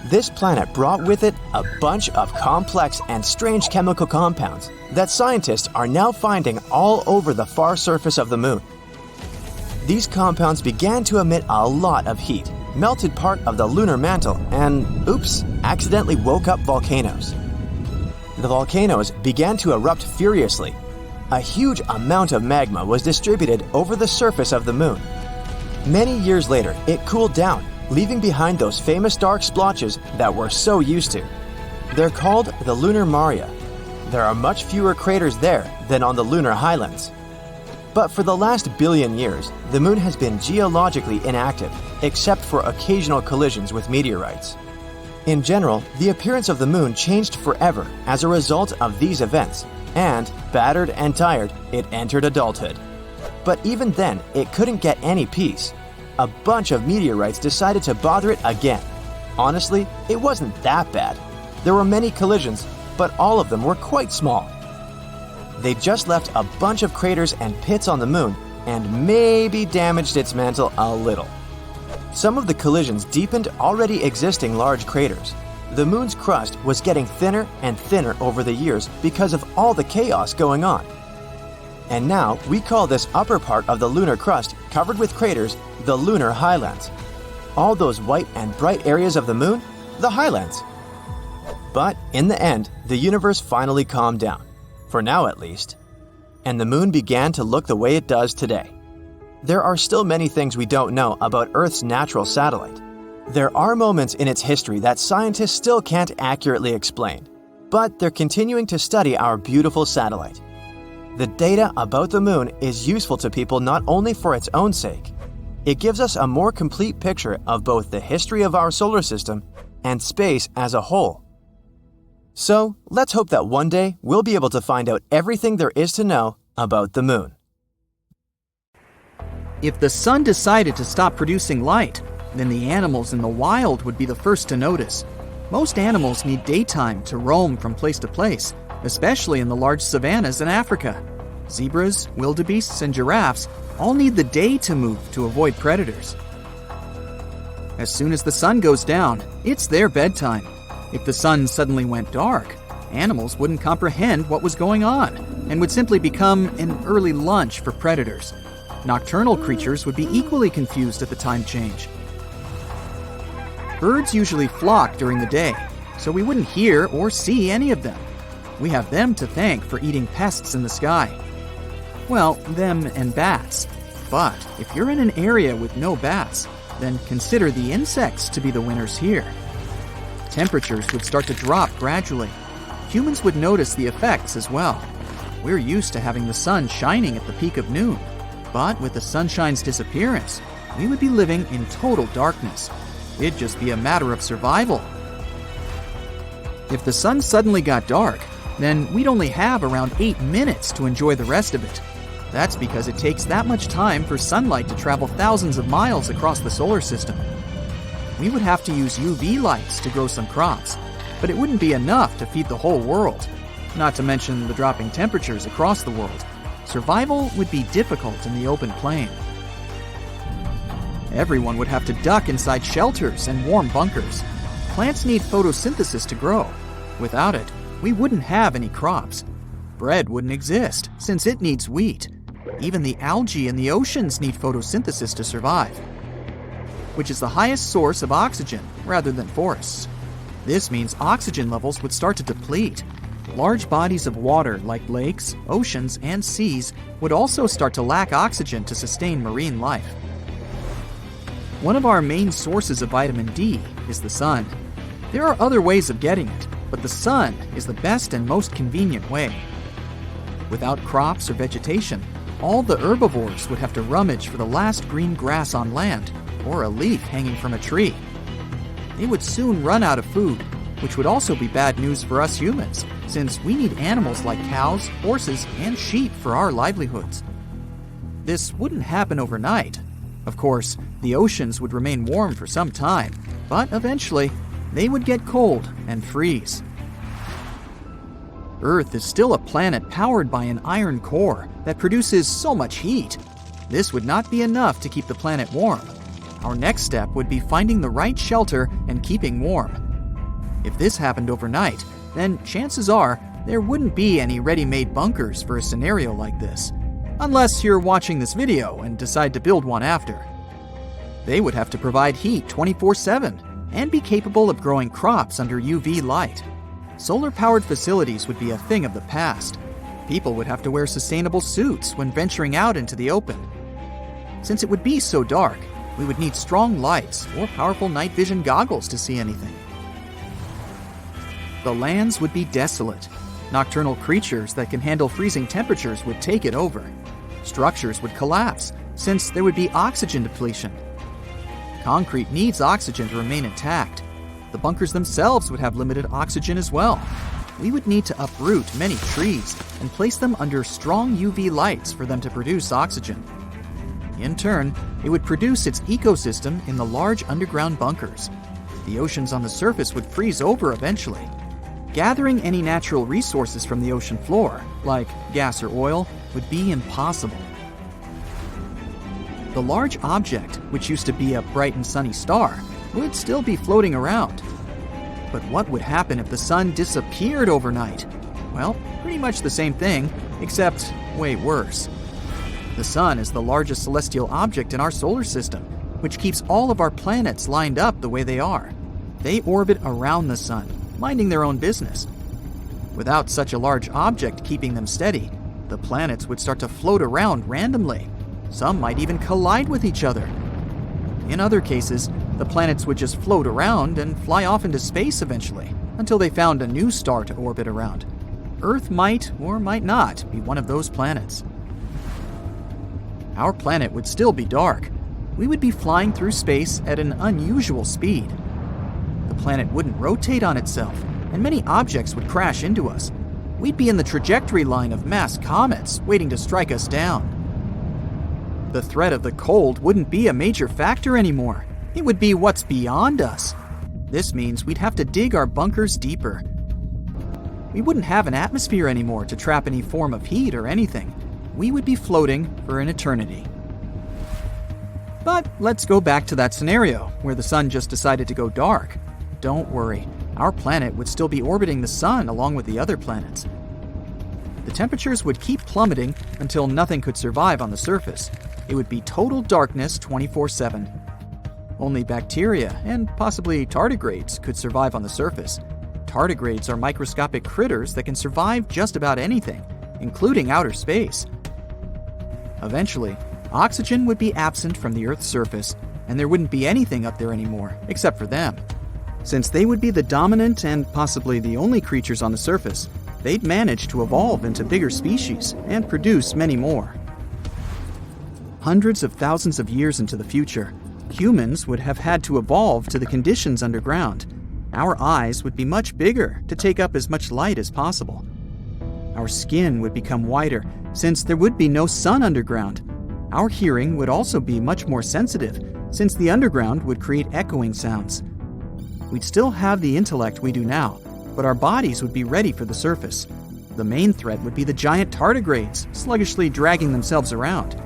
This planet brought with it a bunch of complex and strange chemical compounds that scientists are now finding all over the far surface of the moon. These compounds began to emit a lot of heat, melted part of the lunar mantle, and, oops, accidentally woke up volcanoes. The volcanoes began to erupt furiously. A huge amount of magma was distributed over the surface of the moon. Many years later, it cooled down, leaving behind those famous dark splotches that we're so used to. They're called the lunar maria. There are much fewer craters there than on the lunar highlands. But for the last billion years, the moon has been geologically inactive, except for occasional collisions with meteorites. In general, the appearance of the moon changed forever as a result of these events, and, battered and tired, it entered adulthood. But even then, it couldn't get any peace. A bunch of meteorites decided to bother it again. Honestly, it wasn't that bad. There were many collisions, but all of them were quite small. They just left a bunch of craters and pits on the moon and maybe damaged its mantle a little. Some of the collisions deepened already existing large craters. The moon's crust was getting thinner and thinner over the years because of all the chaos going on. And now we call this upper part of the lunar crust covered with craters the lunar highlands. All those white and bright areas of the moon, the highlands. But in the end, the universe finally calmed down. For now at least, and the moon began to look the way it does today. There are still many things we don't know about Earth's natural satellite. There are moments in its history that scientists still can't accurately explain, but they're continuing to study our beautiful satellite. The data about the moon is useful to people not only for its own sake. It gives us a more complete picture of both the history of our solar system and space as a whole. So, let's hope that one day we'll be able to find out everything there is to know about the moon. If the sun decided to stop producing light, then the animals in the wild would be the first to notice. Most animals need daytime to roam from place to place, especially in the large savannas in Africa. Zebras, wildebeests, and giraffes all need the day to move to avoid predators. As soon as the sun goes down, it's their bedtime. If the sun suddenly went dark, animals wouldn't comprehend what was going on and would simply become an early lunch for predators. Nocturnal creatures would be equally confused at the time change. Birds usually flock during the day, so we wouldn't hear or see any of them. We have them to thank for eating pests in the sky. Well, them and bats. But if you're in an area with no bats, then consider the insects to be the winners here. Temperatures would start to drop gradually. Humans would notice the effects as well. We're used to having the sun shining at the peak of noon, but with the sunshine's disappearance, we would be living in total darkness. It'd just be a matter of survival. If the sun suddenly got dark, then we'd only have around 8 minutes to enjoy the rest of it. That's because it takes that much time for sunlight to travel thousands of miles across the solar system. We would have to use UV lights to grow some crops, but it wouldn't be enough to feed the whole world, not to mention the dropping temperatures across the world. Survival would be difficult in the open plain. Everyone would have to duck inside shelters and warm bunkers. Plants need photosynthesis to grow. Without it, we wouldn't have any crops. Bread wouldn't exist, since it needs wheat. Even the algae in the oceans need photosynthesis to survive, which is the highest source of oxygen rather than forests. This means oxygen levels would start to deplete. Large bodies of water like lakes, oceans, and seas would also start to lack oxygen to sustain marine life. One of our main sources of vitamin D is the sun. There are other ways of getting it, but the sun is the best and most convenient way. Without crops or vegetation, all the herbivores would have to rummage for the last green grass on land or a leaf hanging from a tree. They would soon run out of food, which would also be bad news for us humans, since we need animals like cows, horses, and sheep for our livelihoods. This wouldn't happen overnight. Of course, the oceans would remain warm for some time, but eventually, they would get cold and freeze. Earth is still a planet powered by an iron core that produces so much heat. This would not be enough to keep the planet warm. Our next step would be finding the right shelter and keeping warm. If this happened overnight, then chances are there wouldn't be any ready-made bunkers for a scenario like this, unless you're watching this video and decide to build one after. They would have to provide heat 24/7 and be capable of growing crops under UV light. Solar-powered facilities would be a thing of the past. People would have to wear sustainable suits when venturing out into the open. Since it would be so dark, we would need strong lights or powerful night vision goggles to see anything. The lands would be desolate. Nocturnal creatures that can handle freezing temperatures would take it over. Structures would collapse, since there would be oxygen depletion. Concrete needs oxygen to remain intact. The bunkers themselves would have limited oxygen as well. We would need to uproot many trees and place them under strong UV lights for them to produce oxygen. In turn, it would produce its ecosystem in the large underground bunkers. The oceans on the surface would freeze over eventually. Gathering any natural resources from the ocean floor, like gas or oil, would be impossible. The large object, which used to be a bright and sunny star, would still be floating around. But what would happen if the sun disappeared overnight? Well, pretty much the same thing, except way worse. The sun is the largest celestial object in our solar system, which keeps all of our planets lined up the way they are. They orbit around the sun, minding their own business. Without such a large object keeping them steady, the planets would start to float around randomly. Some might even collide with each other. In other cases, the planets would just float around and fly off into space eventually, until they found a new star to orbit around. Earth might or might not be one of those planets. Our planet would still be dark. We would be flying through space at an unusual speed. The planet wouldn't rotate on itself, and many objects would crash into us. We'd be in the trajectory line of mass comets waiting to strike us down. The threat of the cold wouldn't be a major factor anymore. It would be what's beyond us. This means we'd have to dig our bunkers deeper. We wouldn't have an atmosphere anymore to trap any form of heat or anything. We would be floating for an eternity. But let's go back to that scenario where the sun just decided to go dark. Don't worry, our planet would still be orbiting the sun along with the other planets. The temperatures would keep plummeting until nothing could survive on the surface. It would be total darkness 24/7. Only bacteria and possibly tardigrades could survive on the surface. Tardigrades are microscopic critters that can survive just about anything, including outer space. Eventually, oxygen would be absent from the Earth's surface, and there wouldn't be anything up there anymore, except for them. Since they would be the dominant and possibly the only creatures on the surface, they'd manage to evolve into bigger species and produce many more. Hundreds of thousands of years into the future, humans would have had to evolve to the conditions underground. Our eyes would be much bigger to take up as much light as possible. Our skin would become whiter since there would be no sun underground. Our hearing would also be much more sensitive since the underground would create echoing sounds. We'd still have the intellect we do now, but our bodies would be ready for the surface. The main threat would be the giant tardigrades sluggishly dragging themselves around.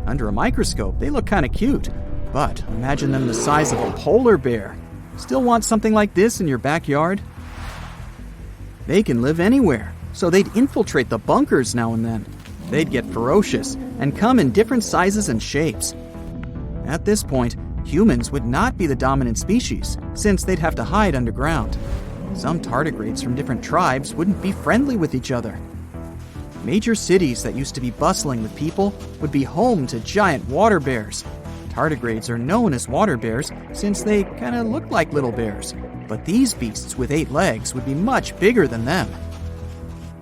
Under a microscope, they look kind of cute, but imagine them the size of a polar bear. Still want something like this in your backyard? They can live anywhere, so they'd infiltrate the bunkers now and then. They'd get ferocious and come in different sizes and shapes. At this point, humans would not be the dominant species, since they'd have to hide underground. Some tardigrades from different tribes wouldn't be friendly with each other. Major cities that used to be bustling with people would be home to giant water bears. Tardigrades are known as water bears since they kind of look like little bears, but these beasts with 8 legs would be much bigger than them.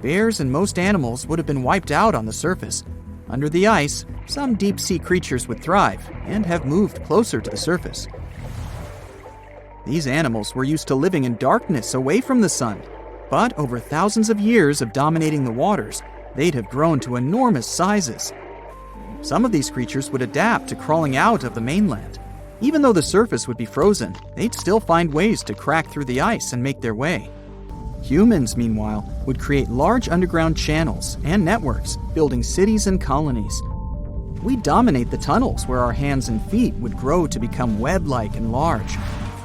Bears and most animals would have been wiped out on the surface. Under the ice, some deep-sea creatures would thrive and have moved closer to the surface. These animals were used to living in darkness away from the sun, but over thousands of years of dominating the waters, they'd have grown to enormous sizes. Some of these creatures would adapt to crawling out of the mainland. Even though the surface would be frozen, they'd still find ways to crack through the ice and make their way. Humans, meanwhile, would create large underground channels and networks, building cities and colonies. We'd dominate the tunnels where our hands and feet would grow to become web-like and large.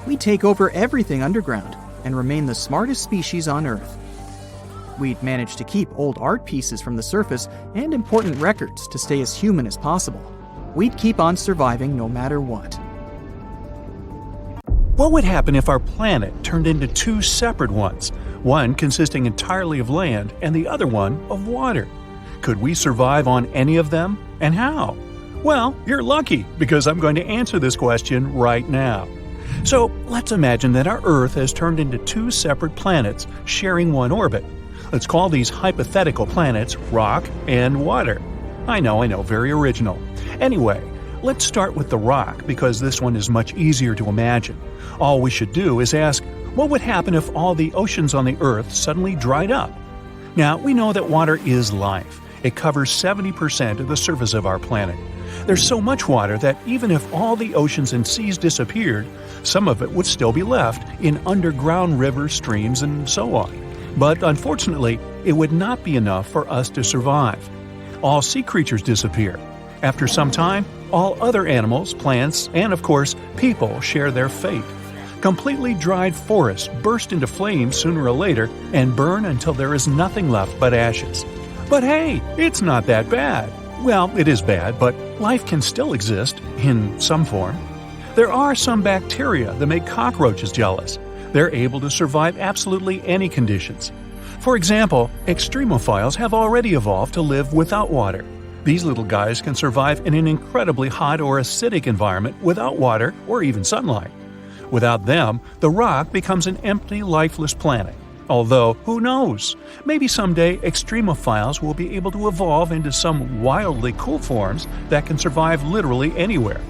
We'd take over everything underground and remain the smartest species on Earth. We'd manage to keep old art pieces from the surface and important records to stay as human as possible. We'd keep on surviving no matter what. What would happen if our planet turned into 2 separate ones, one consisting entirely of land and the other one of water? Could we survive on any of them, and how? Well, you're lucky, because I'm going to answer this question right now. So let's imagine that our Earth has turned into 2 separate planets sharing one orbit. Let's call these hypothetical planets rock and water. I know, very original. Anyway, let's start with the rock because this one is much easier to imagine. All we should do is ask, what would happen if all the oceans on the Earth suddenly dried up? Now, we know that water is life. It covers 70% of the surface of our planet. There's so much water that even if all the oceans and seas disappeared, some of it would still be left in underground rivers, streams, and so on. But unfortunately, it would not be enough for us to survive. All sea creatures disappear. After some time, all other animals, plants, and of course, people share their fate. Completely dried forests burst into flames sooner or later and burn until there is nothing left but ashes. But hey, it's not that bad. Well, it is bad, but life can still exist in some form. There are some bacteria that make cockroaches jealous. They're able to survive absolutely any conditions. For example, extremophiles have already evolved to live without water. These little guys can survive in an incredibly hot or acidic environment without water or even sunlight. Without them, the rock becomes an empty, lifeless planet. Although, who knows? Maybe someday extremophiles will be able to evolve into some wildly cool forms that can survive literally anywhere.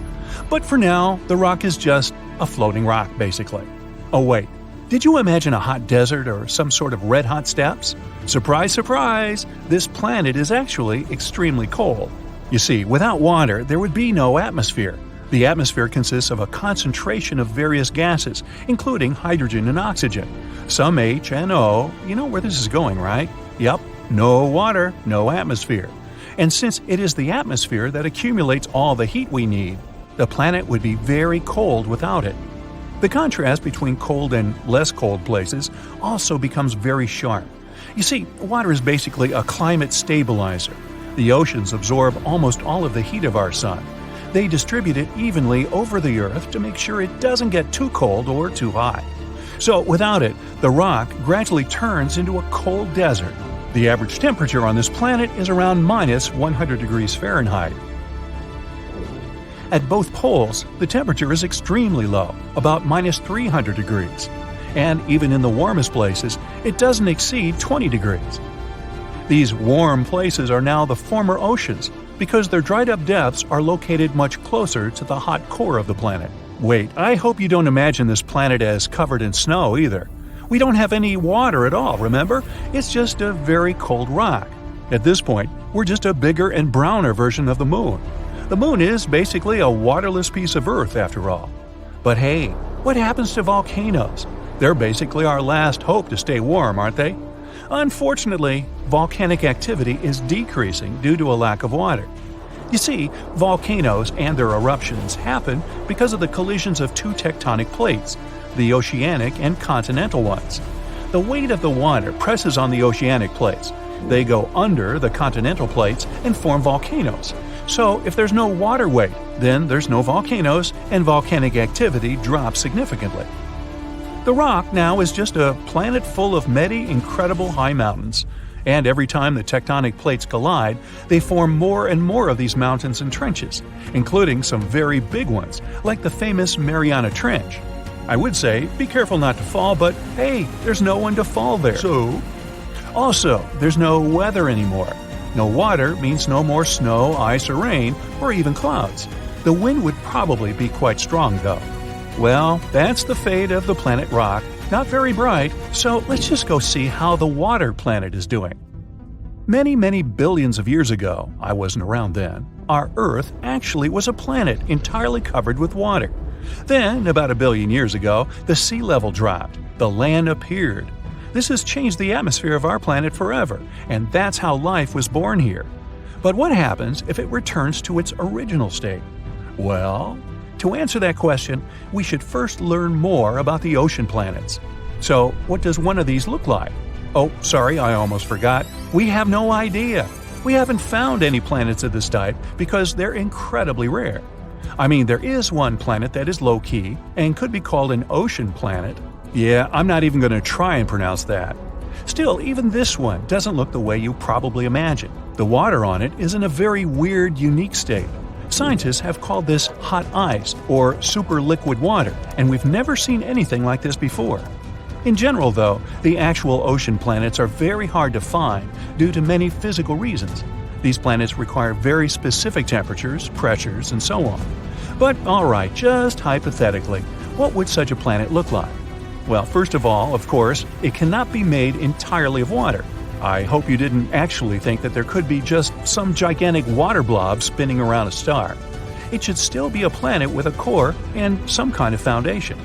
But for now, the rock is just a floating rock, basically. Oh wait, did you imagine a hot desert or some sort of red-hot steppes? Surprise, surprise! This planet is actually extremely cold. You see, without water, there would be no atmosphere. The atmosphere consists of a concentration of various gases, including hydrogen and oxygen. Some H and O. You know where this is going, right? Yep, no water, no atmosphere. And since it is the atmosphere that accumulates all the heat we need, the planet would be very cold without it. The contrast between cold and less cold places also becomes very sharp. You see, water is basically a climate stabilizer. The oceans absorb almost all of the heat of our sun. They distribute it evenly over the Earth to make sure it doesn't get too cold or too hot. So without it, the rock gradually turns into a cold desert. The average temperature on this planet is around minus 100 degrees Fahrenheit. At both poles, the temperature is extremely low, about minus 300 degrees. And even in the warmest places, it doesn't exceed 20 degrees. These warm places are now the former oceans, because their dried-up depths are located much closer to the hot core of the planet. Wait, I hope you don't imagine this planet as covered in snow either. We don't have any water at all, remember? It's just a very cold rock. At this point, we're just a bigger and browner version of the moon. The moon is basically a waterless piece of Earth, after all. But hey, what happens to volcanoes? They're basically our last hope to stay warm, aren't they? Unfortunately, volcanic activity is decreasing due to a lack of water. You see, volcanoes and their eruptions happen because of the collisions of two tectonic plates, the oceanic and continental ones. The weight of the water presses on the oceanic plates. They go under the continental plates and form volcanoes. So if there's no water weight, then there's no volcanoes and volcanic activity drops significantly. The rock now is just a planet full of many incredible high mountains. And every time the tectonic plates collide, they form more and more of these mountains and trenches, including some very big ones, like the famous Mariana Trench. I would say, be careful not to fall, but hey, there's no one to fall there. Also, there's no weather anymore. No water means no more snow, ice, or rain, or even clouds. The wind would probably be quite strong, though. Well, that's the fate of the planet rock. Not very bright, so let's just go see how the water planet is doing. Many, many billions of years ago, I wasn't around then, our Earth actually was a planet entirely covered with water. Then, about 1 billion years ago, the sea level dropped. The land appeared. This has changed the atmosphere of our planet forever, and that's how life was born here. But what happens if it returns to its original state? Well, to answer that question, we should first learn more about the ocean planets. So, what does one of these look like? Oh, sorry, I almost forgot. We have no idea. We haven't found any planets of this type because they're incredibly rare. I mean, there is one planet that is low-key and could be called an ocean planet. Yeah, I'm not even going to try and pronounce that. Still, even this one doesn't look the way you probably imagine. The water on it is in a very weird, unique state. Scientists have called this hot ice or superliquid water, and we've never seen anything like this before. In general, though, the actual ocean planets are very hard to find due to many physical reasons. These planets require very specific temperatures, pressures, and so on. But alright, just hypothetically, what would such a planet look like? Well, first of all, of course, it cannot be made entirely of water. I hope you didn't actually think that there could be just some gigantic water blob spinning around a star. It should still be a planet with a core and some kind of foundation.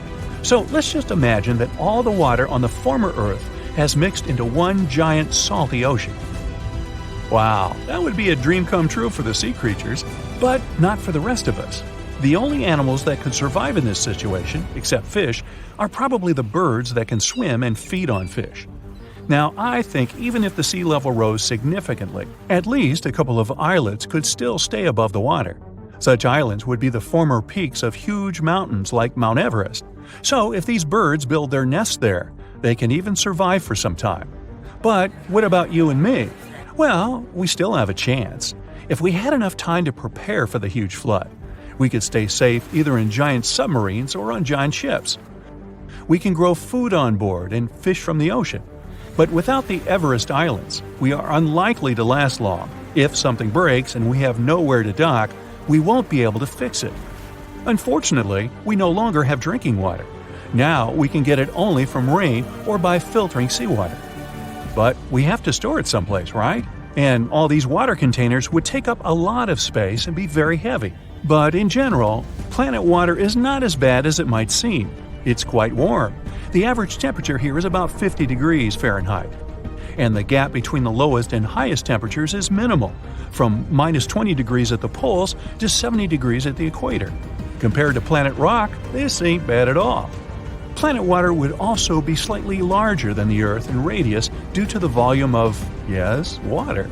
So let's just imagine that all the water on the former Earth has mixed into one giant salty ocean. Wow, that would be a dream come true for the sea creatures, but not for the rest of us. The only animals that could survive in this situation, except fish, are probably the birds that can swim and feed on fish. Now, I think even if the sea level rose significantly, at least a couple of islets could still stay above the water. Such islands would be the former peaks of huge mountains like Mount Everest. So if these birds build their nests there, they can even survive for some time. But what about you and me? Well, we still have a chance. If we had enough time to prepare for the huge flood, we could stay safe either in giant submarines or on giant ships. We can grow food on board and fish from the ocean. But without the Everest Islands, we are unlikely to last long. If something breaks and we have nowhere to dock, we won't be able to fix it. Unfortunately, we no longer have drinking water. Now we can get it only from rain or by filtering seawater. But we have to store it someplace, right? And all these water containers would take up a lot of space and be very heavy. But in general, planet water is not as bad as it might seem. It's quite warm. The average temperature here is about 50 degrees Fahrenheit. And the gap between the lowest and highest temperatures is minimal, from minus 20 degrees at the poles to 70 degrees at the equator. Compared to planet rock, this ain't bad at all. Planet water would also be slightly larger than the Earth in radius due to the volume of, yes, water.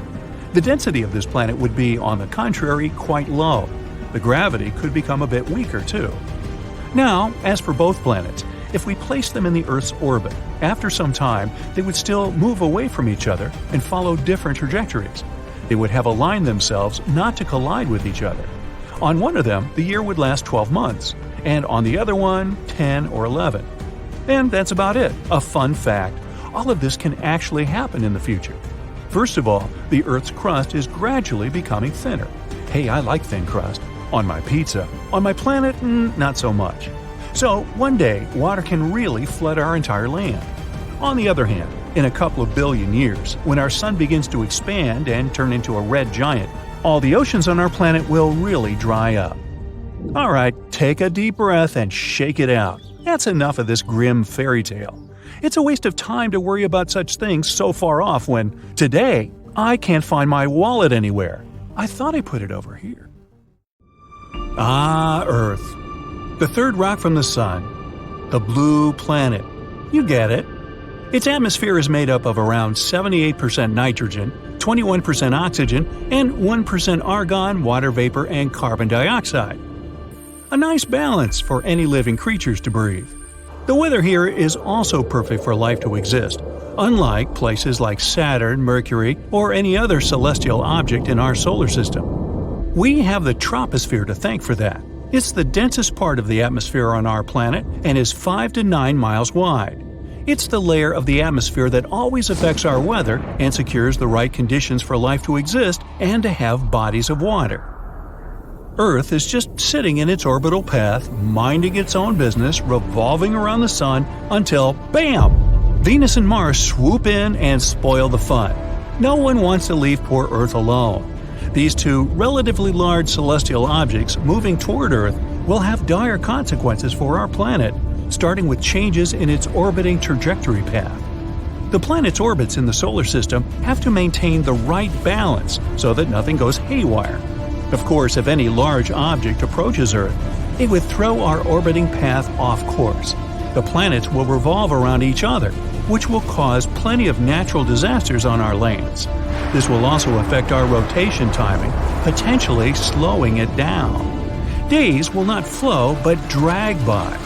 The density of this planet would be, on the contrary, quite low. The gravity could become a bit weaker, too. Now, as for both planets, if we place them in the Earth's orbit, after some time, they would still move away from each other and follow different trajectories. They would have aligned themselves not to collide with each other. On one of them, the year would last 12 months, and on the other one, 10 or 11. And that's about it. A fun fact. All of this can actually happen in the future. First of all, the Earth's crust is gradually becoming thinner. Hey, I like thin crust. On my pizza. On my planet, not so much. So, one day, water can really flood our entire land. On the other hand, in a couple of billion years, when our sun begins to expand and turn into a red giant, all the oceans on our planet will really dry up. Alright, take a deep breath and shake it out. That's enough of this grim fairy tale. It's a waste of time to worry about such things so far off when, today, I can't find my wallet anywhere. I thought I put it over here. Ah, Earth. The third rock from the sun. The blue planet. You get it. Its atmosphere is made up of around 78% nitrogen, 21% oxygen, and 1% argon, water vapor, and carbon dioxide. A nice balance for any living creatures to breathe. The weather here is also perfect for life to exist, unlike places like Saturn, Mercury, or any other celestial object in our solar system. We have the troposphere to thank for that. It's the densest part of the atmosphere on our planet and is 5 to 9 miles wide. It's the layer of the atmosphere that always affects our weather and secures the right conditions for life to exist and to have bodies of water. Earth is just sitting in its orbital path, minding its own business, revolving around the sun until, BAM! Venus and Mars swoop in and spoil the fun. No one wants to leave poor Earth alone. These two relatively large celestial objects moving toward Earth will have dire consequences for our planet, starting with changes in its orbiting trajectory path. The planet's orbits in the solar system have to maintain the right balance so that nothing goes haywire. Of course, if any large object approaches Earth, it would throw our orbiting path off course. The planets will revolve around each other, which will cause plenty of natural disasters on our lands. This will also affect our rotation timing, potentially slowing it down. Days will not flow but drag by.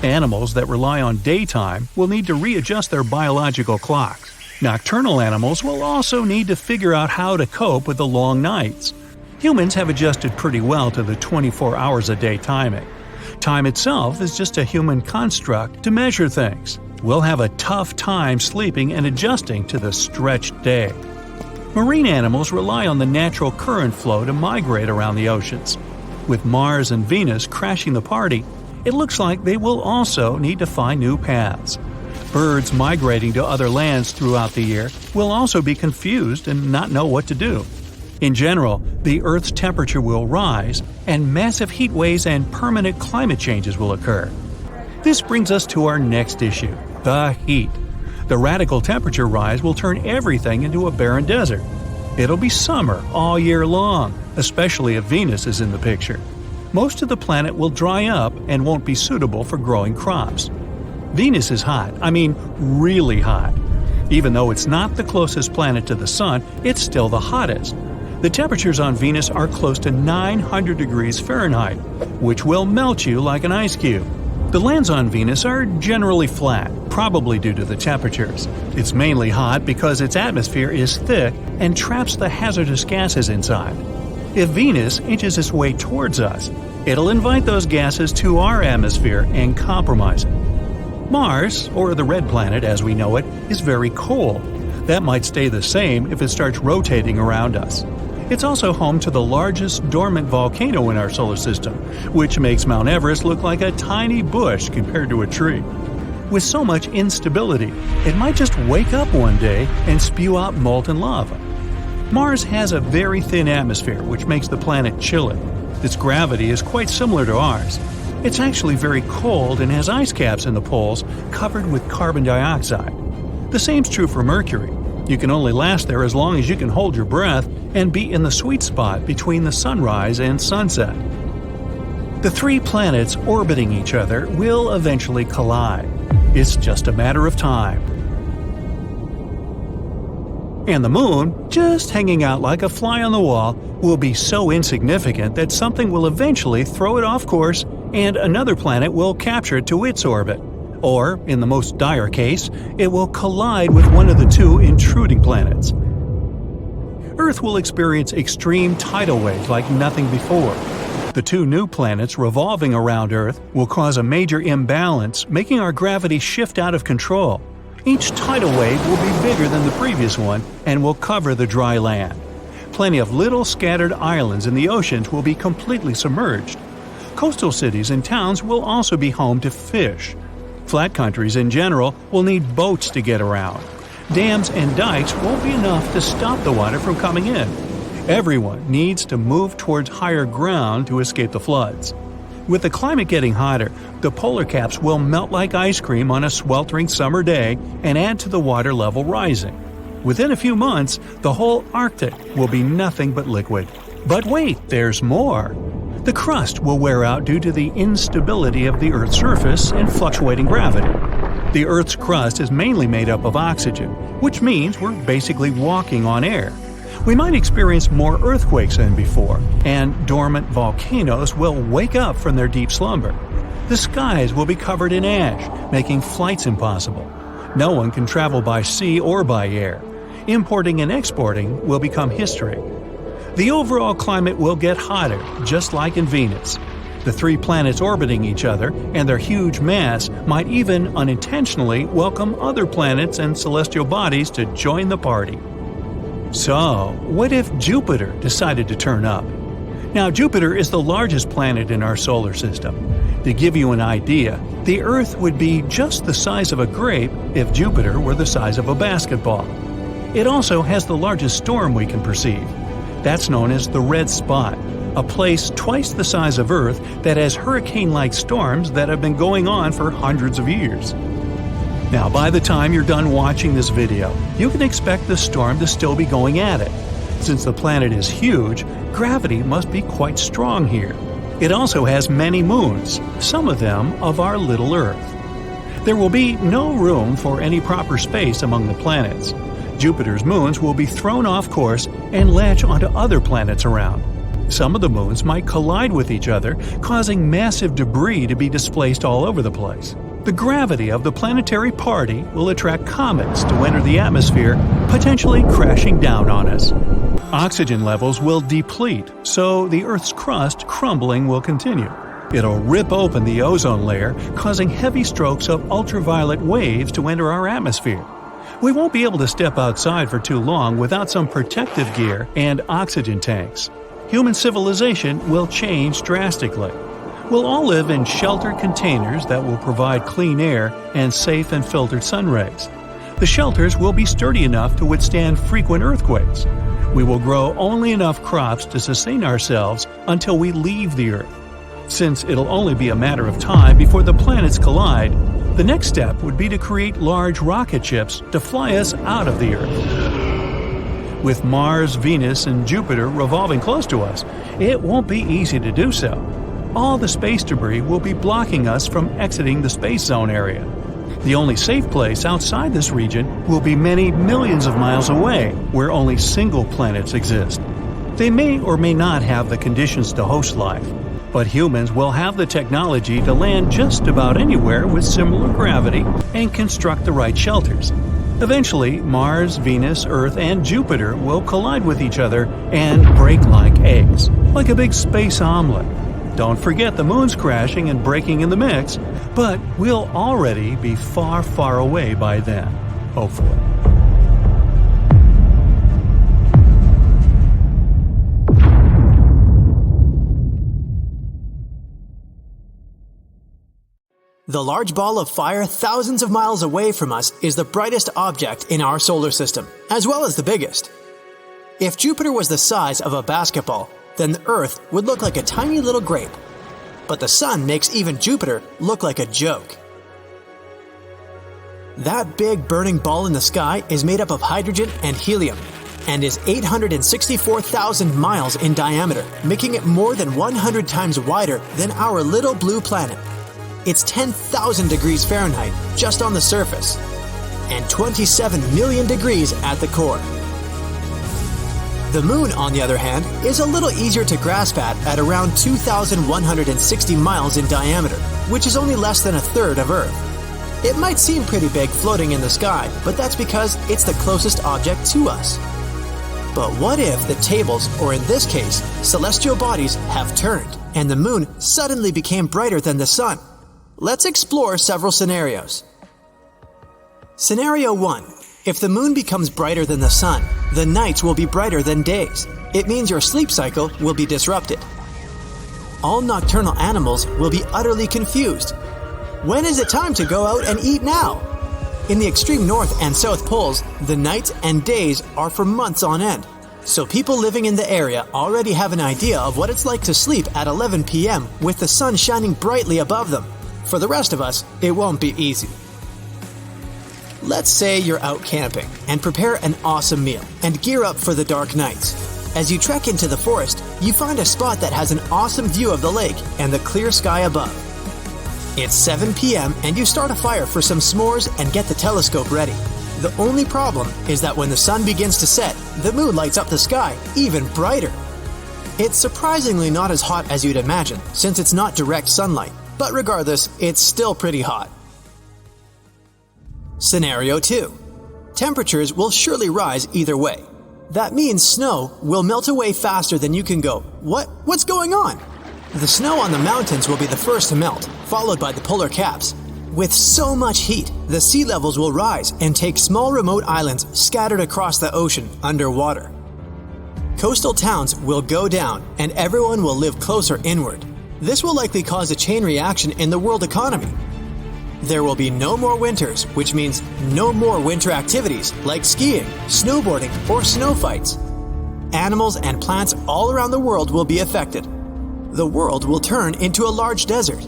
Animals that rely on daytime will need to readjust their biological clocks. Nocturnal animals will also need to figure out how to cope with the long nights. Humans have adjusted pretty well to the 24 hours a day timing. Time itself is just a human construct to measure things. We'll have a tough time sleeping and adjusting to the stretched day. Marine animals rely on the natural current flow to migrate around the oceans. With Mars and Venus crashing the party, it looks like they will also need to find new paths. Birds migrating to other lands throughout the year will also be confused and not know what to do. In general, the Earth's temperature will rise, and massive heat waves and permanent climate changes will occur. This brings us to our next issue, the heat. The radical temperature rise will turn everything into a barren desert. It'll be summer all year long, especially if Venus is in the picture. Most of the planet will dry up and won't be suitable for growing crops. Venus is hot, really hot. Even though it's not the closest planet to the Sun, it's still the hottest. The temperatures on Venus are close to 900 degrees Fahrenheit, which will melt you like an ice cube. The lands on Venus are generally flat, probably due to the temperatures. It's mainly hot because its atmosphere is thick and traps the hazardous gases inside. If Venus inches its way towards us, it'll invite those gases to our atmosphere and compromise it. Mars, or the red planet as we know it, is very cold. That might stay the same if it starts rotating around us. It's also home to the largest dormant volcano in our solar system, which makes Mount Everest look like a tiny bush compared to a tree. With so much instability, it might just wake up one day and spew out molten lava. Mars has a very thin atmosphere, which makes the planet chilly. Its gravity is quite similar to ours. It's actually very cold and has ice caps in the poles covered with carbon dioxide. The same's true for Mercury. You can only last there as long as you can hold your breath and be in the sweet spot between the sunrise and sunset. The three planets orbiting each other will eventually collide. It's just a matter of time. And the moon, just hanging out like a fly on the wall, will be so insignificant that something will eventually throw it off course and another planet will capture it to its orbit. Or, in the most dire case, it will collide with one of the two intruding planets. Earth will experience extreme tidal waves like nothing before. The two new planets revolving around Earth will cause a major imbalance, making our gravity shift out of control. Each tidal wave will be bigger than the previous one and will cover the dry land. Plenty of little scattered islands in the oceans will be completely submerged. Coastal cities and towns will also be home to fish. Flat countries in general will need boats to get around. Dams and dikes won't be enough to stop the water from coming in. Everyone needs to move towards higher ground to escape the floods. With the climate getting hotter, the polar caps will melt like ice cream on a sweltering summer day and add to the water level rising. Within a few months, the whole Arctic will be nothing but liquid. But wait, there's more! The crust will wear out due to the instability of the Earth's surface and fluctuating gravity. The Earth's crust is mainly made up of oxygen, which means we're basically walking on air. We might experience more earthquakes than before, and dormant volcanoes will wake up from their deep slumber. The skies will be covered in ash, making flights impossible. No one can travel by sea or by air. Importing and exporting will become history. The overall climate will get hotter, just like in Venus. The 3 planets orbiting each other and their huge mass might even unintentionally welcome other planets and celestial bodies to join the party. So, what if Jupiter decided to turn up? Now, Jupiter is the largest planet in our solar system. To give you an idea, the Earth would be just the size of a grape if Jupiter were the size of a basketball. It also has the largest storm we can perceive. That's known as the red spot, a place twice the size of Earth that has hurricane-like storms that have been going on for hundreds of years. Now, by the time you're done watching this video, you can expect the storm to still be going at it. Since the planet is huge, gravity must be quite strong here. It also has many moons, some of them of our little Earth. There will be no room for any proper space among the planets. Jupiter's moons will be thrown off course and latch onto other planets around. Some of the moons might collide with each other, causing massive debris to be displaced all over the place. The gravity of the planetary party will attract comets to enter the atmosphere, potentially crashing down on us. Oxygen levels will deplete, so the Earth's crust crumbling will continue. It'll rip open the ozone layer, causing heavy strokes of ultraviolet waves to enter our atmosphere. We won't be able to step outside for too long without some protective gear and oxygen tanks. Human civilization will change drastically. We'll all live in sheltered containers that will provide clean air and safe and filtered sun rays. The shelters will be sturdy enough to withstand frequent earthquakes. We will grow only enough crops to sustain ourselves until we leave the Earth. Since it'll only be a matter of time before the planets collide, the next step would be to create large rocket ships to fly us out of the Earth. With Mars, Venus, and Jupiter revolving close to us, it won't be easy to do so. All the space debris will be blocking us from exiting the space zone area. The only safe place outside this region will be many millions of miles away, where only single planets exist. They may or may not have the conditions to host life, but humans will have the technology to land just about anywhere with similar gravity and construct the right shelters. Eventually, Mars, Venus, Earth, and Jupiter will collide with each other and break like eggs, like a big space omelet. Don't forget the moon's crashing and breaking in the mix, but we'll already be far, far away by then, hopefully. The large ball of fire thousands of miles away from us is the brightest object in our solar system, as well as the biggest. If Jupiter was the size of a basketball, then the Earth would look like a tiny little grape. But the Sun makes even Jupiter look like a joke. That big burning ball in the sky is made up of hydrogen and helium, and is 864,000 miles in diameter, making it more than 100 times wider than our little blue planet. It's 10,000 degrees Fahrenheit just on the surface, and 27 million degrees at the core. The Moon, on the other hand, is a little easier to grasp at around 2,160 miles in diameter, which is only less than a third of Earth. It might seem pretty big floating in the sky, but that's because it's the closest object to us. But what if the tables, or in this case, celestial bodies, have turned, and the Moon suddenly became brighter than the Sun? Let's explore several scenarios. Scenario 1. If the Moon becomes brighter than the Sun, the nights will be brighter than days. It means your sleep cycle will be disrupted. All nocturnal animals will be utterly confused. When is it time to go out and eat now? In the extreme north and south poles, the nights and days are for months on end. So people living in the area already have an idea of what it's like to sleep at 11 p.m. with the sun shining brightly above them. For the rest of us, it won't be easy. Let's say you're out camping and prepare an awesome meal and gear up for the dark nights. As you trek into the forest, you find a spot that has an awesome view of the lake and the clear sky above. It's 7 p.m. and you start a fire for some s'mores and get the telescope ready. The only problem is that when the sun begins to set, the moon lights up the sky even brighter. It's surprisingly not as hot as you'd imagine, since it's not direct sunlight, but regardless, it's still pretty hot. Scenario 2. Temperatures will surely rise either way. That means snow will melt away faster than you can go, What's going on? The snow on the mountains will be the first to melt, followed by the polar caps. With so much heat, the sea levels will rise and take small remote islands scattered across the ocean underwater. Coastal towns will go down and everyone will live closer inward. This will likely cause a chain reaction in the world economy. There will be no more winters, which means no more winter activities like skiing, snowboarding, or snow fights. Animals and plants all around the world will be affected. The world will turn into a large desert.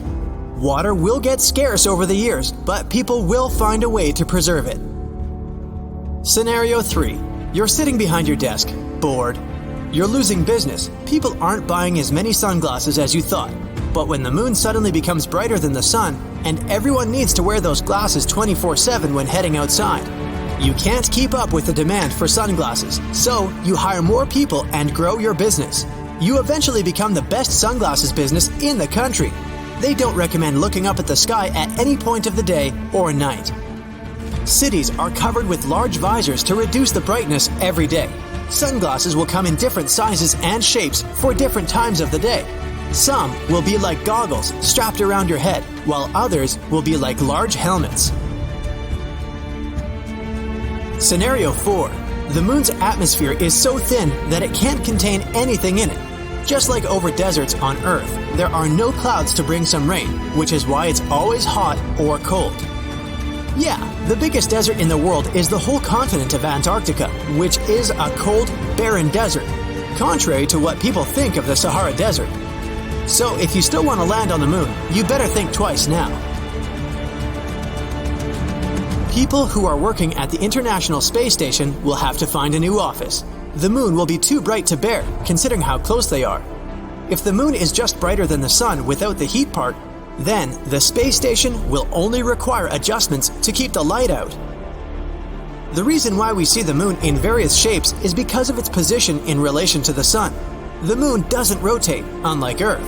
Water will get scarce over the years, but people will find a way to preserve it. Scenario 3. You're sitting behind your desk, bored. You're losing business. People aren't buying as many sunglasses as you thought. But when the moon suddenly becomes brighter than the sun, and everyone needs to wear those glasses 24/7 when heading outside, you can't keep up with the demand for sunglasses, so you hire more people and grow your business. You eventually become the best sunglasses business in the country. They don't recommend looking up at the sky at any point of the day or night. Cities are covered with large visors to reduce the brightness every day. Sunglasses will come in different sizes and shapes for different times of the day. Some will be like goggles strapped around your head, while others will be like large helmets. Scenario 4. The moon's atmosphere is so thin that it can't contain anything in it. Just like over deserts on Earth, there are no clouds to bring some rain, which is why it's always hot or cold. Yeah, the biggest desert in the world is the whole continent of Antarctica, which is a cold, barren desert, contrary to what people think of the Sahara Desert. So if you still want to land on the moon, you better think twice now. People who are working at the International Space Station will have to find a new office. The moon will be too bright to bear, considering how close they are. If the moon is just brighter than the sun without the heat part, then the space station will only require adjustments to keep the light out. The reason why we see the moon in various shapes is because of its position in relation to the sun. The moon doesn't rotate, unlike Earth.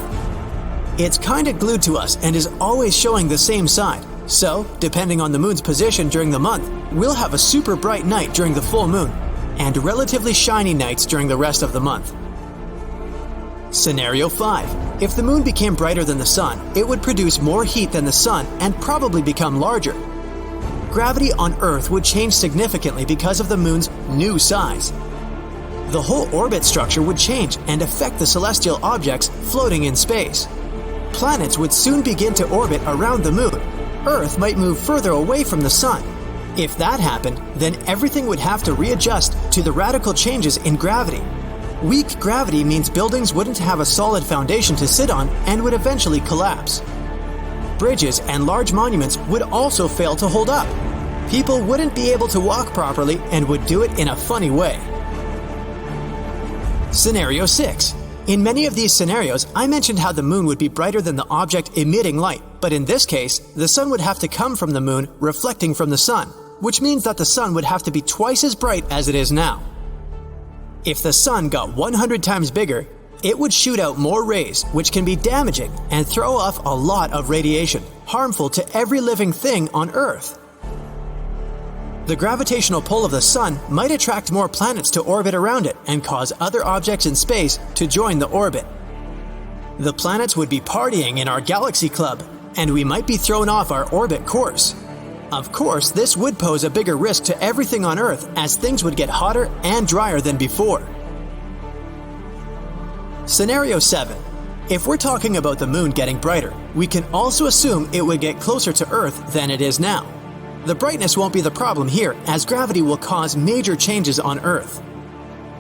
It's kinda glued to us and is always showing the same side. So, depending on the moon's position during the month, we'll have a super bright night during the full moon, and relatively shiny nights during the rest of the month. Scenario 5. If the moon became brighter than the sun, it would produce more heat than the sun and probably become larger. Gravity on Earth would change significantly because of the moon's new size. The whole orbit structure would change and affect the celestial objects floating in space. Planets would soon begin to orbit around the moon. Earth might move further away from the sun. If that happened, then everything would have to readjust to the radical changes in gravity. Weak gravity means buildings wouldn't have a solid foundation to sit on and would eventually collapse. Bridges and large monuments would also fail to hold up. People wouldn't be able to walk properly and would do it in a funny way. Scenario 6. In many of these scenarios, I mentioned how the moon would be brighter than the object emitting light, but in this case, the sun would have to come from the moon reflecting from the sun, which means that the sun would have to be twice as bright as it is now. If the sun got 100 times bigger, it would shoot out more rays, which can be damaging and throw off a lot of radiation, harmful to every living thing on Earth. The gravitational pull of the sun might attract more planets to orbit around it and cause other objects in space to join the orbit. The planets would be partying in our galaxy club, and we might be thrown off our orbit course. Of course, this would pose a bigger risk to everything on Earth as things would get hotter and drier than before. Scenario 7. If we're talking about the moon getting brighter, We can also assume it would get closer to Earth than it is now. The brightness won't be the problem here, as gravity will cause major changes on Earth.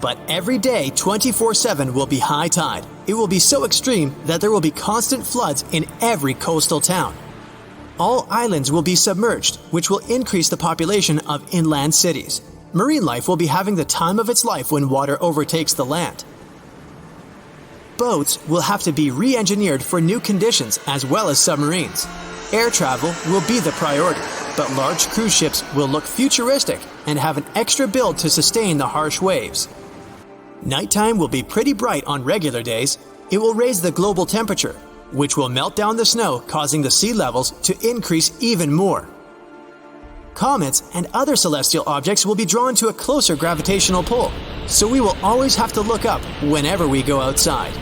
But every day, 24/7 will be high tide. It will be so extreme that there will be constant floods in every coastal town. All islands will be submerged, which will increase the population of inland cities. Marine life will be having the time of its life when water overtakes the land. Boats will have to be re-engineered for new conditions as well as submarines. Air travel will be the priority, but large cruise ships will look futuristic and have an extra build to sustain the harsh waves. Nighttime will be pretty bright on regular days. It will raise the global temperature, which will melt down the snow, causing the sea levels to increase even more. Comets and other celestial objects will be drawn to a closer gravitational pull, so we will always have to look up whenever we go outside.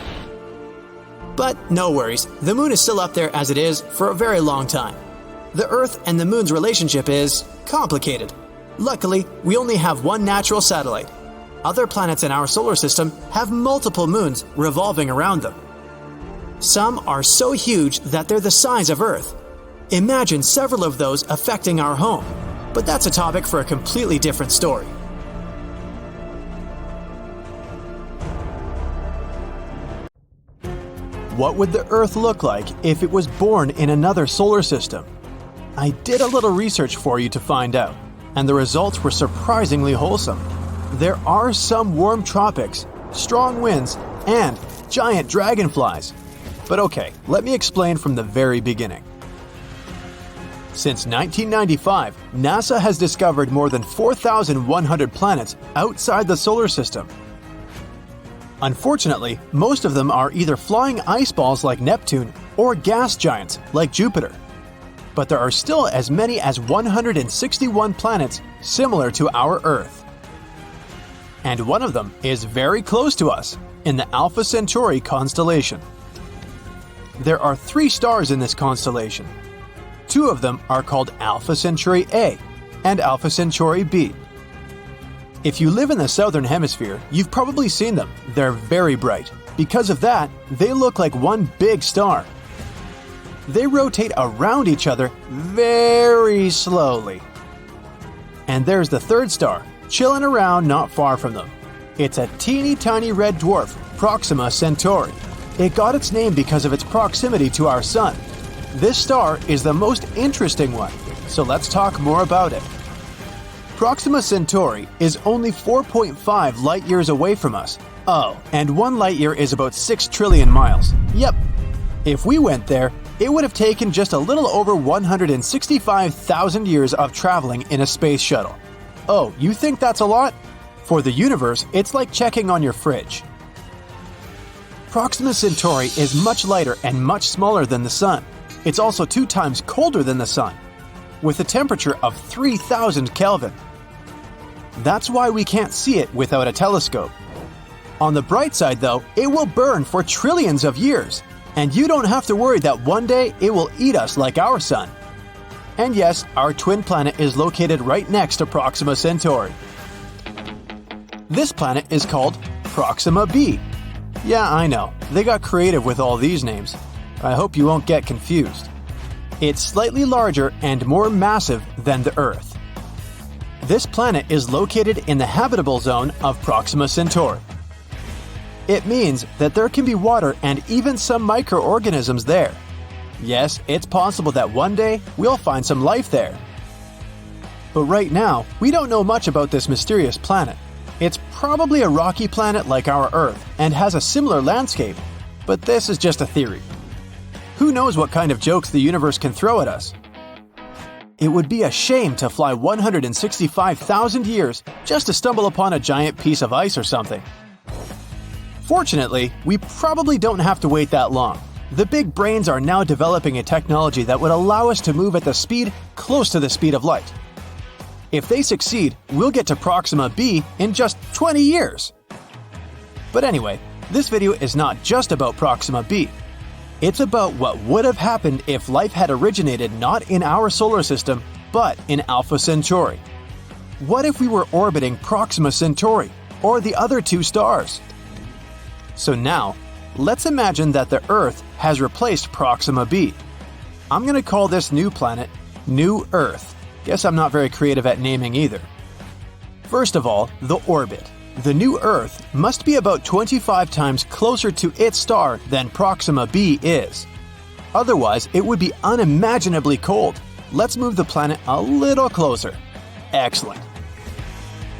But no worries, the moon is still up there as it is for a very long time. The Earth and the moon's relationship is complicated. Luckily, we only have one natural satellite. Other planets in our solar system have multiple moons revolving around them. Some are so huge that they're the size of Earth. Imagine several of those affecting our home, but that's a topic for a completely different story. What would the Earth look like if it was born in another solar system? I did a little research for you to find out, and the results were surprisingly wholesome. There are some warm tropics, strong winds, and giant dragonflies. But okay, let me explain from the very beginning. Since 1995, NASA has discovered more than 4,100 planets outside the solar system. Unfortunately, most of them are either flying ice balls like Neptune or gas giants like Jupiter. But there are still as many as 161 planets similar to our Earth. And one of them is very close to us, in the Alpha Centauri constellation. There are 3 stars in this constellation. 2 of them are called Alpha Centauri A and Alpha Centauri B. If you live in the southern hemisphere, you've probably seen them. They're very bright. Because of that, they look like one big star. They rotate around each other very slowly. And there's the 3rd star, chilling around not far from them. It's a teeny tiny red dwarf, Proxima Centauri. It got its name because of its proximity to our Sun. This star is the most interesting one, so let's talk more about it. Proxima Centauri is only 4.5 light-years away from us. Oh, and 1 light-year is about 6 trillion miles. Yep. If we went there, it would have taken just a little over 165,000 years of traveling in a space shuttle. Oh, you think that's a lot? For the universe, it's like checking on your fridge. Proxima Centauri is much lighter and much smaller than the Sun. It's also 2 times colder than the Sun, with a temperature of 3,000 Kelvin. That's why we can't see it without a telescope. On the bright side, though, it will burn for trillions of years, and you don't have to worry that one day it will eat us like our Sun. And yes, our twin planet is located right next to Proxima Centauri. This planet is called Proxima b. Yeah, I know, they got creative with all these names. I hope you won't get confused. It's slightly larger and more massive than the Earth. This planet is located in the habitable zone of Proxima Centauri. It means that there can be water and even some microorganisms there. Yes, it's possible that one day we'll find some life there. But right now, we don't know much about this mysterious planet. It's probably a rocky planet like our Earth and has a similar landscape, but this is just a theory. Who knows what kind of jokes the universe can throw at us? It would be a shame to fly 165,000 years just to stumble upon a giant piece of ice or something. Fortunately, we probably don't have to wait that long. The big brains are now developing a technology that would allow us to move at the speed close to the speed of light. If they succeed, we'll get to Proxima b in just 20 years. But anyway, this video is not just about Proxima b. It's about what would have happened if life had originated not in our solar system, but in Alpha Centauri. What if we were orbiting Proxima Centauri, or the other 2 stars? So now, let's imagine that the Earth has replaced Proxima b. I'm going to call this new planet New Earth. Guess I'm not very creative at naming either. First of all, the orbit. The new Earth must be about 25 times closer to its star than Proxima b is. Otherwise, it would be unimaginably cold. Let's move the planet a little closer. Excellent.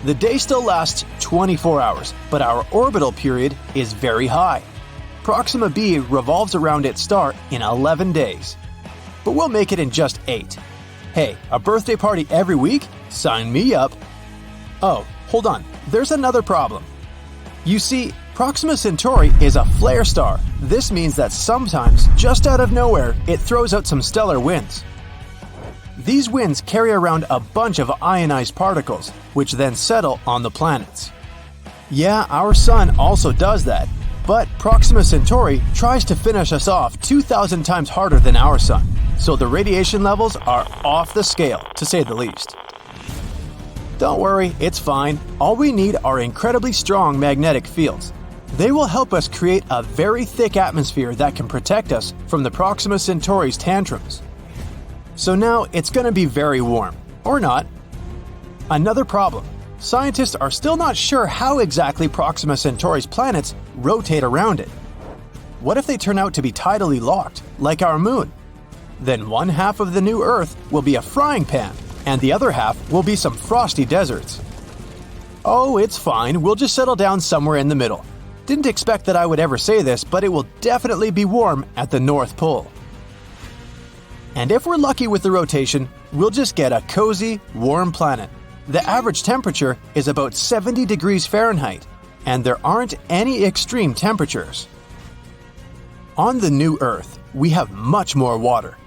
The day still lasts 24 hours, but our orbital period is very high. Proxima b revolves around its star in 11 days. But we'll make it in just 8. Hey, a birthday party every week? Sign me up. Oh, hold on. There's another problem. You see, Proxima Centauri is a flare star. This means that sometimes, just out of nowhere, it throws out some stellar winds. These winds carry around a bunch of ionized particles, which then settle on the planets. Yeah, our Sun also does that, but Proxima Centauri tries to finish us off 2,000 times harder than our Sun, so the radiation levels are off the scale, to say the least. Don't worry, it's fine. All we need are incredibly strong magnetic fields. They will help us create a very thick atmosphere that can protect us from the Proxima Centauri's tantrums. So now it's going to be very warm, or not. Another problem. Scientists are still not sure how exactly Proxima Centauri's planets rotate around it. What if they turn out to be tidally locked, like our moon? Then one half of the new Earth will be a frying pan, and the other half will be some frosty deserts. Oh, it's fine, we'll just settle down somewhere in the middle. Didn't expect that I would ever say this, but it will definitely be warm at the North Pole. And if we're lucky with the rotation, we'll just get a cozy, warm planet. The average temperature is about 70 degrees Fahrenheit, and there aren't any extreme temperatures. On the new Earth, we have much more water.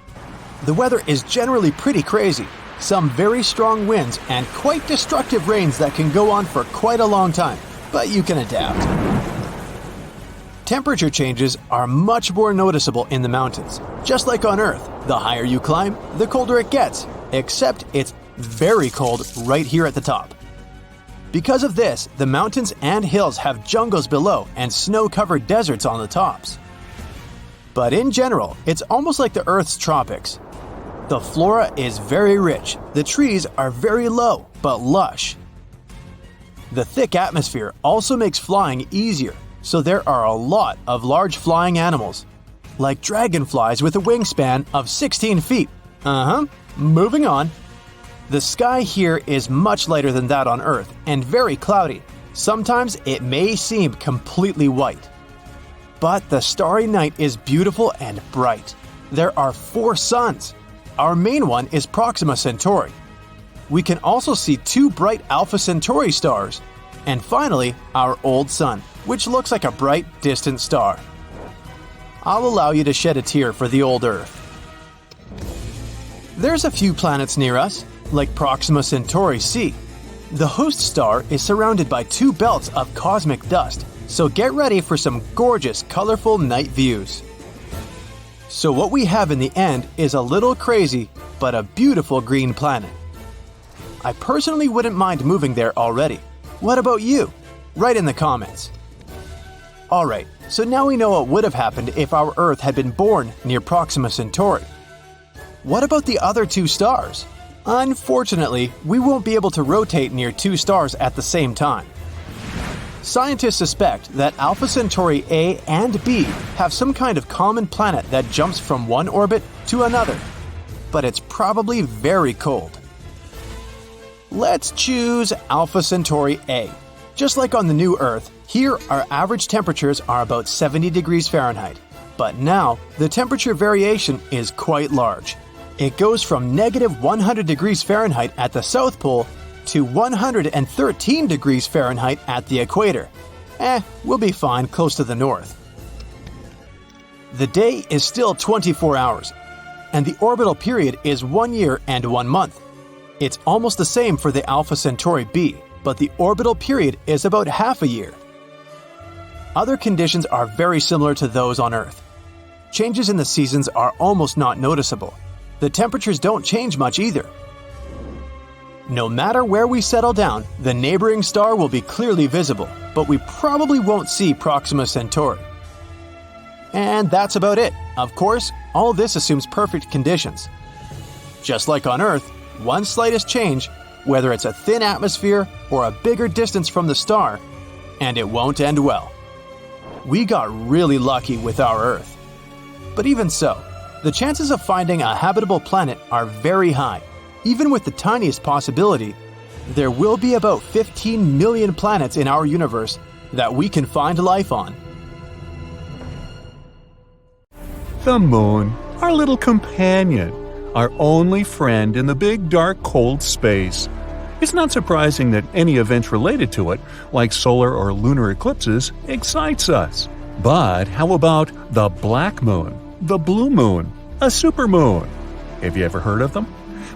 The weather is generally pretty crazy, some very strong winds and quite destructive rains that can go on for quite a long time, but you can adapt. Temperature changes are much more noticeable in the mountains. Just like on Earth, the higher you climb, the colder it gets, except it's very cold right here at the top. Because of this, the mountains and hills have jungles below and snow-covered deserts on the tops. But in general, it's almost like the Earth's tropics. The flora is very rich, the trees are very low but lush. The thick atmosphere also makes flying easier, so there are a lot of large flying animals, like dragonflies with a wingspan of 16 feet. Moving on. The sky here is much lighter than that on Earth and very cloudy. Sometimes it may seem completely white. But the starry night is beautiful and bright. There are 4 suns. Our main one is Proxima Centauri. We can also see 2 bright Alpha Centauri stars. And finally, our old sun, which looks like a bright, distant star. I'll allow you to shed a tear for the old Earth. There's a few planets near us, like Proxima Centauri c. The host star is surrounded by 2 belts of cosmic dust, so get ready for some gorgeous, colorful night views. So what we have in the end is a little crazy, but a beautiful green planet. I personally wouldn't mind moving there already. What about you? Write in the comments. Alright, so now we know what would have happened if our Earth had been born near Proxima Centauri. What about the other 2 stars? Unfortunately, we won't be able to rotate near 2 stars at the same time. Scientists suspect that Alpha Centauri A and B have some kind of common planet that jumps from one orbit to another, but it's probably very cold. Let's choose Alpha Centauri A. Just like on the new Earth, here our average temperatures are about 70 degrees Fahrenheit, but now the temperature variation is quite large. It goes from negative 100 degrees Fahrenheit at the South Pole to 113 degrees Fahrenheit at the equator. We'll be fine close to the north. The day is still 24 hours, and the orbital period is 1 year and 1 month. It's almost the same for the Alpha Centauri b, but the orbital period is about half a year. Other conditions are very similar to those on Earth. Changes in the seasons are almost not noticeable. The temperatures don't change much either. No matter where we settle down, the neighboring star will be clearly visible, but we probably won't see Proxima Centauri. And that's about it. Of course, all this assumes perfect conditions. Just like on Earth, one slightest change, whether it's a thin atmosphere or a bigger distance from the star, and it won't end well. We got really lucky with our Earth. But even so, the chances of finding a habitable planet are very high. Even with the tiniest possibility, there will be about 15 million planets in our universe that we can find life on. The moon, our little companion, our only friend in the big, dark, cold space. It's not surprising that any events related to it, like solar or lunar eclipses, excites us. But how about the black moon, the blue moon, a supermoon? Have you ever heard of them?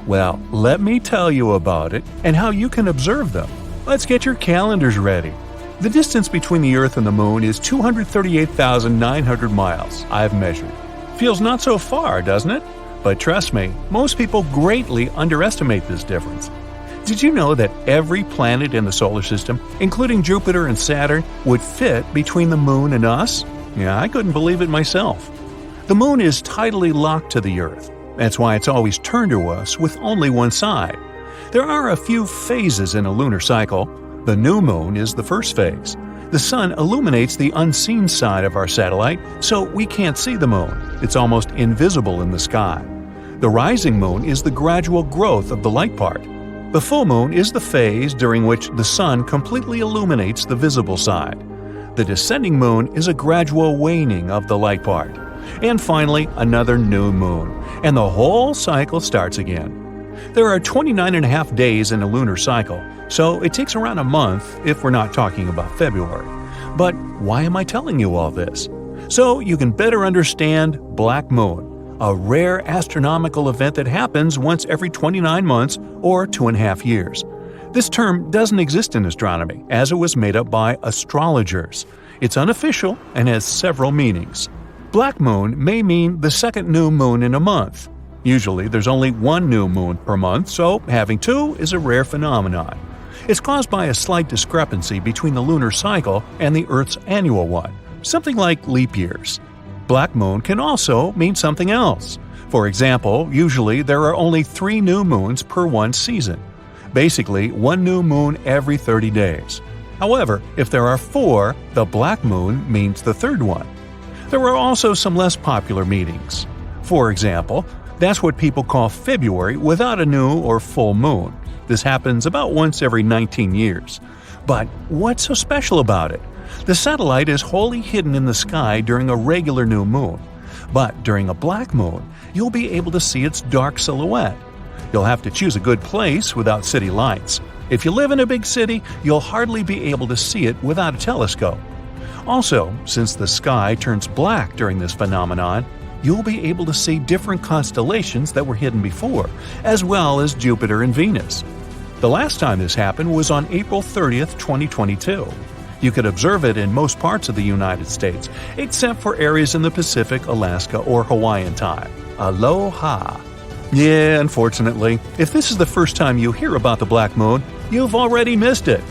Well, let me tell you about it and how you can observe them. Let's get your calendars ready. The distance between the Earth and the Moon is 238,900 miles, I've measured. Feels not so far, doesn't it? But trust me, most people greatly underestimate this difference. Did you know that every planet in the solar system, including Jupiter and Saturn, would fit between the Moon and us? Yeah, I couldn't believe it myself. The Moon is tidally locked to the Earth. That's why it's always turned to us with only one side. There are a few phases in a lunar cycle. The new moon is the first phase. The sun illuminates the unseen side of our satellite, so we can't see the moon. It's almost invisible in the sky. The rising moon is the gradual growth of the light part. The full moon is the phase during which the sun completely illuminates the visible side. The descending moon is a gradual waning of the light part. And finally, another new moon, and the whole cycle starts again. There are 29.5 days in a lunar cycle, so it takes around a month if we're not talking about February. But why am I telling you all this? So you can better understand Black Moon, a rare astronomical event that happens once every 29 months or 2.5 years. This term doesn't exist in astronomy, as it was made up by astrologers. It's unofficial and has several meanings. Black moon may mean the second new moon in a month. Usually there's only one new moon per month, so having two is a rare phenomenon. It's caused by a slight discrepancy between the lunar cycle and the Earth's annual one, something like leap years. Black moon can also mean something else. For example, usually there are only 3 new moons per one season. Basically, one new moon every 30 days. However, if there are 4, the black moon means the third one. There are also some less popular meanings. For example, that's what people call February without a new or full moon. This happens about once every 19 years. But what's so special about it? The satellite is wholly hidden in the sky during a regular new moon. But during a black moon, you'll be able to see its dark silhouette. You'll have to choose a good place without city lights. If you live in a big city, you'll hardly be able to see it without a telescope. Also, since the sky turns black during this phenomenon, you'll be able to see different constellations that were hidden before, as well as Jupiter and Venus. The last time this happened was on April 30th, 2022. You could observe it in most parts of the United States, except for areas in the Pacific, Alaska, or Hawaiian time. Aloha! Yeah, unfortunately, if this is the first time you hear about the black moon, you've already missed it.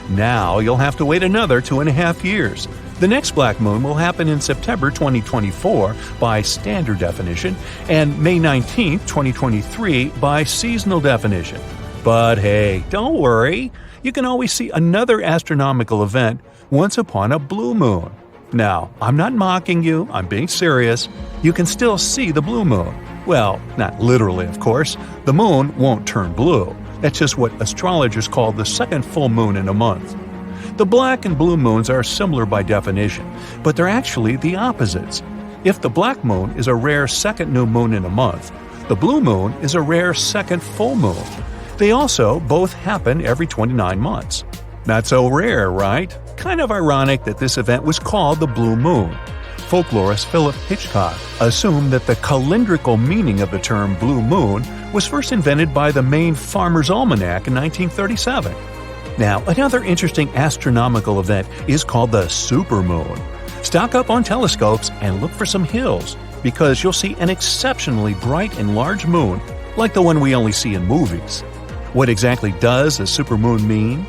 Now you'll have to wait another 2.5 years. The next black moon will happen in September 2024 by standard definition and May 19, 2023 by seasonal definition. But hey, don't worry. You can always see another astronomical event once upon a blue moon. Now, I'm not mocking you, I'm being serious. You can still see the blue moon. Well, not literally, of course. The moon won't turn blue. That's just what astrologers call the second full moon in a month. The black and blue moons are similar by definition, but they're actually the opposites. If the black moon is a rare second new moon in a month, the blue moon is a rare second full moon. They also both happen every 29 months. Not so rare, right? Kind of ironic that this event was called the blue moon. Folklorist Philip Hitchcock assumed that the calendrical meaning of the term blue moon was first invented by the Maine Farmer's Almanac in 1937. Now, another interesting astronomical event is called the supermoon. Stock up on telescopes and look for some hills, because you'll see an exceptionally bright and large moon, like the one we only see in movies. What exactly does a supermoon mean?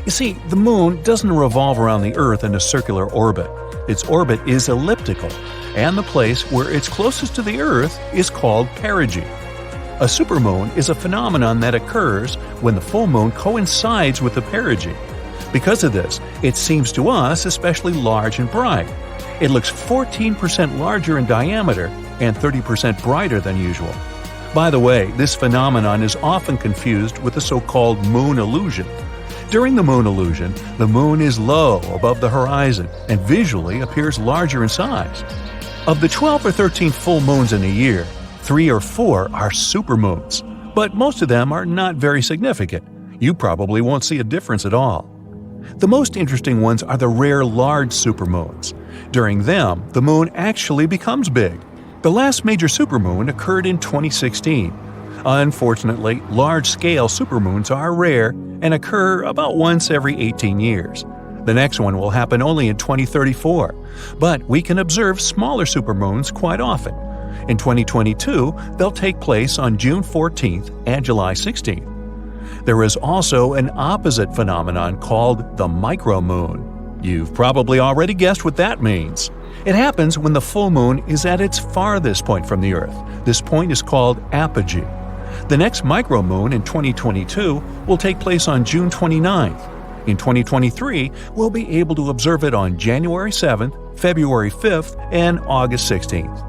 You see, the moon doesn't revolve around the Earth in a circular orbit. Its orbit is elliptical. and the place where it's closest to the Earth is called perigee. A supermoon is a phenomenon that occurs when the full moon coincides with the perigee. Because of this, it seems to us especially large and bright. It looks 14% larger in diameter and 30% brighter than usual. By the way, this phenomenon is often confused with the so-called moon illusion. During the moon illusion, the moon is low above the horizon and visually appears larger in size. Of the 12 or 13 full moons in a year, 3 or 4 are supermoons, but most of them are not very significant. You probably won't see a difference at all. The most interesting ones are the rare large supermoons. During them, the moon actually becomes big. The last major supermoon occurred in 2016. Unfortunately, large-scale supermoons are rare and occur about once every 18 years. The next one will happen only in 2034, but we can observe smaller supermoons quite often. In 2022, they'll take place on June 14th and July 16th. There is also an opposite phenomenon called the micromoon. You've probably already guessed what that means. It happens when the full moon is at its farthest point from the Earth. This point is called apogee. The next micromoon in 2022 will take place on June 29th. In 2023, we'll be able to observe it on January 7th, February 5th, and August 16th.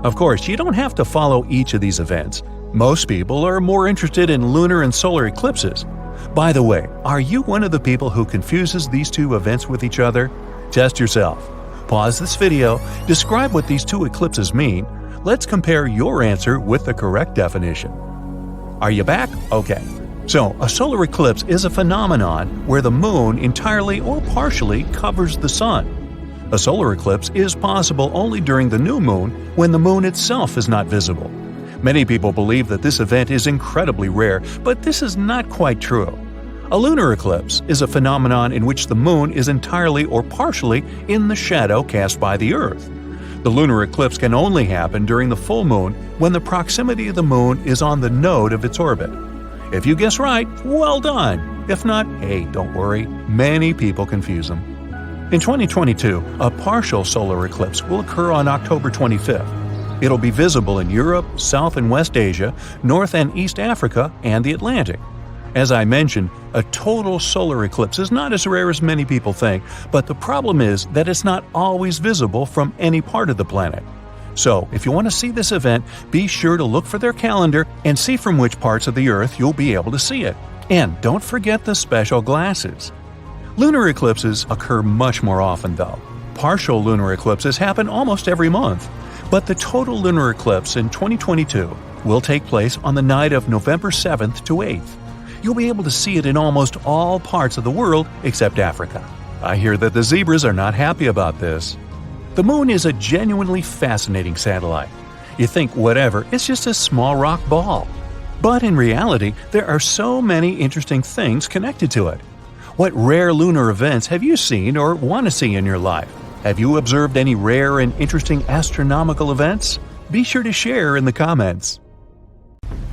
Of course, you don't have to follow each of these events. Most people are more interested in lunar and solar eclipses. By the way, are you one of the people who confuses these two events with each other? Test yourself. Pause this video, describe what these two eclipses mean. Let's compare your answer with the correct definition. Are you back? Okay. So, a solar eclipse is a phenomenon where the moon entirely or partially covers the sun. A solar eclipse is possible only during the new moon when the moon itself is not visible. Many people believe that this event is incredibly rare, but this is not quite true. A lunar eclipse is a phenomenon in which the moon is entirely or partially in the shadow cast by the Earth. The lunar eclipse can only happen during the full moon when the proximity of the moon is on the node of its orbit. If you guess right, well done. If not, hey, don't worry. Many people confuse them. In 2022, a partial solar eclipse will occur on October 25th. It'll be visible in Europe, South and West Asia, North and East Africa, and the Atlantic. As I mentioned, a total solar eclipse is not as rare as many people think, but the problem is that it's not always visible from any part of the planet. So, if you want to see this event, be sure to look for their calendar and see from which parts of the Earth you'll be able to see it. And don't forget the special glasses. Lunar eclipses occur much more often, though. Partial lunar eclipses happen almost every month. But the total lunar eclipse in 2022 will take place on the night of November 7th to 8th. You'll be able to see it in almost all parts of the world except Africa. I hear that the zebras are not happy about this. The moon is a genuinely fascinating satellite. You think whatever, it's just a small rock ball. But in reality, there are so many interesting things connected to it. What rare lunar events have you seen or want to see in your life? Have you observed any rare and interesting astronomical events? Be sure to share in the comments.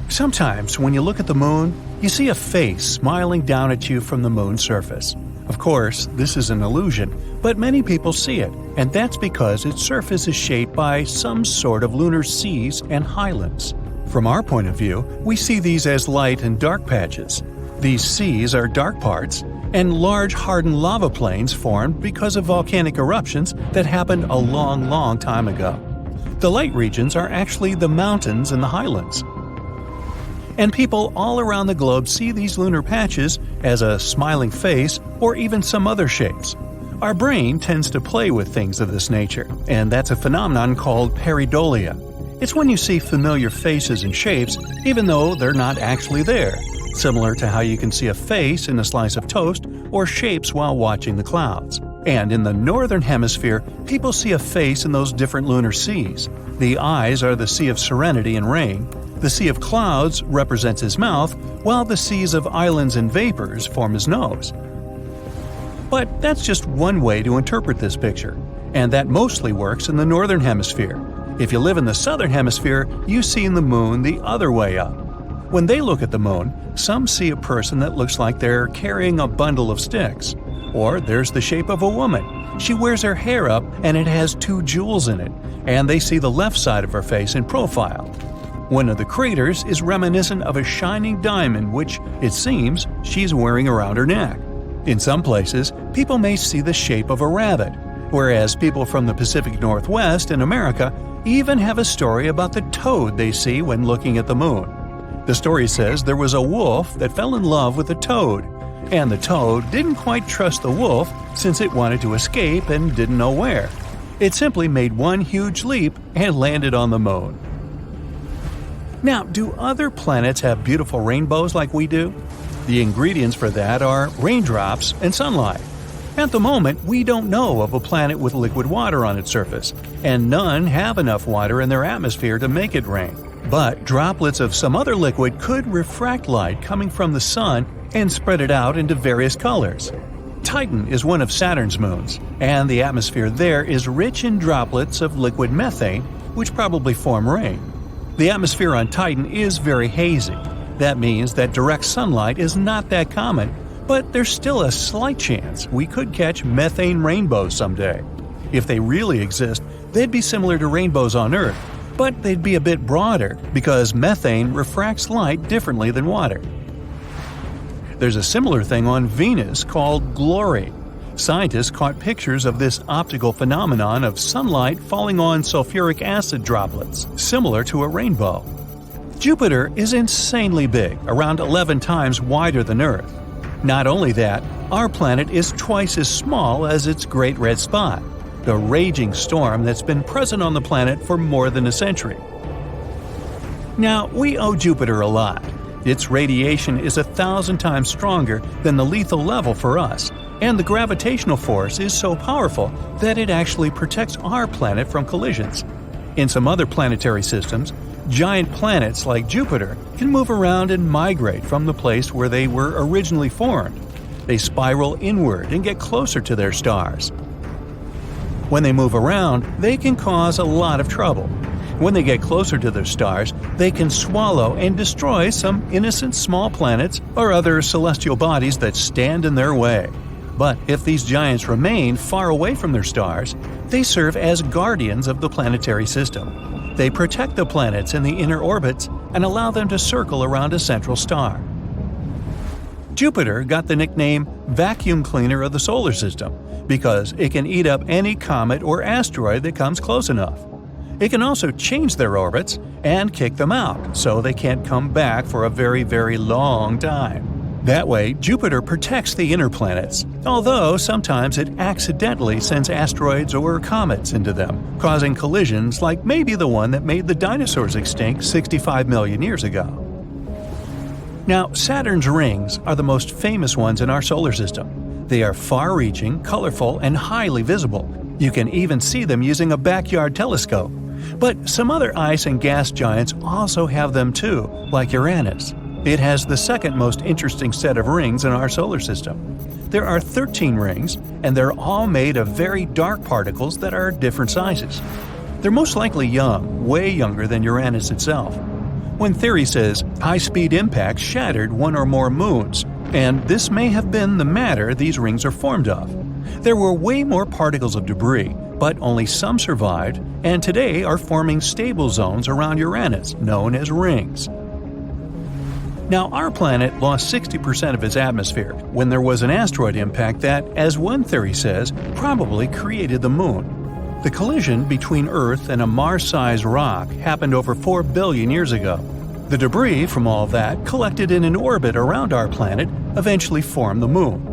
Sometimes when you look at the moon, you see a face smiling down at you from the moon's surface. Of course, this is an illusion, but many people see it, and that's because its surface is shaped by some sort of lunar seas and highlands. From our point of view, we see these as light and dark patches. These seas are dark parts, and large hardened lava plains formed because of volcanic eruptions that happened a long time ago. The light regions are actually the mountains and the highlands. And people all around the globe see these lunar patches as a smiling face or even some other shapes. Our brain tends to play with things of this nature, and that's a phenomenon called pareidolia. It's when you see familiar faces and shapes even though they're not actually there, similar to how you can see a face in a slice of toast or shapes while watching the clouds. And in the northern hemisphere, people see a face in those different lunar seas. The eyes are the sea of serenity and rain. The sea of clouds represents his mouth, while the seas of islands and vapors form his nose. But that's just one way to interpret this picture, and that mostly works in the northern hemisphere. If you live in the southern hemisphere, you see the moon the other way up. When they look at the moon, some see a person that looks like they're carrying a bundle of sticks. Or there's the shape of a woman. She wears her hair up and it has 2 jewels in it. and they see the left side of her face in profile. One of the craters is reminiscent of a shining diamond which, it seems, she's wearing around her neck. In some places, people may see the shape of a rabbit, whereas people from the Pacific Northwest in America even have a story about the toad they see when looking at the moon. The story says there was a wolf that fell in love with a toad, and the toad didn't quite trust the wolf since it wanted to escape and didn't know where. It simply made one huge leap and landed on the moon. Now, do other planets have beautiful rainbows like we do? The ingredients for that are raindrops and sunlight. At the moment, we don't know of a planet with liquid water on its surface, and none have enough water in their atmosphere to make it rain. But droplets of some other liquid could refract light coming from the sun and spread it out into various colors. Titan is one of Saturn's moons, and the atmosphere there is rich in droplets of liquid methane, which probably form rain. The atmosphere on Titan is very hazy. That means that direct sunlight is not that common, but there's still a slight chance we could catch methane rainbows someday. If they really exist, they'd be similar to rainbows on Earth, but they'd be a bit broader because methane refracts light differently than water. There's a similar thing on Venus called glory. Scientists caught pictures of this optical phenomenon of sunlight falling on sulfuric acid droplets, similar to a rainbow. Jupiter is insanely big, around 11 times wider than Earth. Not only that, our planet is twice as small as its Great Red Spot, the raging storm that's been present on the planet for more than a century. Now, we owe Jupiter a lot. Its radiation is 1,000 times stronger than the lethal level for us, and the gravitational force is so powerful that it actually protects our planet from collisions. In some other planetary systems, giant planets like Jupiter can move around and migrate from the place where they were originally formed. They spiral inward and get closer to their stars. When they move around, they can cause a lot of trouble. When they get closer to their stars, they can swallow and destroy some innocent small planets or other celestial bodies that stand in their way. But if these giants remain far away from their stars, they serve as guardians of the planetary system. They protect the planets in the inner orbits and allow them to circle around a central star. Jupiter got the nickname vacuum cleaner of the solar system because it can eat up any comet or asteroid that comes close enough. It can also change their orbits and kick them out so they can't come back for a very, very long time. That way, Jupiter protects the inner planets, although sometimes it accidentally sends asteroids or comets into them, causing collisions like maybe the one that made the dinosaurs extinct 65 million years ago. Now, Saturn's rings are the most famous ones in our solar system. They are far-reaching, colorful, and highly visible. You can even see them using a backyard telescope. But some other ice and gas giants also have them too, like Uranus. It has the second most interesting set of rings in our solar system. There are 13 rings, and they're all made of very dark particles that are different sizes. They're most likely young, way younger than Uranus itself. One theory says high-speed impacts shattered one or more moons, and this may have been the matter these rings are formed of. There were way more particles of debris, but only some survived, and today are forming stable zones around Uranus, known as rings. Now, our planet lost 60% of its atmosphere when there was an asteroid impact that, as one theory says, probably created the Moon. The collision between Earth and a Mars-sized rock happened over 4 billion years ago. The debris from all that, collected in an orbit around our planet, eventually formed the Moon.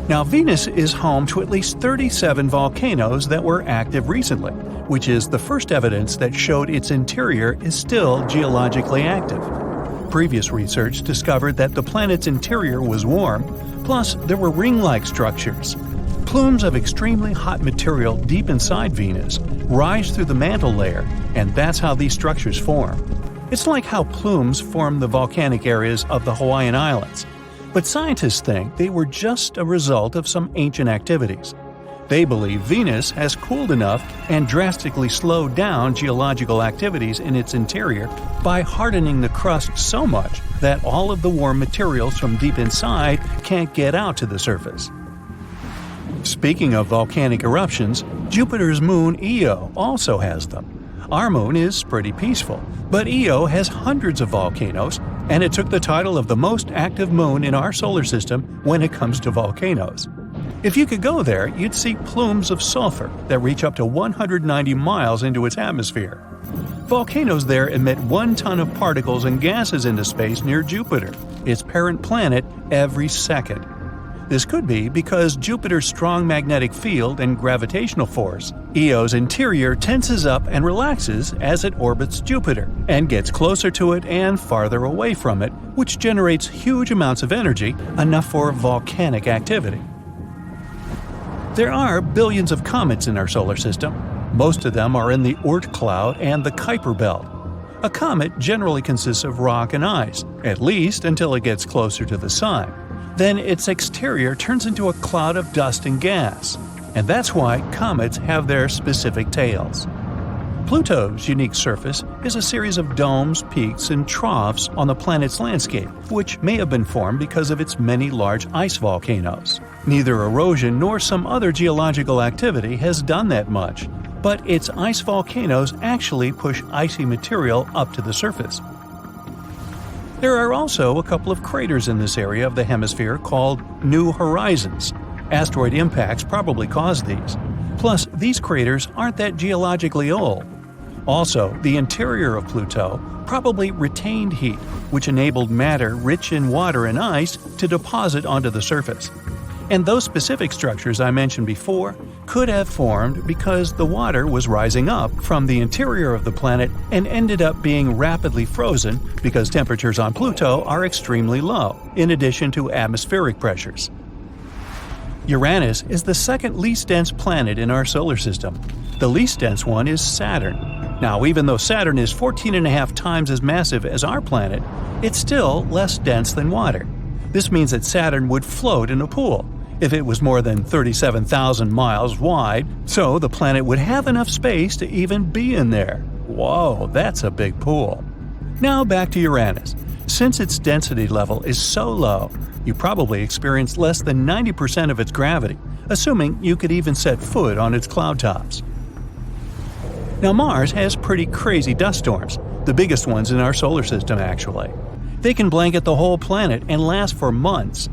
Now, Venus is home to at least 37 volcanoes that were active recently, which is the first evidence that showed its interior is still geologically active. Previous research discovered that the planet's interior was warm, plus there were ring-like structures. Plumes of extremely hot material deep inside Venus rise through the mantle layer, and that's how these structures form. It's like how plumes form the volcanic areas of the Hawaiian Islands. But scientists think they were just a result of some ancient activities. They believe Venus has cooled enough and drastically slowed down geological activities in its interior by hardening the crust so much that all of the warm materials from deep inside can't get out to the surface. Speaking of volcanic eruptions, Jupiter's moon Io also has them. Our moon is pretty peaceful, but Io has hundreds of volcanoes, and it took the title of the most active moon in our solar system when it comes to volcanoes. If you could go there, you'd see plumes of sulfur that reach up to 190 miles into its atmosphere. Volcanoes there emit 1 ton of particles and gases into space near Jupiter, its parent planet, every second. This could be because Jupiter's strong magnetic field and gravitational force. Io's interior tenses up and relaxes as it orbits Jupiter and gets closer to it and farther away from it, which generates huge amounts of energy, enough for volcanic activity. There are billions of comets in our solar system. Most of them are in the Oort cloud and the Kuiper belt. A comet generally consists of rock and ice, at least until it gets closer to the Sun. Then its exterior turns into a cloud of dust and gas, and that's why comets have their specific tails. Pluto's unique surface is a series of domes, peaks, and troughs on the planet's landscape, which may have been formed because of its many large ice volcanoes. Neither erosion nor some other geological activity has done that much, but its ice volcanoes actually push icy material up to the surface. There are also a couple of craters in this area of the hemisphere called New Horizons. Asteroid impacts probably caused these. Plus, these craters aren't that geologically old. Also, the interior of Pluto probably retained heat, which enabled matter rich in water and ice to deposit onto the surface. And those specific structures I mentioned before could have formed because the water was rising up from the interior of the planet and ended up being rapidly frozen because temperatures on Pluto are extremely low, in addition to atmospheric pressures. Uranus is the second least dense planet in our solar system. The least dense one is Saturn. Now, even though Saturn is 14.5 times as massive as our planet, it's still less dense than water. This means that Saturn would float in a pool if it was more than 37,000 miles wide, so the planet would have enough space to even be in there. Whoa, that's a big pool. Now back to Uranus. Since its density level is so low, you probably experience less than 90% of its gravity, assuming you could even set foot on its cloud tops. Now Mars has pretty crazy dust storms, the biggest ones in our solar system actually. They can blanket the whole planet and last for months.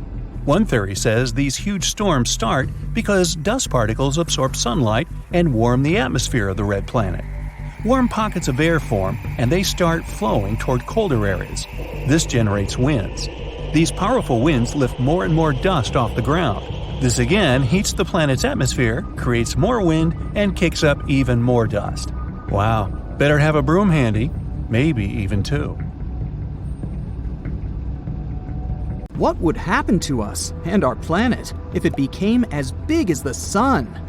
One theory says these huge storms start because dust particles absorb sunlight and warm the atmosphere of the red planet. Warm pockets of air form, and they start flowing toward colder areas. This generates winds. These powerful winds lift more and more dust off the ground. This again heats the planet's atmosphere, creates more wind, and kicks up even more dust. Wow, better have a broom handy, maybe even 2. What would happen to us and our planet if it became as big as the Sun?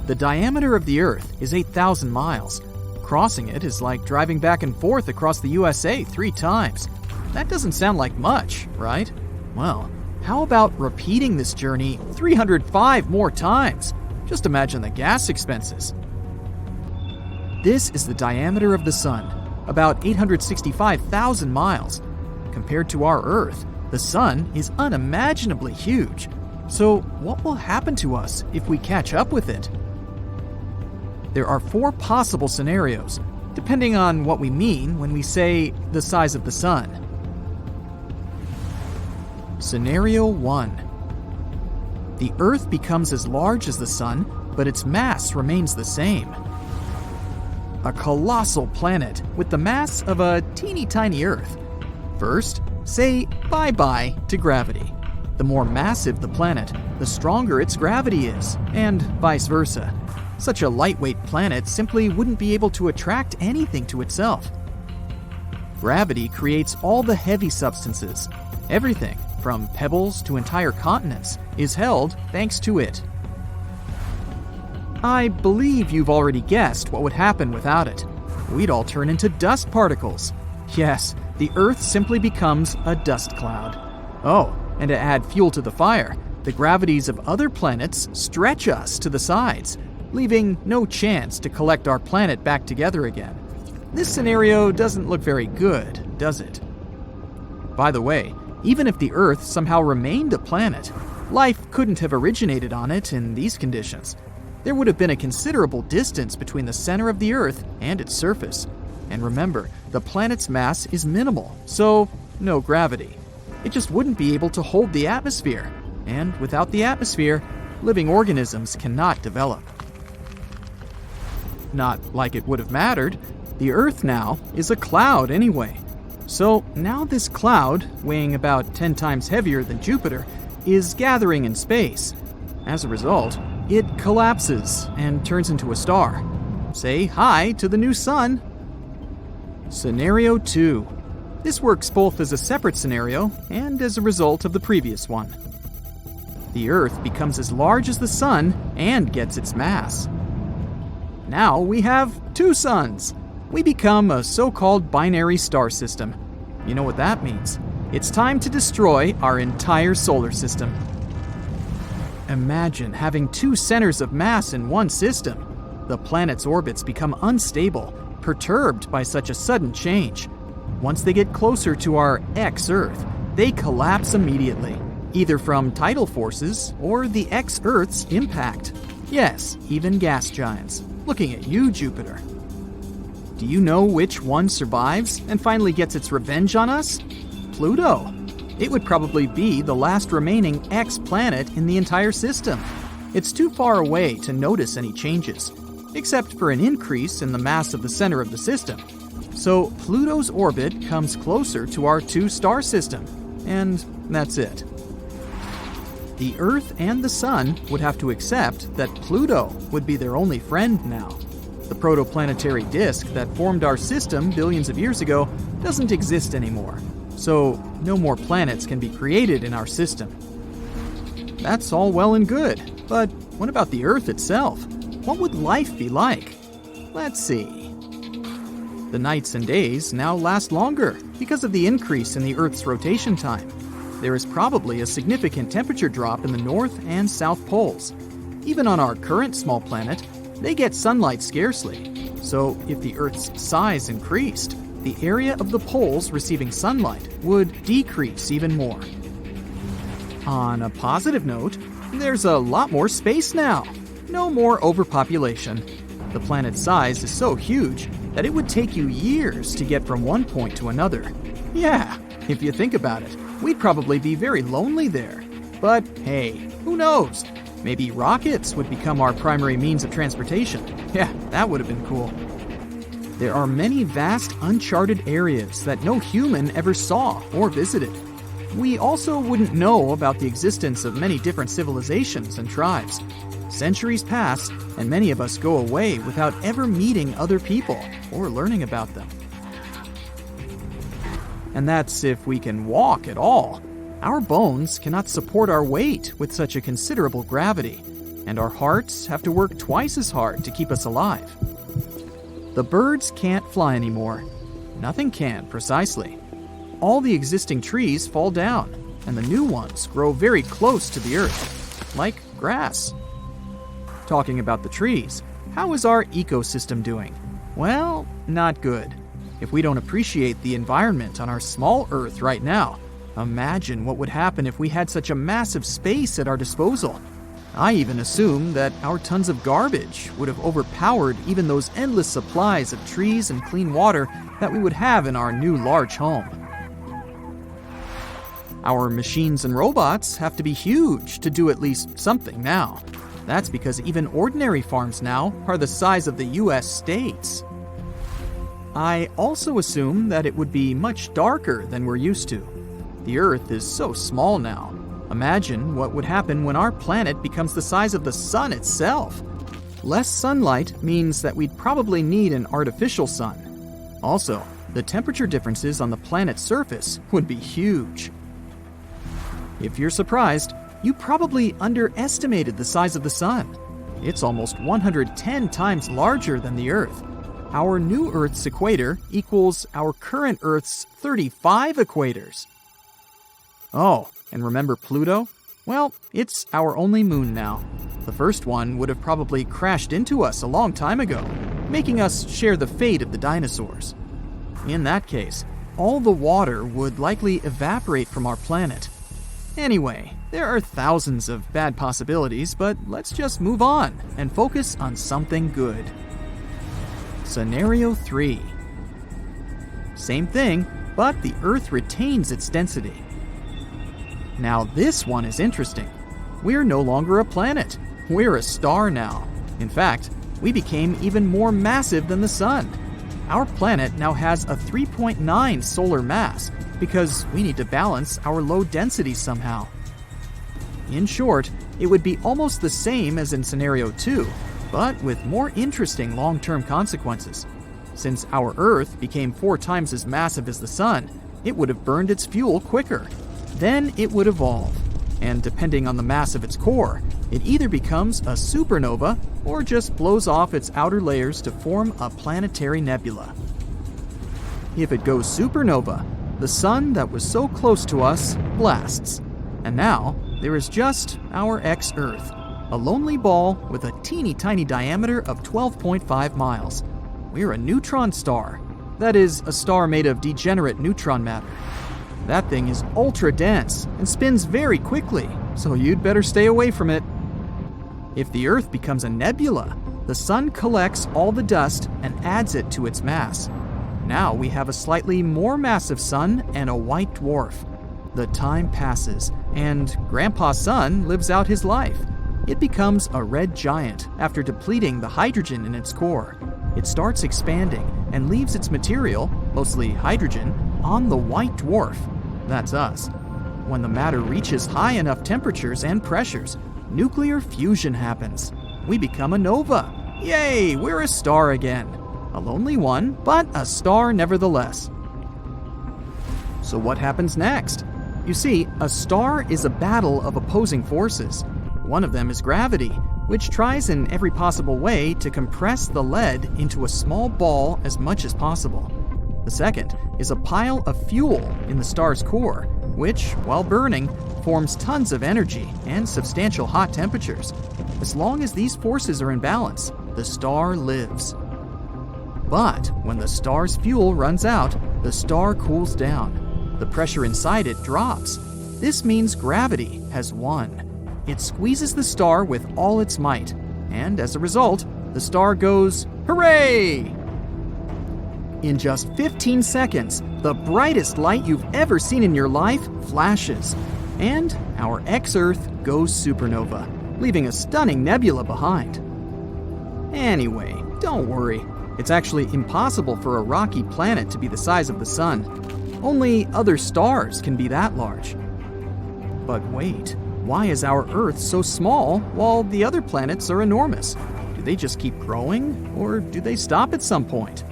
The diameter of the Earth is 8,000 miles. Crossing it is like driving back and forth across the USA 3 times. That doesn't sound like much, right? Well, how about repeating this journey 305 more times? Just imagine the gas expenses. This is the diameter of the Sun, about 865,000 miles. Compared to our Earth, the Sun is unimaginably huge. So what will happen to us if we catch up with it? There are 4 possible scenarios, depending on what we mean when we say the size of the Sun. Scenario 1. The Earth becomes as large as the Sun, but its mass remains the same. A colossal planet with the mass of a teeny tiny Earth. First, say bye-bye to gravity. The more massive the planet, the stronger its gravity is, and vice versa. Such a lightweight planet simply wouldn't be able to attract anything to itself. Gravity creates all the heavy substances. Everything, from pebbles to entire continents, is held thanks to it. I believe you've already guessed what would happen without it. We'd all turn into dust particles. Yes, the Earth simply becomes a dust cloud. Oh, and to add fuel to the fire, the gravities of other planets stretch us to the sides, leaving no chance to collect our planet back together again. This scenario doesn't look very good, does it? By the way, even if the Earth somehow remained a planet, Life couldn't have originated on it in these conditions. There would have been a considerable distance between the center of the Earth and its surface. And remember, the planet's mass is minimal, so no gravity. It just wouldn't be able to hold the atmosphere. And without the atmosphere, living organisms cannot develop. Not like it would have mattered. The Earth now is a cloud anyway. So now this cloud, weighing about 10 times heavier than Jupiter, is gathering in space. As a result, it collapses and turns into a star. Say hi to the new sun. Scenario 2. This works both as a separate scenario and as a result of the previous one. The Earth becomes as large as the sun and gets its mass. Now we have 2 suns. We become a so-called binary star system. You know what that means? It's time to destroy our entire solar system. Imagine having 2 centers of mass in one system. The planet's orbits become unstable, perturbed by such a sudden change. Once they get closer to our ex-Earth, they collapse immediately, either from tidal forces or the ex-Earth's impact. Yes, even gas giants. Looking at you, Jupiter. Do you know which one survives and finally gets its revenge on us? Pluto. It would probably be the last remaining X-planet in the entire system. It's too far away to notice any changes, except for an increase in the mass of the center of the system. So Pluto's orbit comes closer to our 2-star system, and that's it. The Earth and the Sun would have to accept that Pluto would be their only friend now. The protoplanetary disk that formed our system billions of years ago doesn't exist anymore, so no more planets can be created in our system. That's all well and good, but what about the Earth itself? What would life be like? Let's see. The nights and days now last longer because of the increase in the Earth's rotation time. There is probably a significant temperature drop in the North and South poles. Even on our current small planet, they get sunlight scarcely. So if the Earth's size increased, the area of the poles receiving sunlight would decrease even more. On a positive note, there's a lot more space now. No more overpopulation. The planet's size is so huge that it would take you years to get from one point to another. Yeah, if you think about it, we'd probably be very lonely there. But hey, who knows? Maybe rockets would become our primary means of transportation. Yeah, that would have been cool. There are many vast uncharted areas that no human ever saw or visited. We also wouldn't know about the existence of many different civilizations and tribes. Centuries pass, and many of us go away without ever meeting other people or learning about them. And that's if we can walk at all. Our bones cannot support our weight with such a considerable gravity, and our hearts have to work twice as hard to keep us alive. The birds can't fly anymore. Nothing can, precisely. All the existing trees fall down, and the new ones grow very close to the earth, like grass. Talking about the trees, how is our ecosystem doing? Well, not good. If we don't appreciate the environment on our small Earth right now, imagine what would happen if we had such a massive space at our disposal. I even assume that our tons of garbage would have overpowered even those endless supplies of trees and clean water that we would have in our new large home. Our machines and robots have to be huge to do at least something now. That's because even ordinary farms now are the size of the US states. I also assume that it would be much darker than we're used to. The Earth is so small now. Imagine what would happen when our planet becomes the size of the sun itself. Less sunlight means that we'd probably need an artificial sun. Also, the temperature differences on the planet's surface would be huge. If you're surprised, you probably underestimated the size of the sun. It's almost 110 times larger than the Earth. Our new Earth's equator equals our current Earth's 35 equators. Oh, and remember Pluto? Well, it's our only moon now. The first one would have probably crashed into us a long time ago, making us share the fate of the dinosaurs. In that case, all the water would likely evaporate from our planet. Anyway, there are thousands of bad possibilities, but let's just move on and focus on something good. Scenario 3. Same thing, but the Earth retains its density. Now this one is interesting. We're no longer a planet. We're a star now. In fact, we became even more massive than the Sun. Our planet now has a 3.9 solar mass because we need to balance our low density somehow. In short, it would be almost the same as in Scenario 2, but with more interesting long-term consequences. Since our Earth became 4 times as massive as the Sun, it would have burned its fuel quicker. Then it would evolve, and depending on the mass of its core, it either becomes a supernova or just blows off its outer layers to form a planetary nebula. If it goes supernova, the Sun that was so close to us blasts, and now there is just our ex-Earth, a lonely ball with a teeny tiny diameter of 12.5 miles. We're a neutron star. That is, a star made of degenerate neutron matter. That thing is ultra dense and spins very quickly, so you'd better stay away from it. If the Earth becomes a nebula, the Sun collects all the dust and adds it to its mass. Now we have a slightly more massive Sun and a white dwarf. The time passes, and Grandpa's Sun lives out his life. It becomes a red giant after depleting the hydrogen in its core. It starts expanding and leaves its material, mostly hydrogen, on the white dwarf. That's us. When the matter reaches high enough temperatures and pressures, nuclear fusion happens. We become a nova. Yay, we're a star again. A lonely one, but a star nevertheless. So what happens next? You see, a star is a battle of opposing forces. One of them is gravity, which tries in every possible way to compress the lead into a small ball as much as possible. The second is a pile of fuel in the star's core, which, while burning, forms tons of energy and substantial hot temperatures. As long as these forces are in balance, the star lives. But when the star's fuel runs out, the star cools down. The pressure inside it drops. This means gravity has won. It squeezes the star with all its might, and as a result, the star goes, hooray! In just 15 seconds, the brightest light you've ever seen in your life flashes, and our ex-Earth goes supernova, leaving a stunning nebula behind. Anyway, don't worry. It's actually impossible for a rocky planet to be the size of the Sun. Only other stars can be that large. But wait, why is our Earth so small while the other planets are enormous? Do they just keep growing, or do they stop at some point?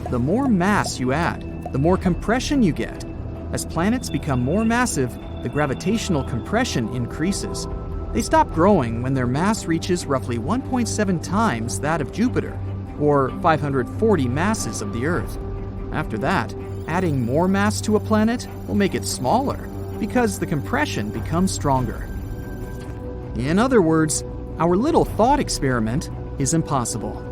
The more mass you add, the more compression you get. As planets become more massive, the gravitational compression increases. They stop growing when their mass reaches roughly 1.7 times that of Jupiter, or 540 masses of the Earth. After that, adding more mass to a planet will make it smaller, because the compression becomes stronger. In other words, our little thought experiment is impossible.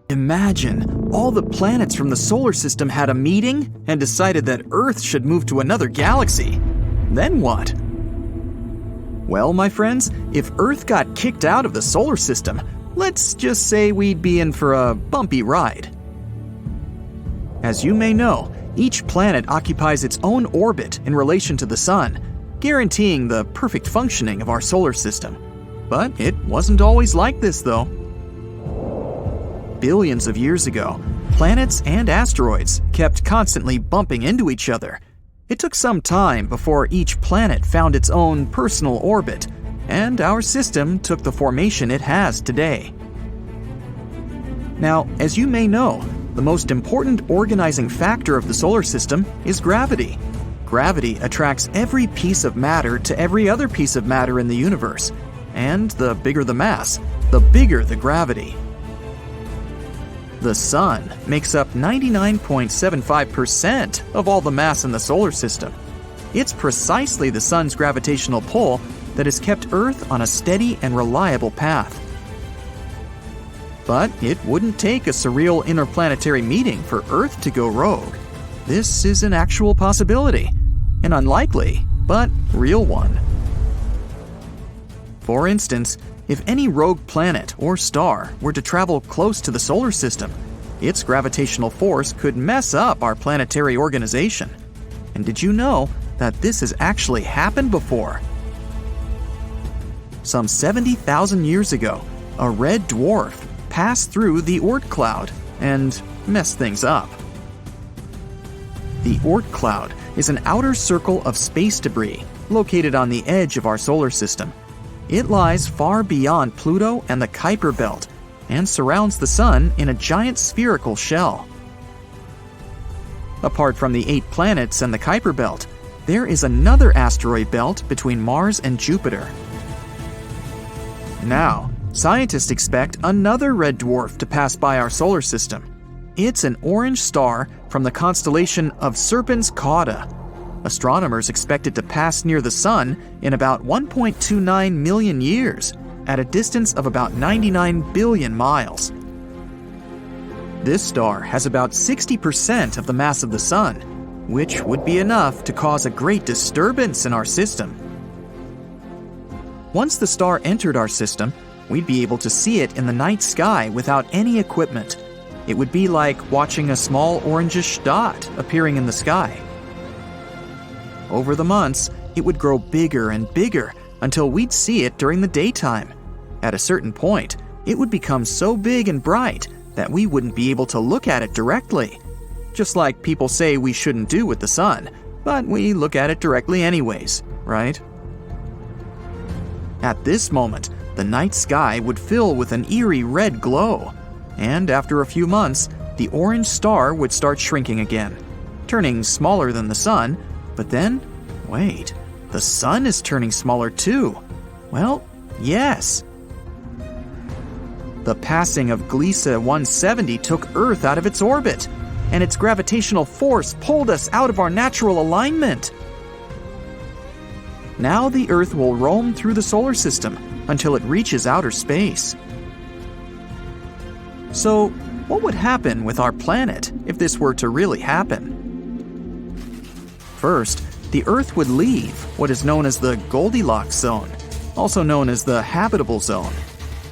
Imagine all the planets from the solar system had a meeting and decided that Earth should move to another galaxy. Then what? Well, my friends, if Earth got kicked out of the solar system, let's just say we'd be in for a bumpy ride. As you may know, each planet occupies its own orbit in relation to the Sun, guaranteeing the perfect functioning of our solar system. But it wasn't always like this, though. Billions of years ago, planets and asteroids kept constantly bumping into each other. It took some time before each planet found its own personal orbit, and our system took the formation it has today. Now, as you may know, the most important organizing factor of the solar system is gravity. Gravity attracts every piece of matter to every other piece of matter in the universe, and the bigger the mass, the bigger the gravity. The Sun makes up 99.75% of all the mass in the solar system. It's precisely the Sun's gravitational pull that has kept Earth on a steady and reliable path. But it wouldn't take a surreal interplanetary meeting for Earth to go rogue. This is an actual possibility. an unlikely but real one. For instance, if any rogue planet or star were to travel close to the solar system, its gravitational force could mess up our planetary organization. And did you know that this has actually happened before? Some 70,000 years ago, a red dwarf passed through the Oort cloud and messed things up. The Oort cloud is an outer circle of space debris located on the edge of our solar system. It lies far beyond Pluto and the Kuiper belt and surrounds the Sun in a giant spherical shell. Apart from the 8 planets and the Kuiper belt, there is another asteroid belt between Mars and Jupiter. Now, scientists expect another red dwarf to pass by our solar system. It's an orange star from the constellation of Serpens Cauda. Astronomers expect it to pass near the Sun in about 1.29 million years, at a distance of about 99 billion miles. This star has about 60% of the mass of the Sun, which would be enough to cause a great disturbance in our system. Once the star entered our system, we'd be able to see it in the night sky without any equipment. It would be like watching a small orangish dot appearing in the sky. Over the months, it would grow bigger and bigger until we'd see it during the daytime. At a certain point, it would become so big and bright that we wouldn't be able to look at it directly. Just like people say we shouldn't do with the Sun, but we look at it directly anyways, right? At this moment, the night sky would fill with an eerie red glow, and after a few months, the orange star would start shrinking again, turning smaller than the Sun. But then, wait, the Sun is turning smaller too. Well, yes. The passing of Gliese 170 took Earth out of its orbit, and its gravitational force pulled us out of our natural alignment. Now the Earth will roam through the solar system until it reaches outer space. So, what would happen with our planet if this were to really happen? First, the Earth would leave what is known as the Goldilocks zone, also known as the habitable zone.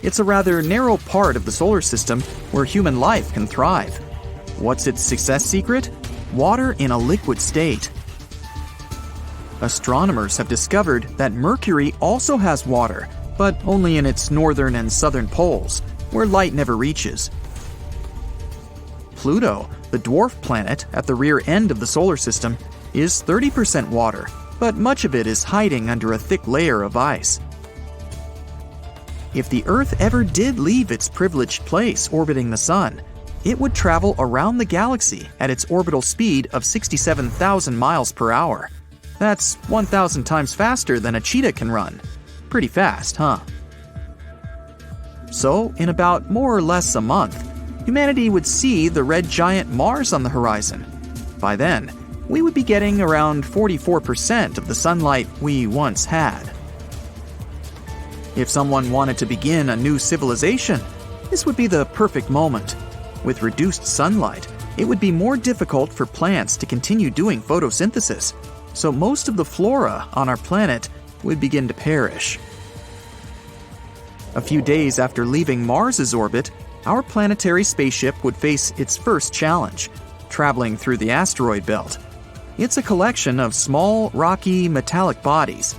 It's a rather narrow part of the solar system where human life can thrive. What's its success secret? Water in a liquid state. Astronomers have discovered that Mercury also has water, but only in its northern and southern poles, where light never reaches. Pluto, the dwarf planet at the rear end of the solar system, is 30% water, but much of it is hiding under a thick layer of ice. If the Earth ever did leave its privileged place orbiting the Sun, it would travel around the galaxy at its orbital speed of 67,000 miles per hour. That's 1,000 times faster than a cheetah can run. Pretty fast, huh? So, in about more or less a month, humanity would see the red giant Mars on the horizon. By then, we would be getting around 44% of the sunlight we once had. If someone wanted to begin a new civilization, this would be the perfect moment. With reduced sunlight, it would be more difficult for plants to continue doing photosynthesis, so most of the flora on our planet would begin to perish. A few days after leaving Mars's orbit, our planetary spaceship would face its first challenge, traveling through the asteroid belt. It's a collection of small, rocky, metallic bodies.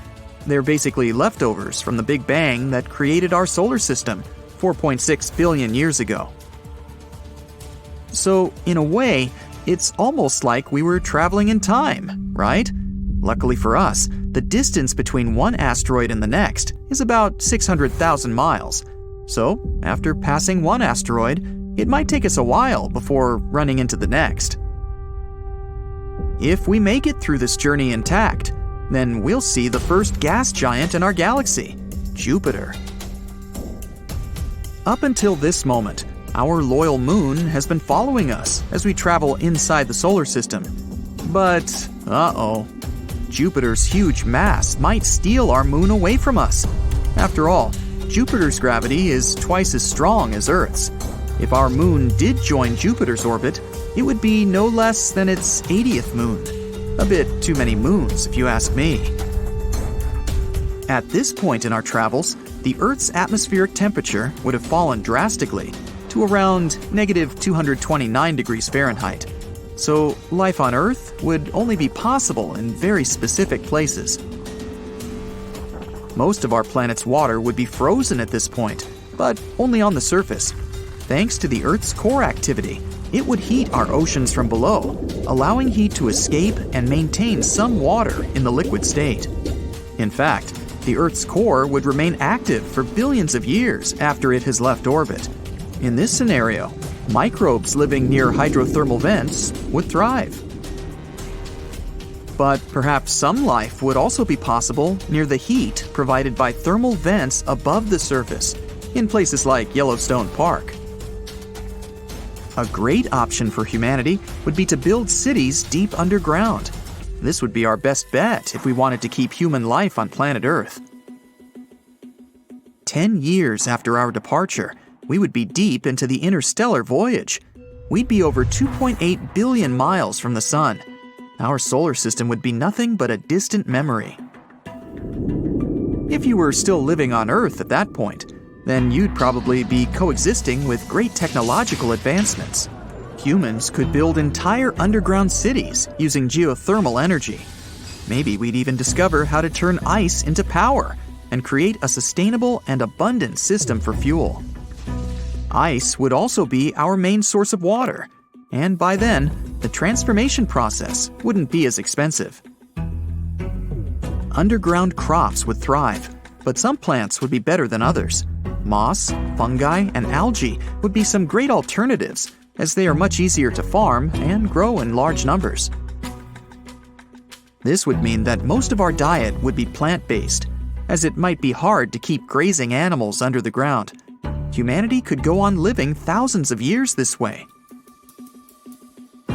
They're basically leftovers from the Big Bang that created our solar system 4.6 billion years ago. So, in a way, it's almost like we were traveling in time, right? Luckily for us, the distance between one asteroid and the next is about 600,000 miles. So, after passing one asteroid, it might take us a while before running into the next. If we make it through this journey intact, then we'll see the first gas giant in our galaxy, Jupiter. Up until this moment, our loyal moon has been following us as we travel inside the solar system. But, Jupiter's huge mass might steal our moon away from us. After all, Jupiter's gravity is twice as strong as Earth's. If our moon did join Jupiter's orbit, it would be no less than its 80th moon. A bit too many moons, if you ask me. At this point in our travels, the Earth's atmospheric temperature would have fallen drastically to around negative 229 degrees Fahrenheit. So life on Earth would only be possible in very specific places. Most of our planet's water would be frozen at this point, but only on the surface. Thanks to the Earth's core activity, it would heat our oceans from below, allowing heat to escape and maintain some water in the liquid state. In fact, the Earth's core would remain active for billions of years after it has left orbit. In this scenario, microbes living near hydrothermal vents would thrive. But perhaps some life would also be possible near the heat provided by thermal vents above the surface, in places like Yellowstone Park. A great option for humanity would be to build cities deep underground. This would be our best bet if we wanted to keep human life on planet Earth. 10 years after our departure, we would be deep into the interstellar voyage. We'd be over 2.8 billion miles from the Sun. Our solar system would be nothing but a distant memory. If you were still living on Earth at that point, then you'd probably be coexisting with great technological advancements. Humans could build entire underground cities using geothermal energy. Maybe we'd even discover how to turn ice into power and create a sustainable and abundant system for fuel. Ice would also be our main source of water, and by then, the transformation process wouldn't be as expensive. Underground crops would thrive, but some plants would be better than others. Moss, fungi, and algae would be some great alternatives, as they are much easier to farm and grow in large numbers. This would mean that most of our diet would be plant-based, as it might be hard to keep grazing animals under the ground. Humanity could go on living thousands of years this way.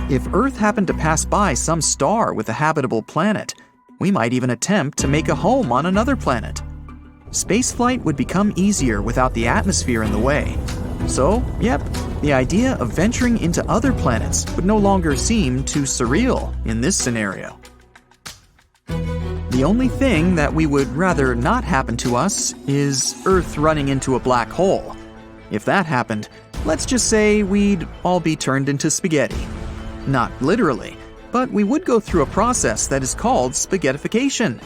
If Earth happened to pass by some star with a habitable planet, we might even attempt to make a home on another planet. Spaceflight would become easier without the atmosphere in the way. So, yep, the idea of venturing into other planets would no longer seem too surreal in this scenario. The only thing that we would rather not happen to us is Earth running into a black hole. If that happened, let's just say we'd all be turned into spaghetti. Not literally, but we would go through a process that is called spaghettification.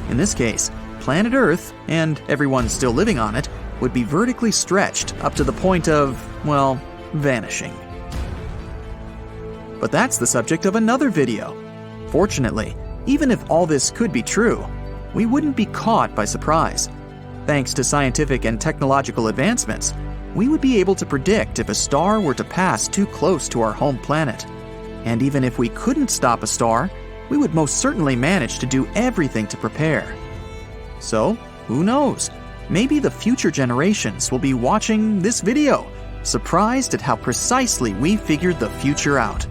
In this case, planet Earth, and everyone still living on it, would be vertically stretched up to the point of, well, vanishing. But that's the subject of another video. Fortunately, even if all this could be true, we wouldn't be caught by surprise. Thanks to scientific and technological advancements, we would be able to predict if a star were to pass too close to our home planet. And even if we couldn't stop a star, we would most certainly manage to do everything to prepare. So, who knows? Maybe the future generations will be watching this video, surprised at how precisely we figured the future out.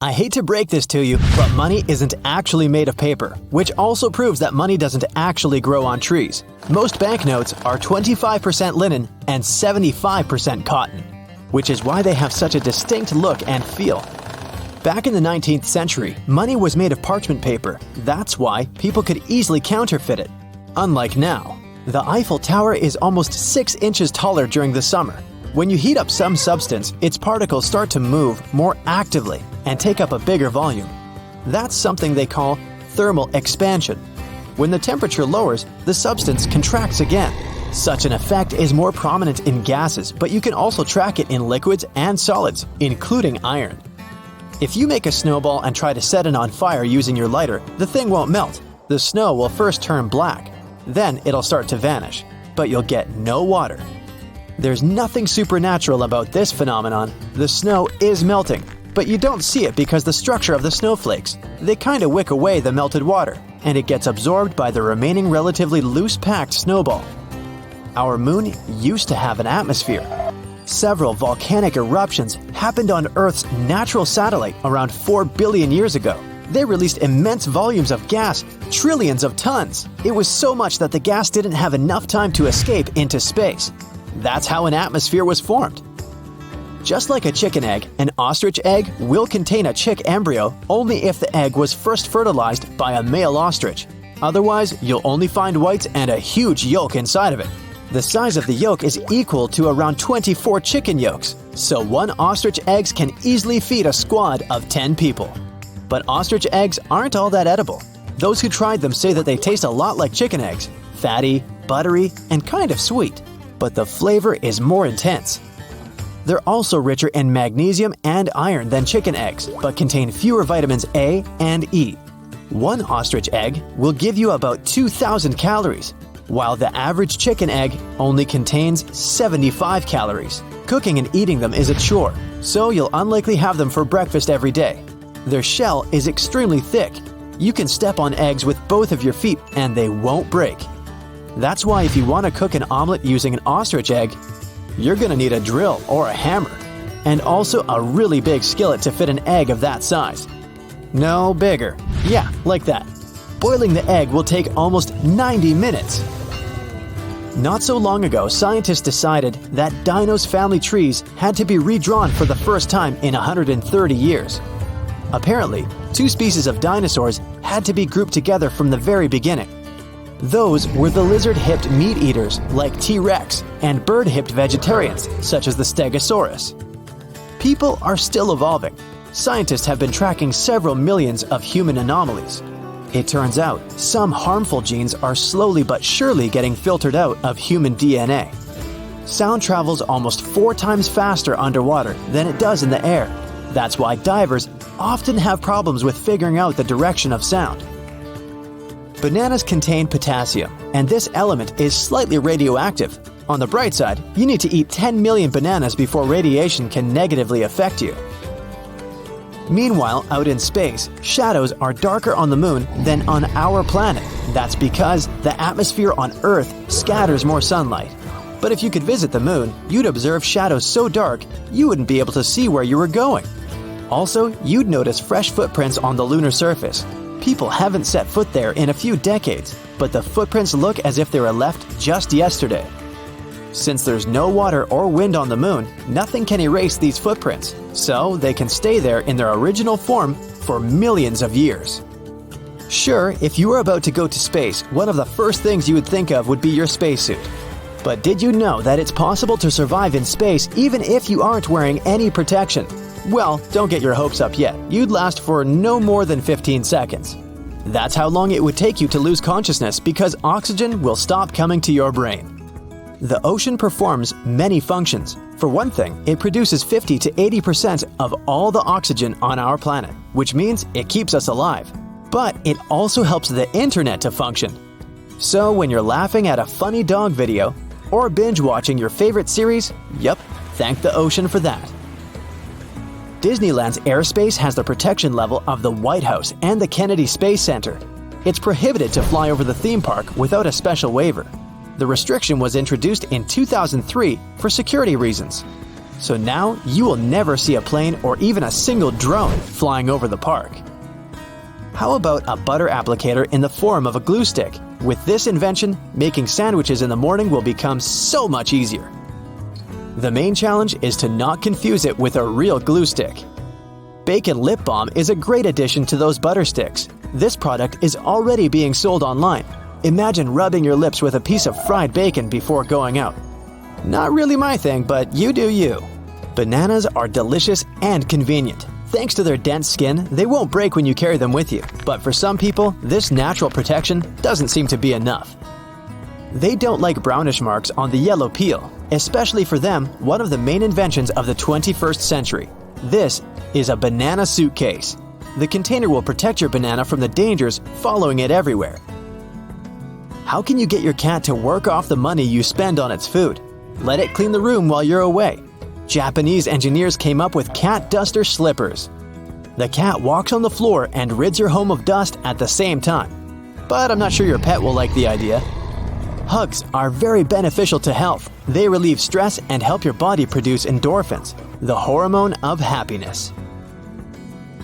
I hate to break this to you, but money isn't actually made of paper, which also proves that money doesn't actually grow on trees. Most banknotes are 25% linen and 75% cotton, which is why they have such a distinct look and feel. Back in the 19th century, money was made of parchment paper. That's why people could easily counterfeit it. Unlike now, the Eiffel Tower is almost 6 inches taller during the summer. When you heat up some substance, its particles start to move more actively and take up a bigger volume. That's something they call thermal expansion. When the temperature lowers, the substance contracts again. Such an effect is more prominent in gases, but you can also track it in liquids and solids, including iron. If you make a snowball and try to set it on fire using your lighter, the thing won't melt. The snow will first turn black. Then it'll start to vanish, but you'll get no water. There's nothing supernatural about this phenomenon. The snow is melting, but you don't see it because the structure of the snowflakes. They kind of wick away the melted water, and it gets absorbed by the remaining relatively loose-packed snowball. Our moon used to have an atmosphere. Several volcanic eruptions happened on Earth's natural satellite around 4 billion years ago. They released immense volumes of gas, trillions of tons. It was so much that the gas didn't have enough time to escape into space. That's how an atmosphere was formed. Just like a chicken egg, an ostrich egg will contain a chick embryo only if the egg was first fertilized by a male ostrich. Otherwise, you'll only find whites and a huge yolk inside of it. The size of the yolk is equal to around 24 chicken yolks, so one ostrich egg can easily feed a squad of 10 people. But ostrich eggs aren't all that edible. Those who tried them say that they taste a lot like chicken eggs, fatty, buttery, and kind of sweet. But the flavor is more intense. They're also richer in magnesium and iron than chicken eggs, but contain fewer vitamins A and E. One ostrich egg will give you about 2,000 calories, while the average chicken egg only contains 75 calories. Cooking and eating them is a chore, so you'll unlikely have them for breakfast every day. Their shell is extremely thick. You can step on eggs with both of your feet and they won't break. That's why if you want to cook an omelet using an ostrich egg, you're gonna need a drill or a hammer, and also a really big skillet to fit an egg of that size. No, bigger. Yeah, like that. Boiling the egg will take almost 90 minutes. Not so long ago, scientists decided that dinos' family trees had to be redrawn for the first time in 130 years. Apparently, two species of dinosaurs had to be grouped together from the very beginning. Those were the lizard-hipped meat-eaters like T-Rex and bird-hipped vegetarians such as the Stegosaurus. People are still evolving. Scientists have been tracking several millions of human anomalies. It turns out some harmful genes are slowly but surely getting filtered out of human DNA. Sound travels almost 4 times faster underwater than it does in the air. That's why divers often have problems with figuring out the direction of sound. Bananas contain potassium, and this element is slightly radioactive. On the bright side, you need to eat 10 million bananas before radiation can negatively affect you. Meanwhile, out in space, shadows are darker on the moon than on our planet. That's because the atmosphere on Earth scatters more sunlight. But if you could visit the moon, you'd observe shadows so dark you wouldn't be able to see where you were going. Also, you'd notice fresh footprints on the lunar surface. People haven't set foot there in a few decades, but the footprints look as if they were left just yesterday. Since there's no water or wind on the moon, nothing can erase these footprints, so they can stay there in their original form for millions of years. Sure, if you were about to go to space, one of the first things you would think of would be your spacesuit. But did you know that it's possible to survive in space even if you aren't wearing any protection? Well, don't get your hopes up yet. You'd last for no more than 15 seconds. That's how long it would take you to lose consciousness because oxygen will stop coming to your brain. The ocean performs many functions. For one thing, it produces 50 to 80% of all the oxygen on our planet, which means it keeps us alive. But it also helps the internet to function. So when you're laughing at a funny dog video or binge watching your favorite series, yep, thank the ocean for that. Disneyland's airspace has the protection level of the White House and the Kennedy Space Center. It's prohibited to fly over the theme park without a special waiver. The restriction was introduced in 2003 for security reasons. So now you will never see a plane or even a single drone flying over the park. How about a butter applicator in the form of a glue stick? With this invention, making sandwiches in the morning will become so much easier. The main challenge is to not confuse it with a real glue stick. Bacon lip balm is a great addition to those butter sticks. This product is already being sold online. Imagine rubbing your lips with a piece of fried bacon before going out. Not really my thing, but you do you. Bananas are delicious and convenient. Thanks to their dense skin, they won't break when you carry them with you. But for some people, this natural protection doesn't seem to be enough. They don't like brownish marks on the yellow peel, especially for them, one of the main inventions of the 21st century. This is a banana suitcase. The container will protect your banana from the dangers following it everywhere. How can you get your cat to work off the money you spend on its food? Let it clean the room while you're away. Japanese engineers came up with cat duster slippers. The cat walks on the floor and rids your home of dust at the same time. But I'm not sure your pet will like the idea. Hugs are very beneficial to health. They relieve stress and help your body produce endorphins, the hormone of happiness.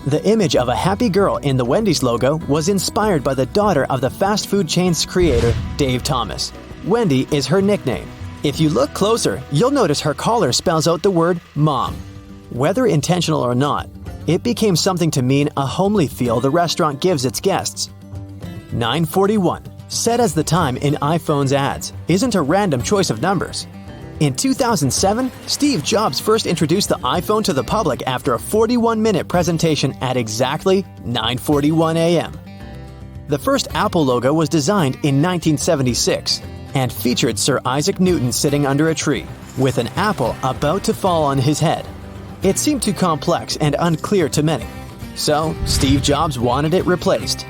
The image of a happy girl in the Wendy's logo was inspired by the daughter of the fast food chain's creator, Dave Thomas. Wendy is her nickname. If you look closer, you'll notice her collar spells out the word mom. Whether intentional or not, it became something to mean a homely feel the restaurant gives its guests. 9:41, set as the time in iPhone's ads, isn't a random choice of numbers. In 2007, Steve Jobs first introduced the iPhone to the public after a 41-minute presentation at exactly 9:41 a.m. The first Apple logo was designed in 1976 and featured Sir Isaac Newton sitting under a tree, with an apple about to fall on his head. It seemed too complex and unclear to many, so Steve Jobs wanted it replaced.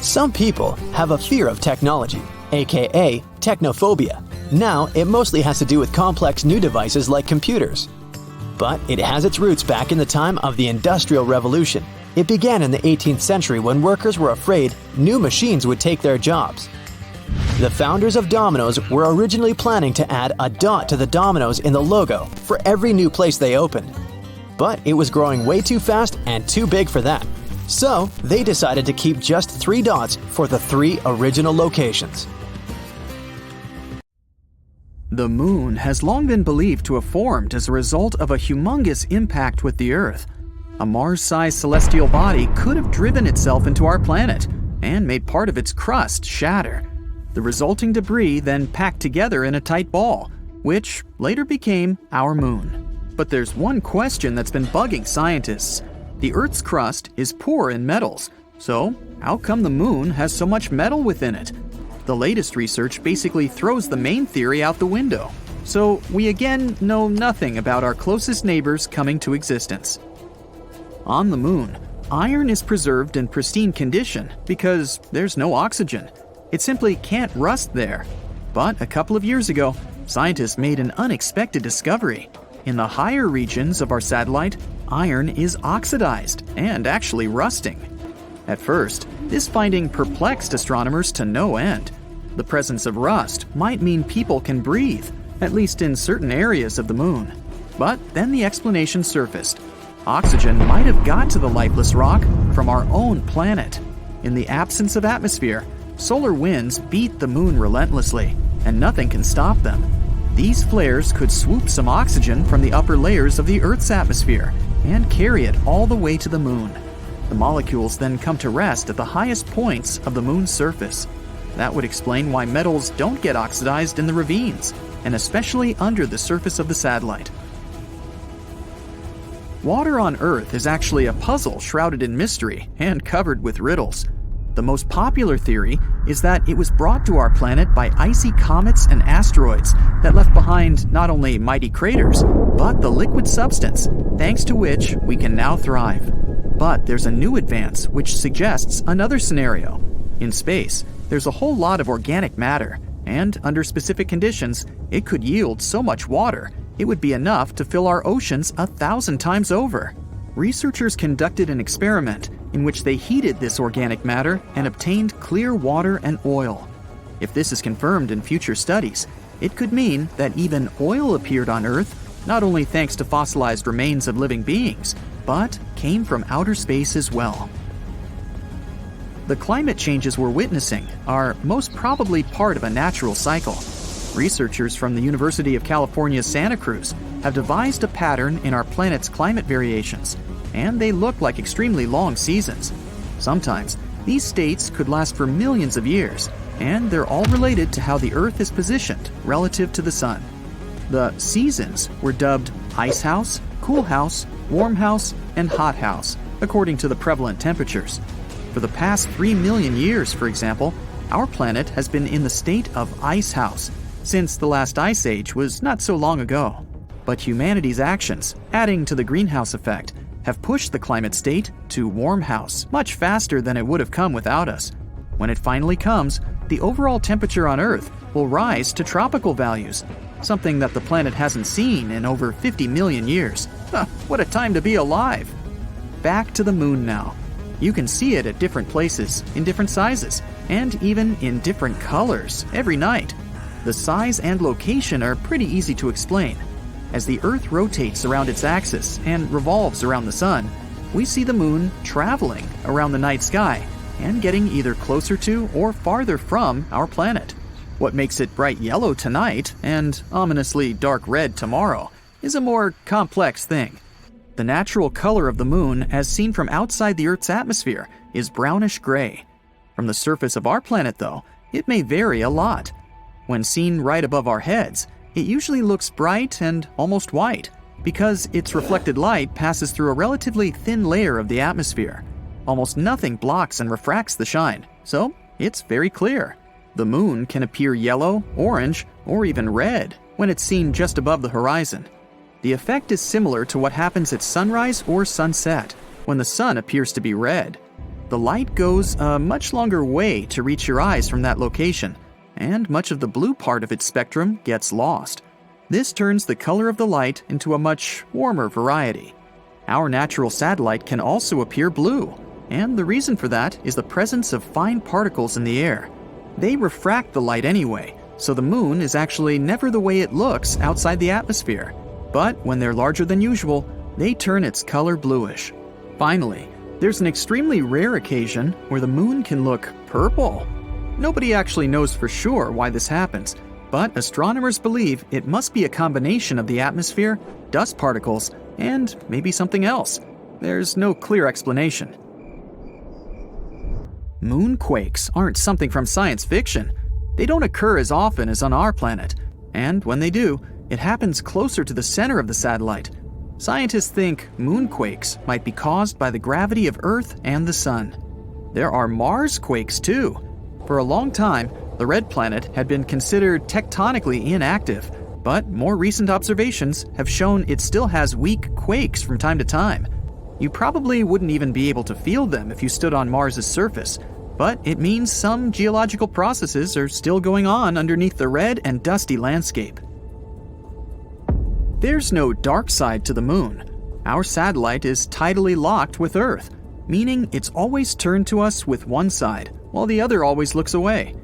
Some people have a fear of technology, aka technophobia. Now, it mostly has to do with complex new devices like computers. But it has its roots back in the time of the Industrial Revolution. It began in the 18th century when workers were afraid new machines would take their jobs. The founders of Domino's were originally planning to add a dot to the Domino's in the logo for every new place they opened. But it was growing way too fast and too big for that. So, they decided to keep just 3 dots for the 3 original locations. The moon has long been believed to have formed as a result of a humongous impact with the Earth. A Mars-sized celestial body could have driven itself into our planet and made part of its crust shatter. The resulting debris then packed together in a tight ball, which later became our moon. But there's one question that's been bugging scientists. The Earth's crust is poor in metals, so how come the moon has so much metal within it? The latest research basically throws the main theory out the window. So we again know nothing about our closest neighbors coming to existence. On the moon, iron is preserved in pristine condition because there's no oxygen. It simply can't rust there. But a couple of years ago, scientists made an unexpected discovery. In the higher regions of our satellite, iron is oxidized and actually rusting. At first, this finding perplexed astronomers to no end. The presence of rust might mean people can breathe, at least in certain areas of the moon. But then the explanation surfaced. Oxygen might have got to the lifeless rock from our own planet. In the absence of atmosphere, solar winds beat the moon relentlessly, and nothing can stop them. These flares could swoop some oxygen from the upper layers of the Earth's atmosphere and carry it all the way to the moon. The molecules then come to rest at the highest points of the moon's surface. That would explain why metals don't get oxidized in the ravines, and especially under the surface of the satellite. Water on Earth is actually a puzzle shrouded in mystery and covered with riddles. The most popular theory is that it was brought to our planet by icy comets and asteroids that left behind not only mighty craters, but the liquid substance, thanks to which we can now thrive. But there's a new advance which suggests another scenario. In space, there's a whole lot of organic matter, and under specific conditions, it could yield so much water, it would be enough to fill our oceans 1,000 times over. Researchers conducted an experiment in which they heated this organic matter and obtained clear water and oil. If this is confirmed in future studies, it could mean that even oil appeared on Earth, not only thanks to fossilized remains of living beings, but came from outer space as well. The climate changes we're witnessing are most probably part of a natural cycle. Researchers from the University of California, Santa Cruz have devised a pattern in our planet's climate variations, and they look like extremely long seasons. Sometimes, these states could last for millions of years, and they're all related to how the Earth is positioned relative to the Sun. The seasons were dubbed Ice House, Cool House, Warm House, and Hot House, according to the prevalent temperatures. For the past 3 million years, for example, our planet has been in the state of Ice House, since the last ice age was not so long ago. But humanity's actions, adding to the greenhouse effect, have pushed the climate state to Warm House much faster than it would have come without us. When it finally comes, the overall temperature on Earth will rise to tropical values, something that the planet hasn't seen in over 50 million years. What a time to be alive! Back to the moon now. You can see it at different places, in different sizes, and even in different colors every night. The size and location are pretty easy to explain. As the Earth rotates around its axis and revolves around the Sun, we see the moon traveling around the night sky and getting either closer to or farther from our planet. What makes it bright yellow tonight and ominously dark red tomorrow is a more complex thing. The natural color of the moon, as seen from outside the Earth's atmosphere, is brownish gray. From the surface of our planet, though, it may vary a lot. When seen right above our heads, it usually looks bright and almost white, because its reflected light passes through a relatively thin layer of the atmosphere. Almost nothing blocks and refracts the shine, so it's very clear. The moon can appear yellow, orange, or even red when it's seen just above the horizon. The effect is similar to what happens at sunrise or sunset, when the sun appears to be red. The light goes a much longer way to reach your eyes from that location, and much of the blue part of its spectrum gets lost. This turns the color of the light into a much warmer variety. Our natural satellite can also appear blue, and the reason for that is the presence of fine particles in the air. They refract the light anyway, so the moon is actually never the way it looks outside the atmosphere. But when they're larger than usual, they turn its color bluish. Finally, there's an extremely rare occasion where the moon can look purple. Nobody actually knows for sure why this happens, but astronomers believe it must be a combination of the atmosphere, dust particles, and maybe something else. There's no clear explanation. Moonquakes aren't something from science fiction. They don't occur as often as on our planet, and when they do, it happens closer to the center of the satellite. Scientists think moonquakes might be caused by the gravity of Earth and the Sun. There are Mars quakes too. For a long time, the red planet had been considered tectonically inactive, but more recent observations have shown it still has weak quakes from time to time. You probably wouldn't even be able to feel them if you stood on Mars's surface, but it means some geological processes are still going on underneath the red and dusty landscape. There's no dark side to the moon. Our satellite is tidally locked with Earth, meaning it's always turned to us with one side, while the other always looks away.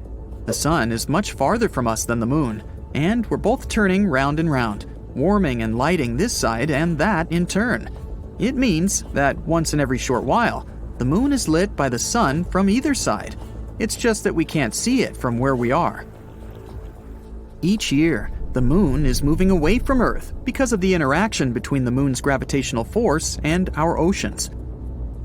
The sun is much farther from us than the moon, and we're both turning round and round, warming and lighting this side and that in turn. It means that once in every short while, the moon is lit by the sun from either side. It's just that we can't see it from where we are. Each year, the moon is moving away from Earth because of the interaction between the moon's gravitational force and our oceans.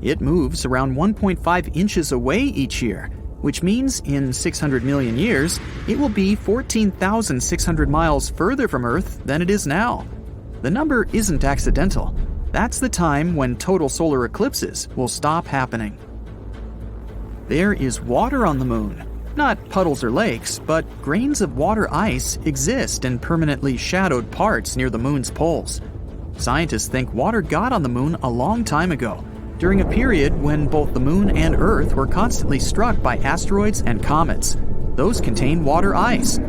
It moves around 1.5 inches away each year, which means in 600 million years, it will be 14,600 miles further from Earth than it is now. The number isn't accidental. That's the time when total solar eclipses will stop happening. There is water on the moon. Not puddles or lakes, but grains of water ice exist in permanently shadowed parts near the moon's poles. Scientists think water got on the moon a long time ago, during a period when both the moon and Earth were constantly struck by asteroids and comets. Those contain water ice.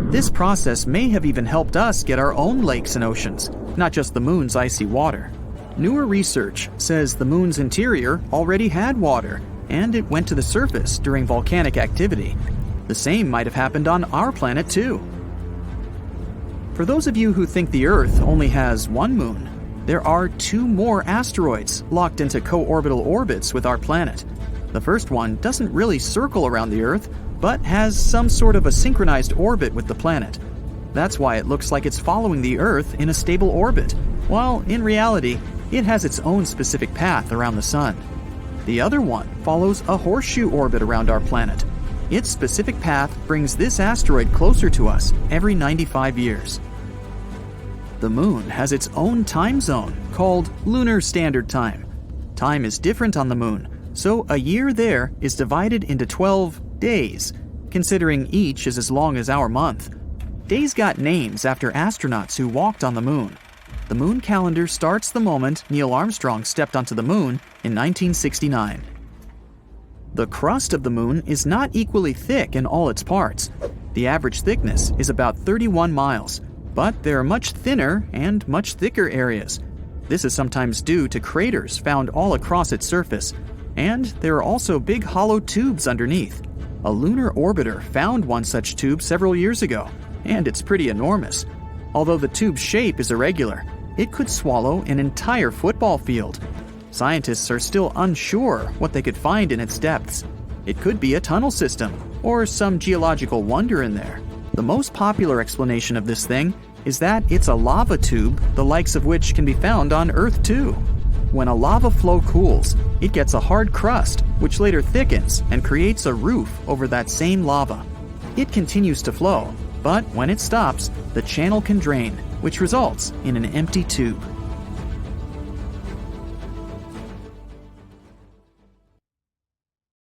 This process may have even helped us get our own lakes and oceans, not just the moon's icy water. Newer research says the moon's interior already had water, and it went to the surface during volcanic activity. The same might have happened on our planet too. For those of you who think the Earth only has one moon, there are 2 more asteroids locked into co-orbital orbits with our planet. The first one doesn't really circle around the Earth, but has some sort of a synchronized orbit with the planet. That's why it looks like it's following the Earth in a stable orbit, while in reality, it has its own specific path around the Sun. The other one follows a horseshoe orbit around our planet. Its specific path brings this asteroid closer to us every 95 years. The moon has its own time zone called Lunar Standard Time. Time is different on the moon, so a year there is divided into 12 days, considering each is as long as our month. Days got names after astronauts who walked on the moon. The moon calendar starts the moment Neil Armstrong stepped onto the moon in 1969. The crust of the moon is not equally thick in all its parts. The average thickness is about 31 miles, but there are much thinner and much thicker areas. This is sometimes due to craters found all across its surface, and there are also big hollow tubes underneath. A lunar orbiter found one such tube several years ago, and it's pretty enormous. Although the tube's shape is irregular, it could swallow an entire football field. Scientists are still unsure what they could find in its depths. It could be a tunnel system, or some geological wonder in there. The most popular explanation of this thing is that it's a lava tube, the likes of which can be found on Earth too. When a lava flow cools, it gets a hard crust, which later thickens and creates a roof over that same lava. It continues to flow, but when it stops, the channel can drain, which results in an empty tube.